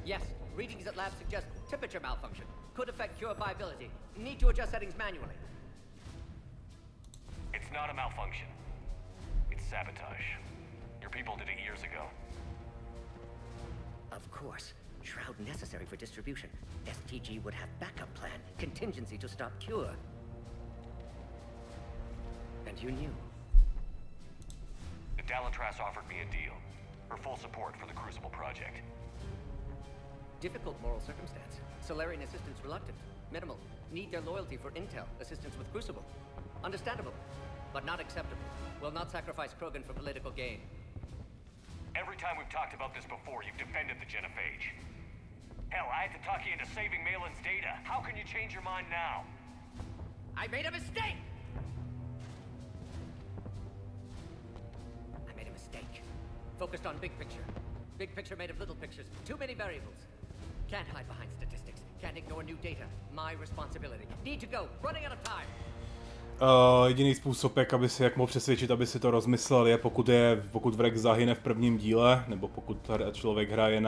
Yes. Readings at lab suggest temperature malfunction. Could affect cure viability. Need to adjust settings manually. It's not a malfunction. It's sabotage. Your people did it years ago. Of course. Shroud necessary for distribution. STG would have backup plan. Contingency to stop cure. And you knew. The Dalitras offered me a deal. Her full support for the Crucible project. Difficult moral circumstance. Solarian assistance reluctant. Minimal. Need their loyalty for intel. Assistance with Crucible. Understandable. But not acceptable. Will not sacrifice Krogan for political gain. Every time we've talked about this before, you've defended the genophage. Hell, I had to talk you into saving Malin's data. How can you change your mind now? I made a mistake! Focused on big picture. Big picture made of little pictures. Too many variables. Can't hide behind statistics. Can't ignore new data. My responsibility. Need to go. Running out of time. Jediný způsob, jak mohl přesvědčit, aby si to rozmyslel, je pokud Vrex zahyne v prvním díle, nebo pokud člověk hraje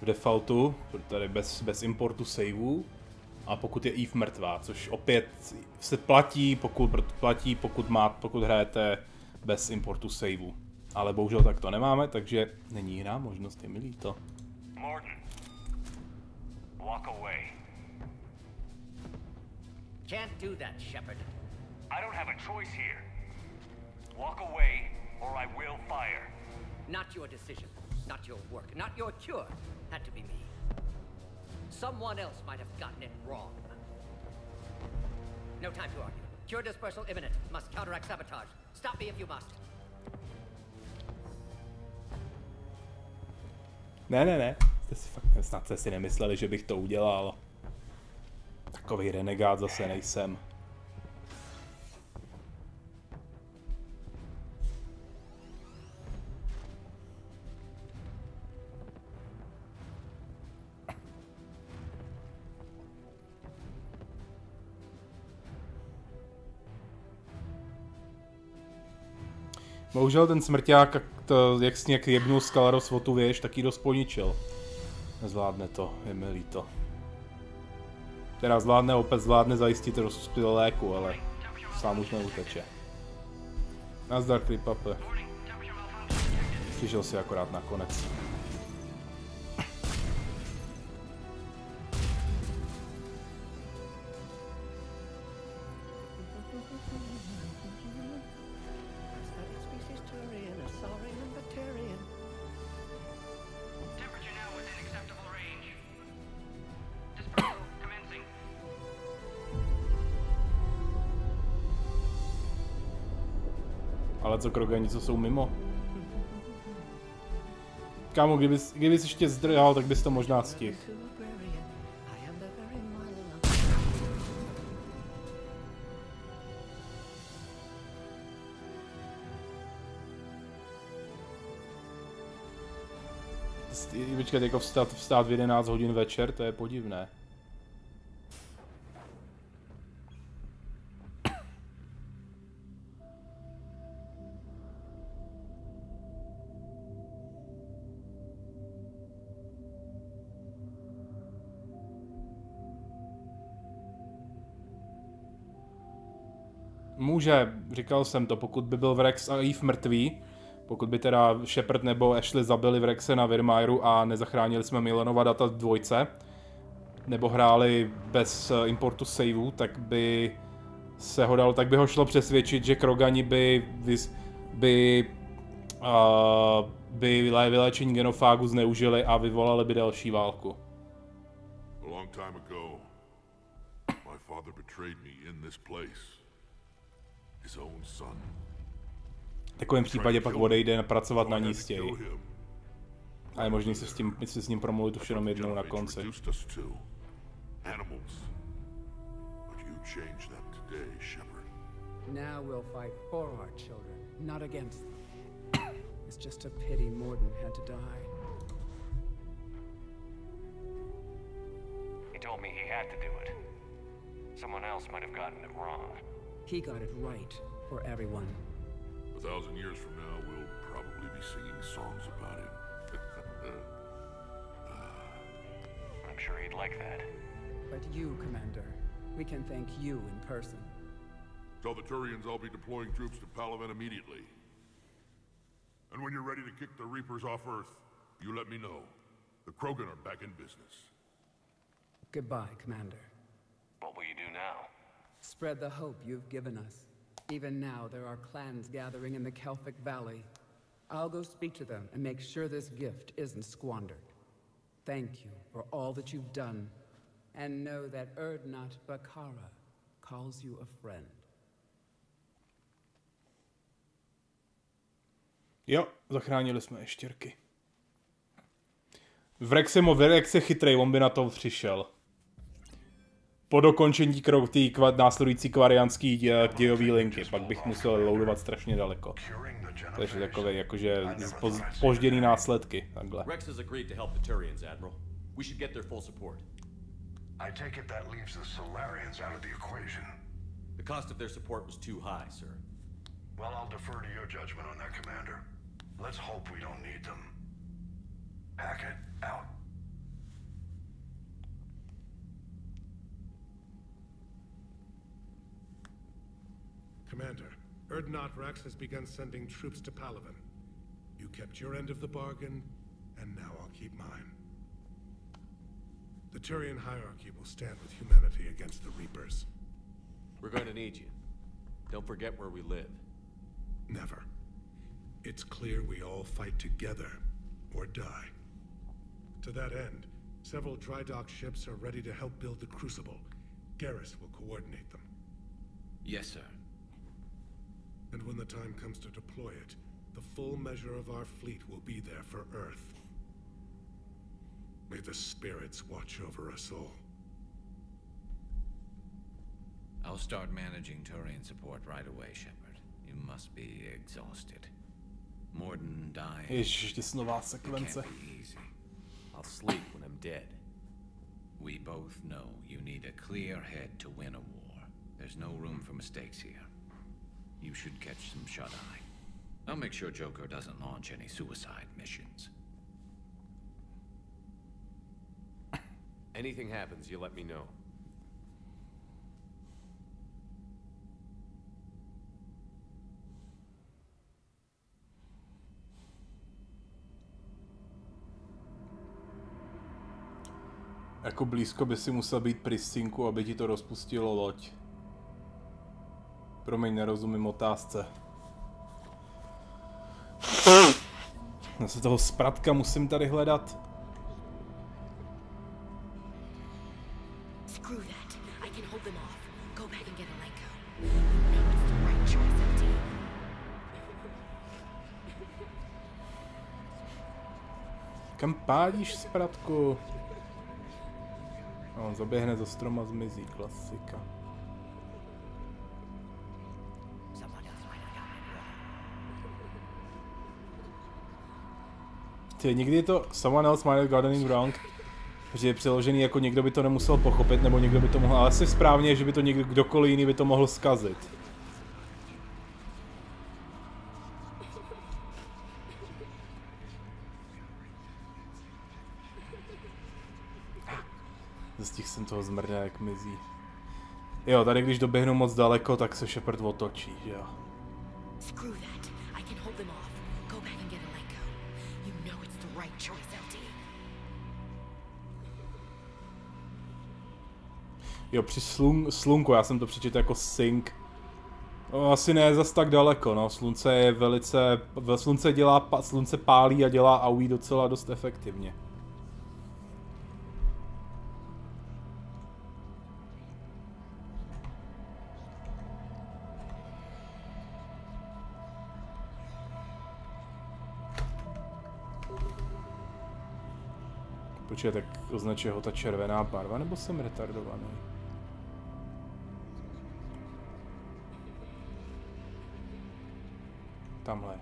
v defaultu, tady bez importu saveů, a pokud je Eve mrtvá, což opět se platí, pokud hrajete bez importu saveů. Ale bohužel tak to nemáme, takže není jiná možnost, je mi líto. Morton, walk away. Can't do that, Shepard. I don't have a choice here. Walk away, or I will fire. Not your decision, not your work, not your cure. Had to be me. Someone else might have gotten it wrong. No time to argue. Cure dispersal imminent. Must counteract sabotage. Stop me if you must. Ne. Snad jste si nemysleli, že bych to udělal. Takový renegát zase nejsem. Bohužel ten smrťák, jak s nějak jebnul Skalaros o tu věž, tak ji dost poničil. Nezvládne to, je mi líto. Teda zvládne zajistit rozptyl léku, ale sám už neuteče. Nazdar, Kripape. Slyšel si akorát nakonec. Ale co Krogani, co jsou mimo? Kámo, kdybys ještě zdrhal, tak bys to možná stihl. Počkat, jako vstát v 11 hodin večer, to je podivné. Může, říkal jsem to, pokud by byl Vrex a Eve mrtví, pokud by teda Shepard nebo Ashley zabili Vrexe na Virmairu a nezachránili jsme Milanova data v dvojce, nebo hráli bez importu saveů, tak by ho šlo přesvědčit, že Krogani by vyléčení genofágu zneužili a vyvolali by další válku. A long time ago, my father betrayed me in this place. His own son. V takovém případě pak odejde pracovat na nístěji. A je možný se s ním promluvit už jenom jednou na konci. Now we'll fight for our children, not against them. It's just a pity Morden had to die. He told me he had to do it. Someone else might have gotten it wrong. He got it right for everyone. 1,000 years from now, we'll probably be singing songs about him. I'm sure he'd like that. But you, Commander, we can thank you in person. Tell the Turians I'll be deploying troops to Palaven immediately. And when you're ready to kick the Reapers off Earth, you let me know. The Krogan are back in business. Goodbye, Commander. What will you do now? Spread the hope you've given us. Even now, there are clans gathering in the Kelphic Valley. I'll go speak to them and make sure this gift isn't squandered. Thank you for all that you've done, and know that Erdnot Bakara calls you a friend. Jo, zachránili jsme ještěrky. Vyléčil je chytrej, on by na to přišel. Po dokončení následující kvariánský dějový linky, pak bych musel loadovat strašně daleko. Takže takové jakože požděný následky, takhle. Rex has agreed to help the Turians, Admiral. We should get their full support. I take it that leaves the Solarians out of the equation. The cost of their support was too high, sir. Well, I'll defer to your judgment on that, Commander. Let's hope we don't need them. Hackett, out. Commander, Erdnot Rex has begun sending troops to Palaven. You kept your end of the bargain, and now I'll keep mine. The Turian hierarchy will stand with humanity against the Reapers. We're going to need you. Don't forget where we live. Never. It's clear we all fight together, or die. To that end, several dry dock ships are ready to help build the Crucible. Garrus will coordinate them. Yes, sir. And when the time comes to deploy it, the full measure of our fleet will be there for Earth. May the spirits watch over us all. I'll start managing Turian support right away, Shepard. You must be exhausted. Morden dying. Ježiš, nová sekvence. It can't be easy. I'll sleep when I'm dead. We both know you need a clear head to win a war. There's no room for mistakes here. You should catch some shut-eye. I'll make sure Joker doesn't launch any suicide missions. Anything happens, you let me know. Jako blízko by si musel být pristinku, aby ti to rozpustilo loď. Promiň, nerozumím otázce. Zase toho spratka musím tady hledat. Kam pádíš, spratku? On zaběhne za strom a zmizí, klasika. Někdy je to someone else might have gotten it wrong, že je přeložený jako někdo by to nemusel pochopit, nebo někdo by to mohl, ale asi správně, že by to někdo, kdokoliv jiný by to mohl zkazit. Zastih jsem toho zmrdá, jak mizí. Jo, tady když doběhnu moc daleko, tak se Shepard otočí, že jo. Jo, při slunku, já jsem to přečetl jako sink. No, asi ne zas tak daleko, no. Slunce je velice... Slunce pálí a dělá AOE docela dost efektivně. Počkej, tak označuje ho ta červená barva, nebo jsem retardovaný? Tamhle.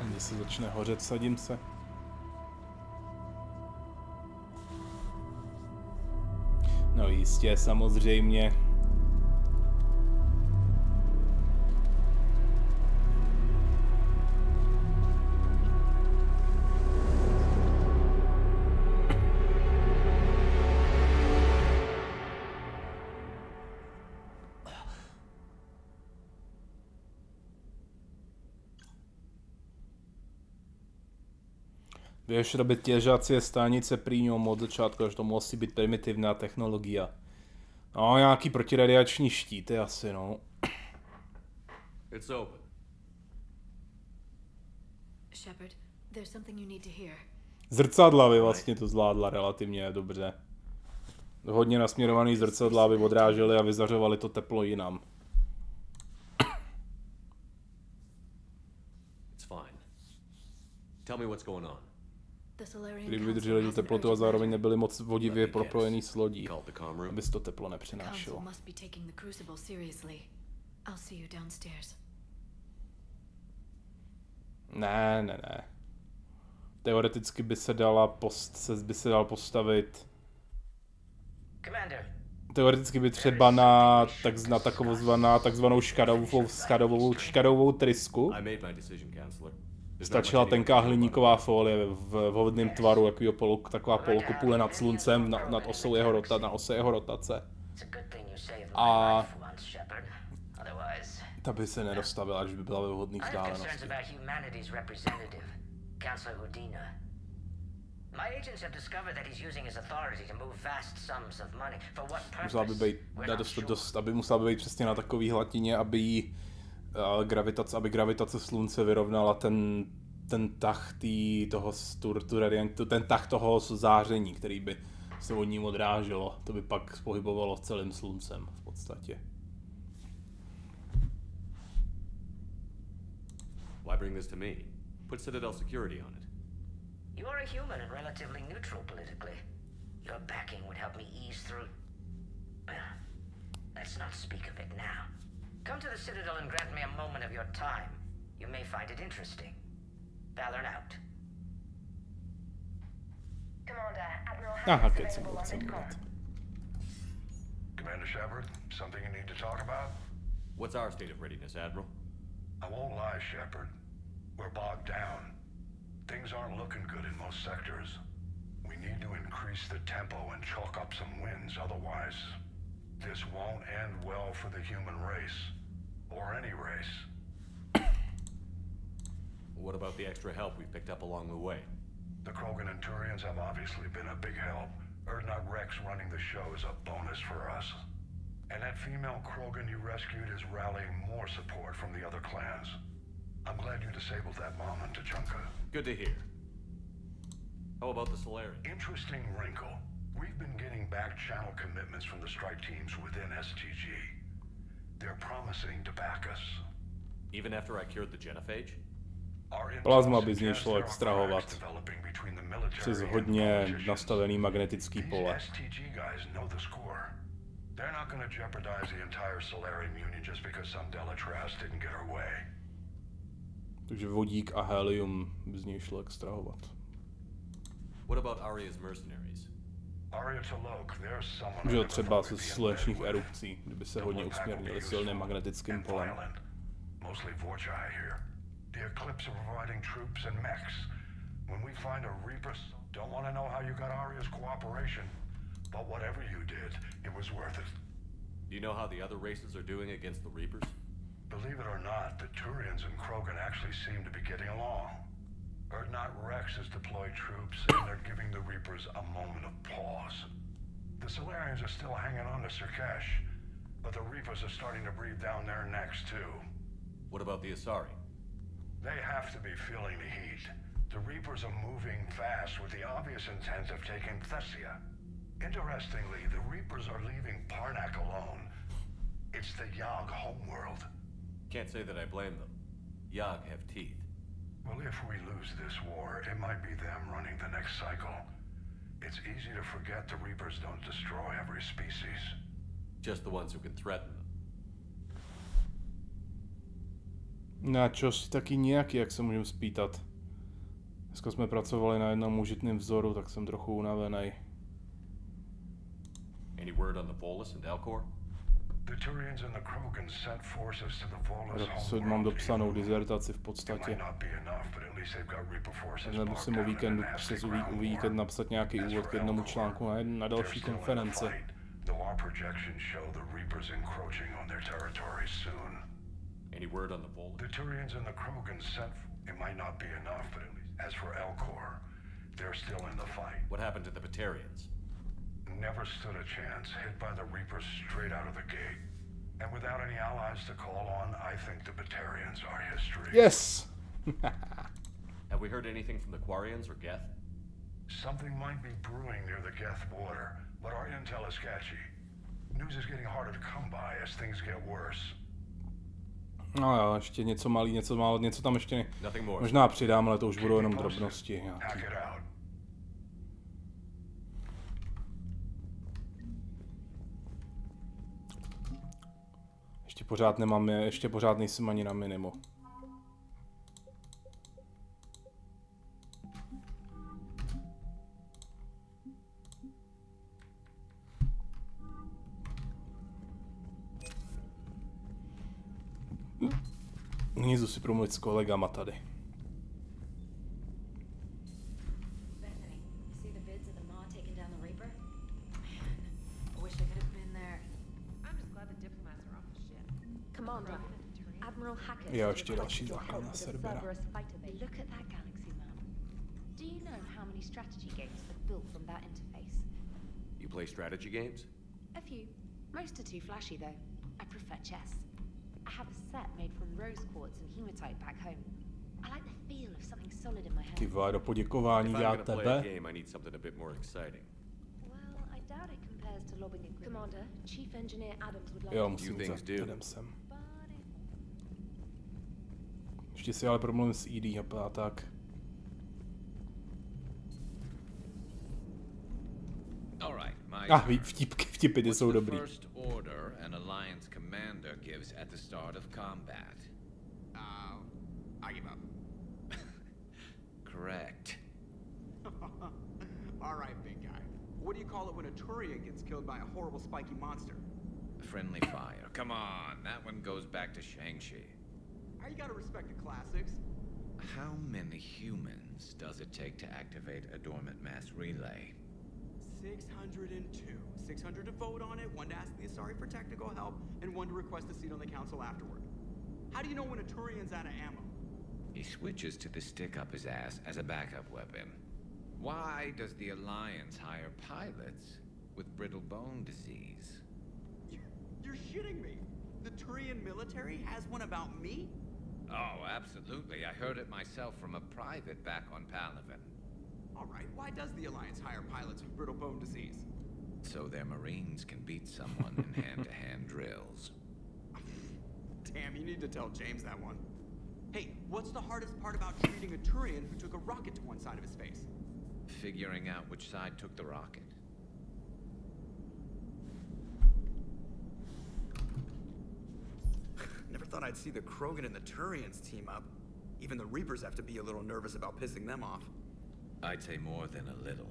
Když se začne hořet, sadím se. No jistě, samozřejmě. Vieš robiť těžacie stanice pri ňom od začátku, že to musí být primitivná technologia. No, nějaký protiradiační štíty asi, no. It's open. Shepard, there's something you need to hear. Zrcadla by vlastně to zvládla relativně dobře. Hodně nasměrovaný zrcadla by odrážely a vyzařovali to teplo jinam. It's fine. Tell me what's going on. Kdyby vydrželi tu teplotu a zároveň nebyli moc vodivě propojený s lodí, aby se to teplo nepřinášelo. Ne. Teoreticky by se dal postavit. Teoreticky by třeba na takzvanou škadovou trysku stačila tenká hliníková folie v vhodném tvaru, taková polokupule nad sluncem, nad osou jeho rotace. A ta by se nedostavila, když by byla ve vhodných vzdálenosti. Musela by být přesně na takový hladině, aby gravitace slunce vyrovnala ten tah toho záření, který by se od ním odráželo. To by pak pohybovalo celým sluncem v podstatě. Why bring this to me? Put Citadel security on it. You are a human and relatively neutral politically. Your backing would help me ease through. Let's not speak of it now. Come to the Citadel and grant me a moment of your time. You may find it interesting. Valorn out. Commander, Admiral Commander Shepard, something you need to talk about? What's our state of readiness, Admiral? I won't lie, Shepard. We're bogged down. Things aren't looking good in most sectors. We need to increase the tempo and chalk up some wins, otherwise this won't end well for the human race. Or any race. What about the extra help we picked up along the way? The Krogan and Turians have obviously been a big help. Urdnot Rex running the show is a bonus for us. And that female Krogan you rescued is rallying more support from the other clans. I'm glad you disabled that bomb on Tuchanka. Good to hear. How about the Solarian? Interesting wrinkle. We've been getting back channel commitments from the strike teams within STG. They're promising to back us. Even after I cured the genophage? Plazma by z něj šlo extrahovat přes hodně nastavený magnetický pole. Takže vodík a helium by z něj šlo extrahovat. Že třeba ze slunečních erupcí, kdyby se hodně usměrnili silným magnetickým polem. The Eclipse are providing troops and mechs. When we find a Reaper, don't want to know how you got Arya's cooperation, but whatever you did, it was worth it. Do you know how the other races are doing against the Reapers? Believe it or not, the Turians and Krogan actually seem to be getting along. Urdnot Rex has deployed troops, and they're giving the Reapers a moment of pause. The Solarians are still hanging on to Sirkesh, but the Reapers are starting to breathe down their necks too. What about the Asari? They have to be feeling the heat. The Reapers are moving fast with the obvious intent of taking Thessia. Interestingly, the Reapers are leaving Parnak alone. It's the Yogg homeworld. Can't say that I blame them. Yogg have teeth. Well, if we lose this war, it might be them running the next cycle. It's easy to forget the Reapers don't destroy every species. Just the ones who can threaten them. Na čo si taky nějaký, jak se můžeme spýtat. Dneska jsme pracovali na jednom užitném vzoru, tak jsem trochu unavený. Any word on the Volus and Alcor? The Turians and the Krogan sent forces to the Volus homeworld. Mám dopsanou dizertaci v podstatě. Nemusím o víkendu přes víkend napsat nějaký úvod k jednomu článku na další konferenci. Any word on the Volus? The Turians and the Krogan sent... It might not be enough, but at least... As for Alcor, They're still in the fight. What happened to the Batarians? Never stood a chance, hit by the Reapers straight out of the gate. And without any allies to call on, I think the Batarians are history. Yes! Have we heard anything from the Quarians or Geth? Something might be brewing near the Geth border, but our intel is sketchy. News is getting harder to come by as things get worse. No jo, ještě něco malý, něco málo, něco tam ještě možná přidám, ale to už budou jenom drobnosti. Ještě pořád nejsem ani na minimu. Nízu si promluvit s kolegama tady. Jo, ještě další základ na servera. Look at that galaxy map. Do you know how many strategy games are built from that interface? You play strategy games? A few. Most are too flashy though. I prefer chess. I have a set made from rose quartz and hematite back home. I like the feel of something solid in my hand. Ty vole, do poděkování já tebe. I need something a bit more exciting. Well, I doubt it compares to lobbing a commander. Chief Engineer Adams would like jo, musím za Adamsem. Ještě si ale promluvím s ED a tak. Vtipy ty jsou dobrý. Gives at the start of combat. I give up. Correct. All right, big guy. What do you call it when a Turian gets killed by a horrible spiky monster? Friendly fire. Come on, that one goes back to Shang-Chi. You gotta respect the classics. How many humans does it take to activate a dormant mass relay? 602. 600 to vote on it, 1 to ask the Asari for technical help, and 1 to request a seat on the council afterward. How do you know when a Turian's out of ammo? He switches to the stick up his ass as a backup weapon. Why does the Alliance hire pilots with brittle bone disease? You're shitting me. The Turian military has one about me? Oh, absolutely. I heard it myself from a private back on Palaven. All right, why does the Alliance hire pilots with brittle bone disease? So their Marines can beat someone in hand-to-hand drills. Damn, you need to tell James that one. Hey, what's the hardest part about treating a Turian who took a rocket to one side of his face? Figuring out which side took the rocket. Never thought I'd see the Krogan and the Turians team up. Even the Reapers have to be a little nervous about pissing them off. I'd say more than a little.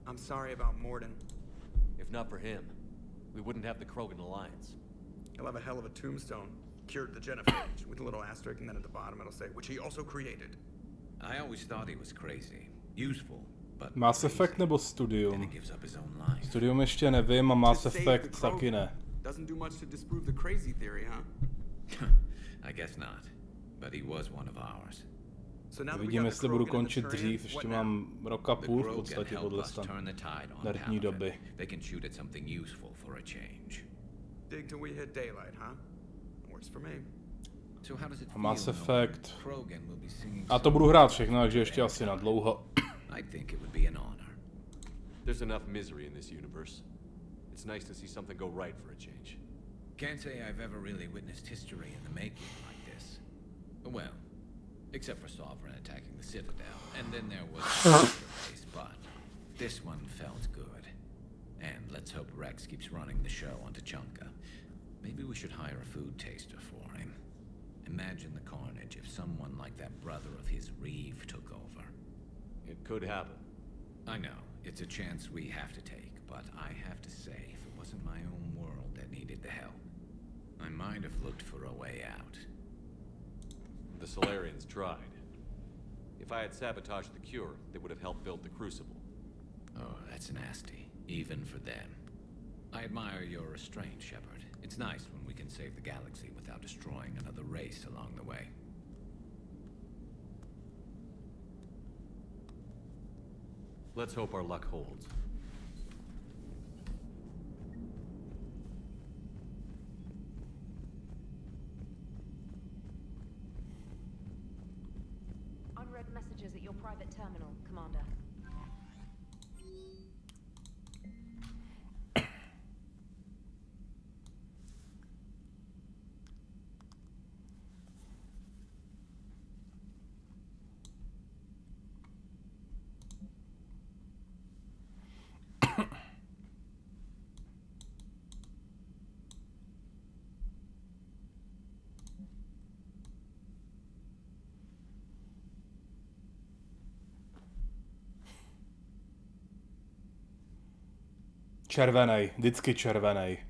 I'm sorry about Morden. If not for him, we wouldn't have the Krogan Alliance. He'll have a hell of a tombstone. Cured the genophage, with a little asterisk, and then at the bottom it'll say, which he also created. I always thought he was crazy. Useful, but Mass Effect nebo Studium? Studium ještě nevím a Mass Effect taky ne. Doesn't do much to disprove the crazy theory, huh? I guess not. But he was one of ours. Vidím, jestli budu končit dřív, ještě mám rok a půl v podstatě podle standardní doby. They can shoot at something useful for a change. Dig till we hit daylight, huh? Works for me. So how does it A Mass Effect. Krogan will be singing. A to budu hrát všechno, takže ještě asi na dlouho. I think it would be an honor. There's enough misery in this universe. It's nice to see something go right for a change. Can't say I've ever really witnessed history in the making like this. Well, except for Sovereign attacking the Citadel, and then there was race, but this one felt good. And let's hope Rex keeps running the show on Tuchanka. Maybe we should hire a food taster for him. Imagine the carnage if someone like that brother of his, Reeve, took over. It could happen. I know, it's a chance we have to take, but I have to say, if it wasn't my own world that needed the help, I might have looked for a way out. The Solarians tried. If I had sabotaged the cure, they would have helped build the Crucible. Oh, that's nasty, even for them. I admire your restraint, Shepard. It's nice when we can save the galaxy without destroying another race along the way. Let's hope our luck holds. Unread messages at your private terminal, Commander. Červenej, vždycky červenej.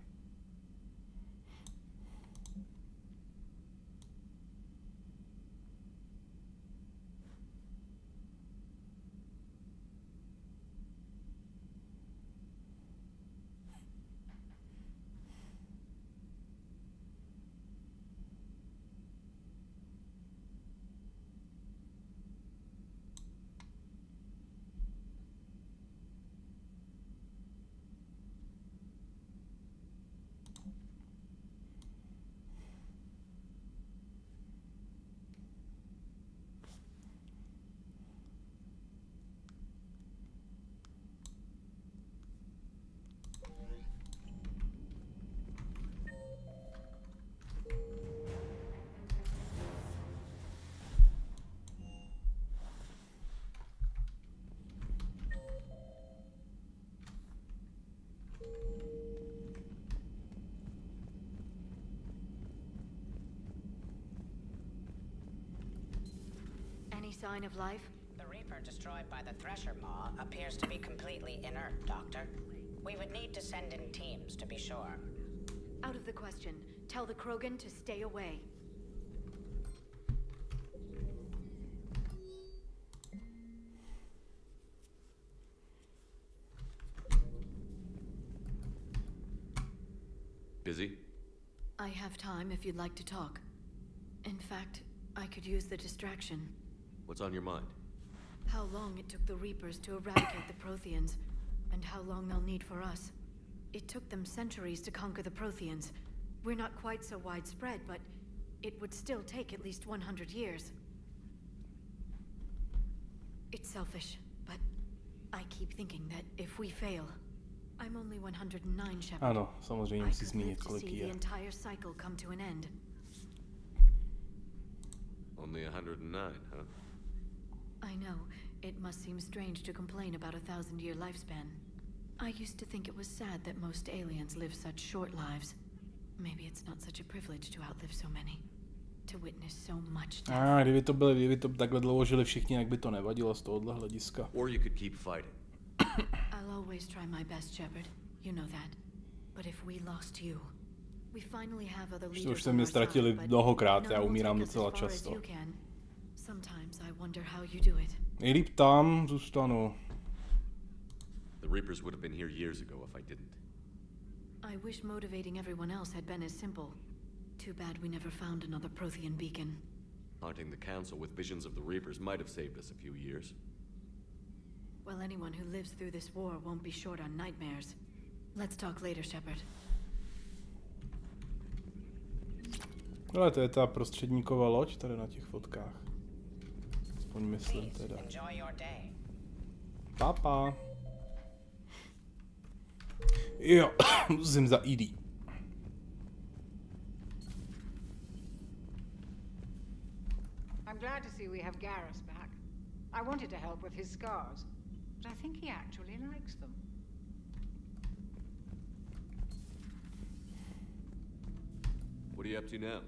Any sign of life? The Reaper destroyed by the Thresher Maw appears to be completely inert, Doctor. We would need to send in teams to be sure. Out of the question. Tell the Krogan to stay away. Busy? I have time if you'd like to talk. In fact, I could use the distraction. What's on your mind? How long it took the Reapers to eradicate the Protheans, and how long they'll need for us. It took them centuries to conquer the Protheans. We're not quite so widespread, but it would still take at least 100 years. It's selfish, but I keep thinking that if we fail, I'm only 109, Shepard. Ano, samozřejmě musí zmínit, kolik I could live to see je. the entire cycle come to an end. Only 109, huh? I know. It must seem strange to complain about a 1,000-year lifespan. I used to think it was sad that most aliens live such short lives. Maybe it's not such a privilege to outlive so many. To witness so much death. Kdyby to takhle dlouho žili všichni, jak by to nevadilo z tohohle hlediska. Or you could keep fighting. I'll always try my best, Shepard. You know that. But if we lost you, we finally have other leaders. Už jste mě ztratili mnohokrát, já umírám docela často. Sometimes I wonder how you do it. Nejlíp tam zůstanu. The Reapers would have been here years ago if I didn't. I wish motivating everyone else had been as simple. Too bad we never found another Prothean beacon. Haunting the Council with visions of the Reapers might have saved us a few years. Well, anyone who lives through this war won't be short on nightmares. Let's talk later, Shepard. Ale to je ta prostředníková loď tady na těch fotkách. Aspoň myslím teda. Papa. Jo, musím za ED. I'm glad to see we have Garrus back. I wanted to help with his scars, but I think he actually likes them. What are you up to now?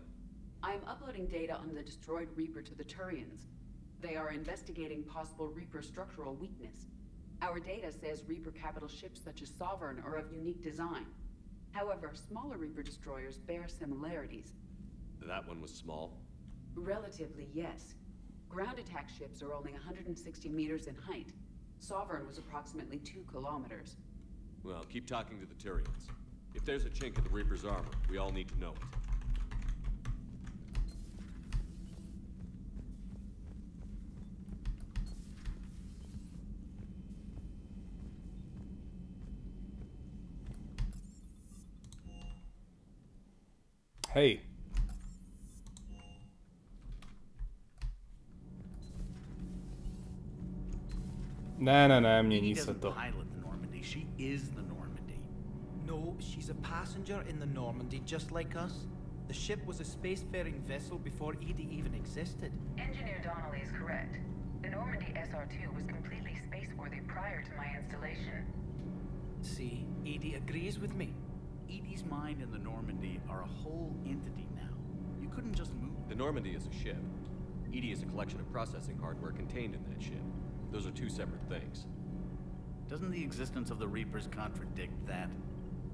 I am uploading data on the destroyed Reaper to the Turians. They are investigating possible Reaper structural weakness. Our data says Reaper capital ships such as Sovereign are of unique design. However, smaller Reaper destroyers bear similarities. That one was small? Relatively, yes. Ground attack ships are only 160 meters in height. Sovereign was approximately 2 kilometers. Well, keep talking to the Turians. If there's a chink in the Reaper's armor, we all need to know it. Hej. Ne, mění se to. She is the Normandy. No, she's a passenger in the Normandy, just like us. The ship was a spacefaring vessel before Edie even existed. Engineer Donnelly is correct. The Normandy SR2 was completely spaceworthy prior to my installation. See, Edie agrees with me. Edie's mind and the Normandy are a whole entity now. You couldn't just move. The Normandy is a ship. Edie is a collection of processing hardware contained in that ship. Those are two separate things. Doesn't the existence of the Reapers contradict that?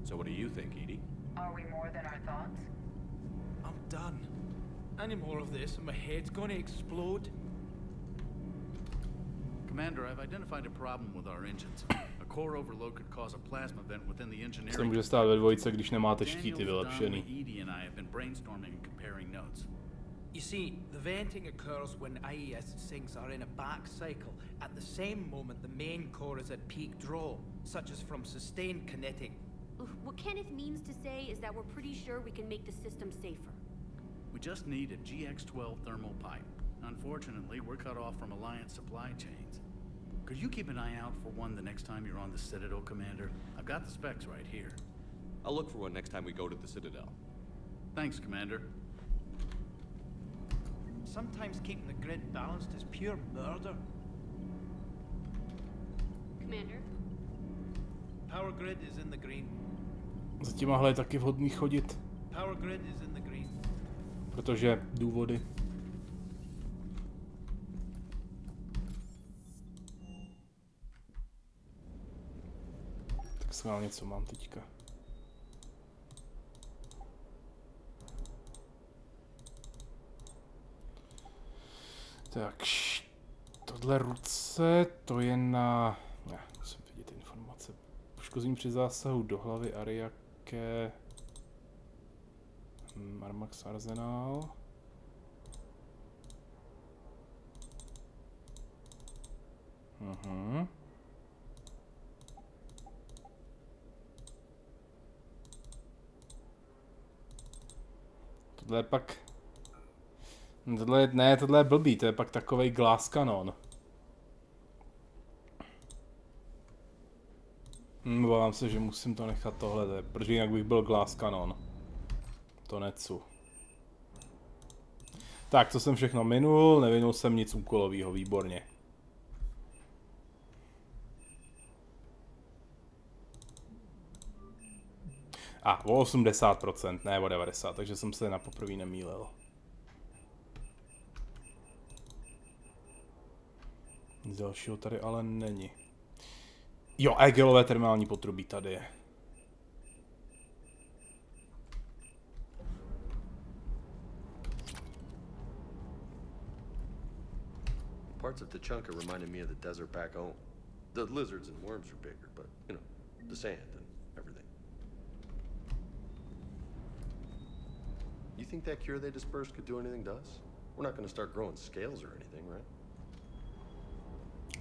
So what do you think, Edie? Are we more than our thoughts? I'm done. Any more of this and my head's gonna explode. Commander, I've identified a problem with our engines. A core overload could cause a plasma vent within the engineering. Se může stát ve dvojce, když nemáte štíty vylepšený. Edie and I have been brainstorming and comparing notes. You see, the venting occurs when IES sinks are in a back cycle. At the same moment, the main core is at peak draw, such as from sustained kinetic. What Kenneth means to say is that we're pretty sure we can make the system safer. We just need a GX-12 thermal pipe. Unfortunately, we're cut off from Alliance supply chains. Could you keep an eye out for one the next time you're on the Citadel, Commander? I've got the specs right here. I'll look for one next time we go to the Citadel. Thanks, Commander. Sometimes keeping the grid balanced is pure murder. Commander? Power grid is in the green. Za těmahle je taky vhodný chodit. Power grid is in the green. Protože důvody. Tak schválně, co mám teďka. Tak, tohle ruce, to je na... Ne, musím vidět informace. Poškození při zásahu do hlavy Ariake... Armax Arsenal. Tohle je pak... Tohle je blbý, to je pak takovej glass cannon. Bavám se, že musím to nechat tohle, protože jinak bych byl glass cannon. To necu. Tak, to jsem všechno minul, nevinul jsem nic úkolového, výborně. O 80%, ne o 90%, takže jsem se na poprvé nemýlil. Nic dalšího tady ale není. Jo, egelové terminální potrubí tady je. Parts of Tachanka reminded me of the desert back home. The lizards and worms are bigger, but, you know, the sand and everything. You think that cure they dispersed could do anything to us? We're not going to start growing scales or anything, right?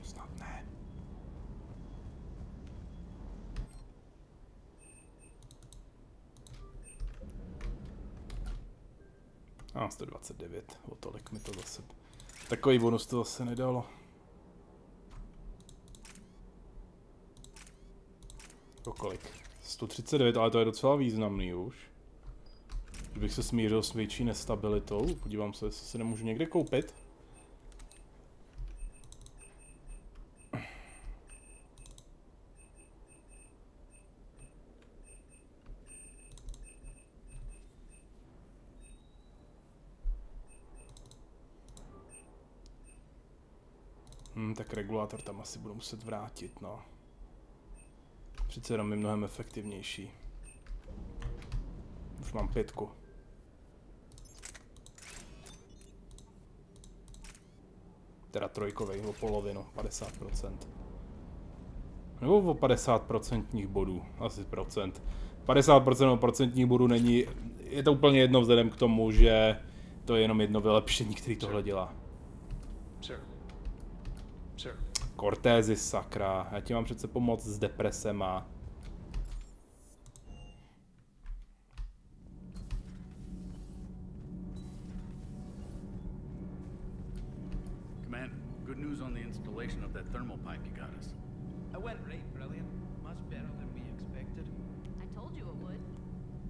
Snad ne. A 129, o tolik mi to zase... Takový bonus to zase nedalo. O kolik? 139, ale to je docela významný už. Kdybych se smířil s větší nestabilitou, podívám se, jestli se nemůžu někde koupit. Tak regulátor tam asi budu muset vrátit, no. Přece jenom je mnohem efektivnější. Už mám 5. Teda 3, o polovinu, 50%. Nebo o 50% bodů, asi procent. 50% procentních bodů není, je to úplně jedno vzhledem k tomu, že to je jenom jedno vylepšení, který tohle dělá. Cortézy, sakra, já ti mám přece pomoct s depresema. went right brilliant. Much better than we expected. I told you it would.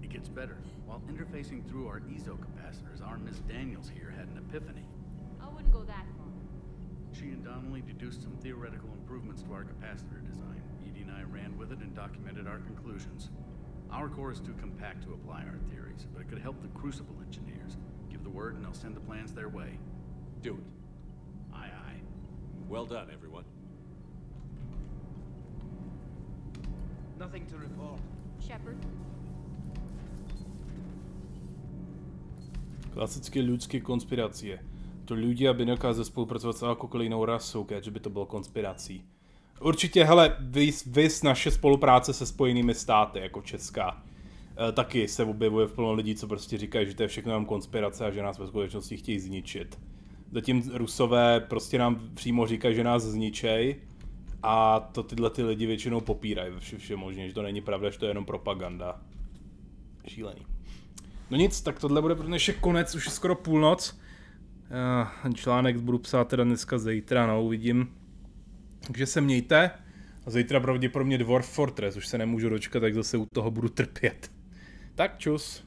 It gets better. While interfacing through our ezo capacitors, our Miss Daniels here had an epiphany. I wouldn't go that far. She and Donnelly deduced some theoretical improvements to our capacitor design. Edie and I ran with it and documented our conclusions. Our core is too compact to apply our theories, but it could help the Crucible engineers. Give the word and I'll send the plans their way. Do it. Aye, aye. Well done, everyone. Nothing to report. Shepard? Klasické ľudské konspirácie. To ľudia by dokázali spolupracovat s jakoukoliv jinou rasou, keďže by to bylo konspirací. Určitě, hele, vys naše spolupráce se Spojenými státy, jako česká. Taky se objevuje v plno lidí, co prostě říkají, že to je všechno jenom konspirace a že nás ve skutečnosti chtějí zničit. Zatím Rusové prostě nám přímo říkají, že nás zničej a to tyhle ty lidi většinou popírají ve všem možně, že to není pravda, že to je jenom propaganda. Šílený. No nic, tak tohle bude pro dnešek konec, už je skoro půlnoc. Článek budu psát teda dneska zítra, no uvidím. Takže se mějte. A zítra pravděpodobně Dwarf Fortress, už se nemůžu dočkat, tak zase u toho budu trpět. Tak čus.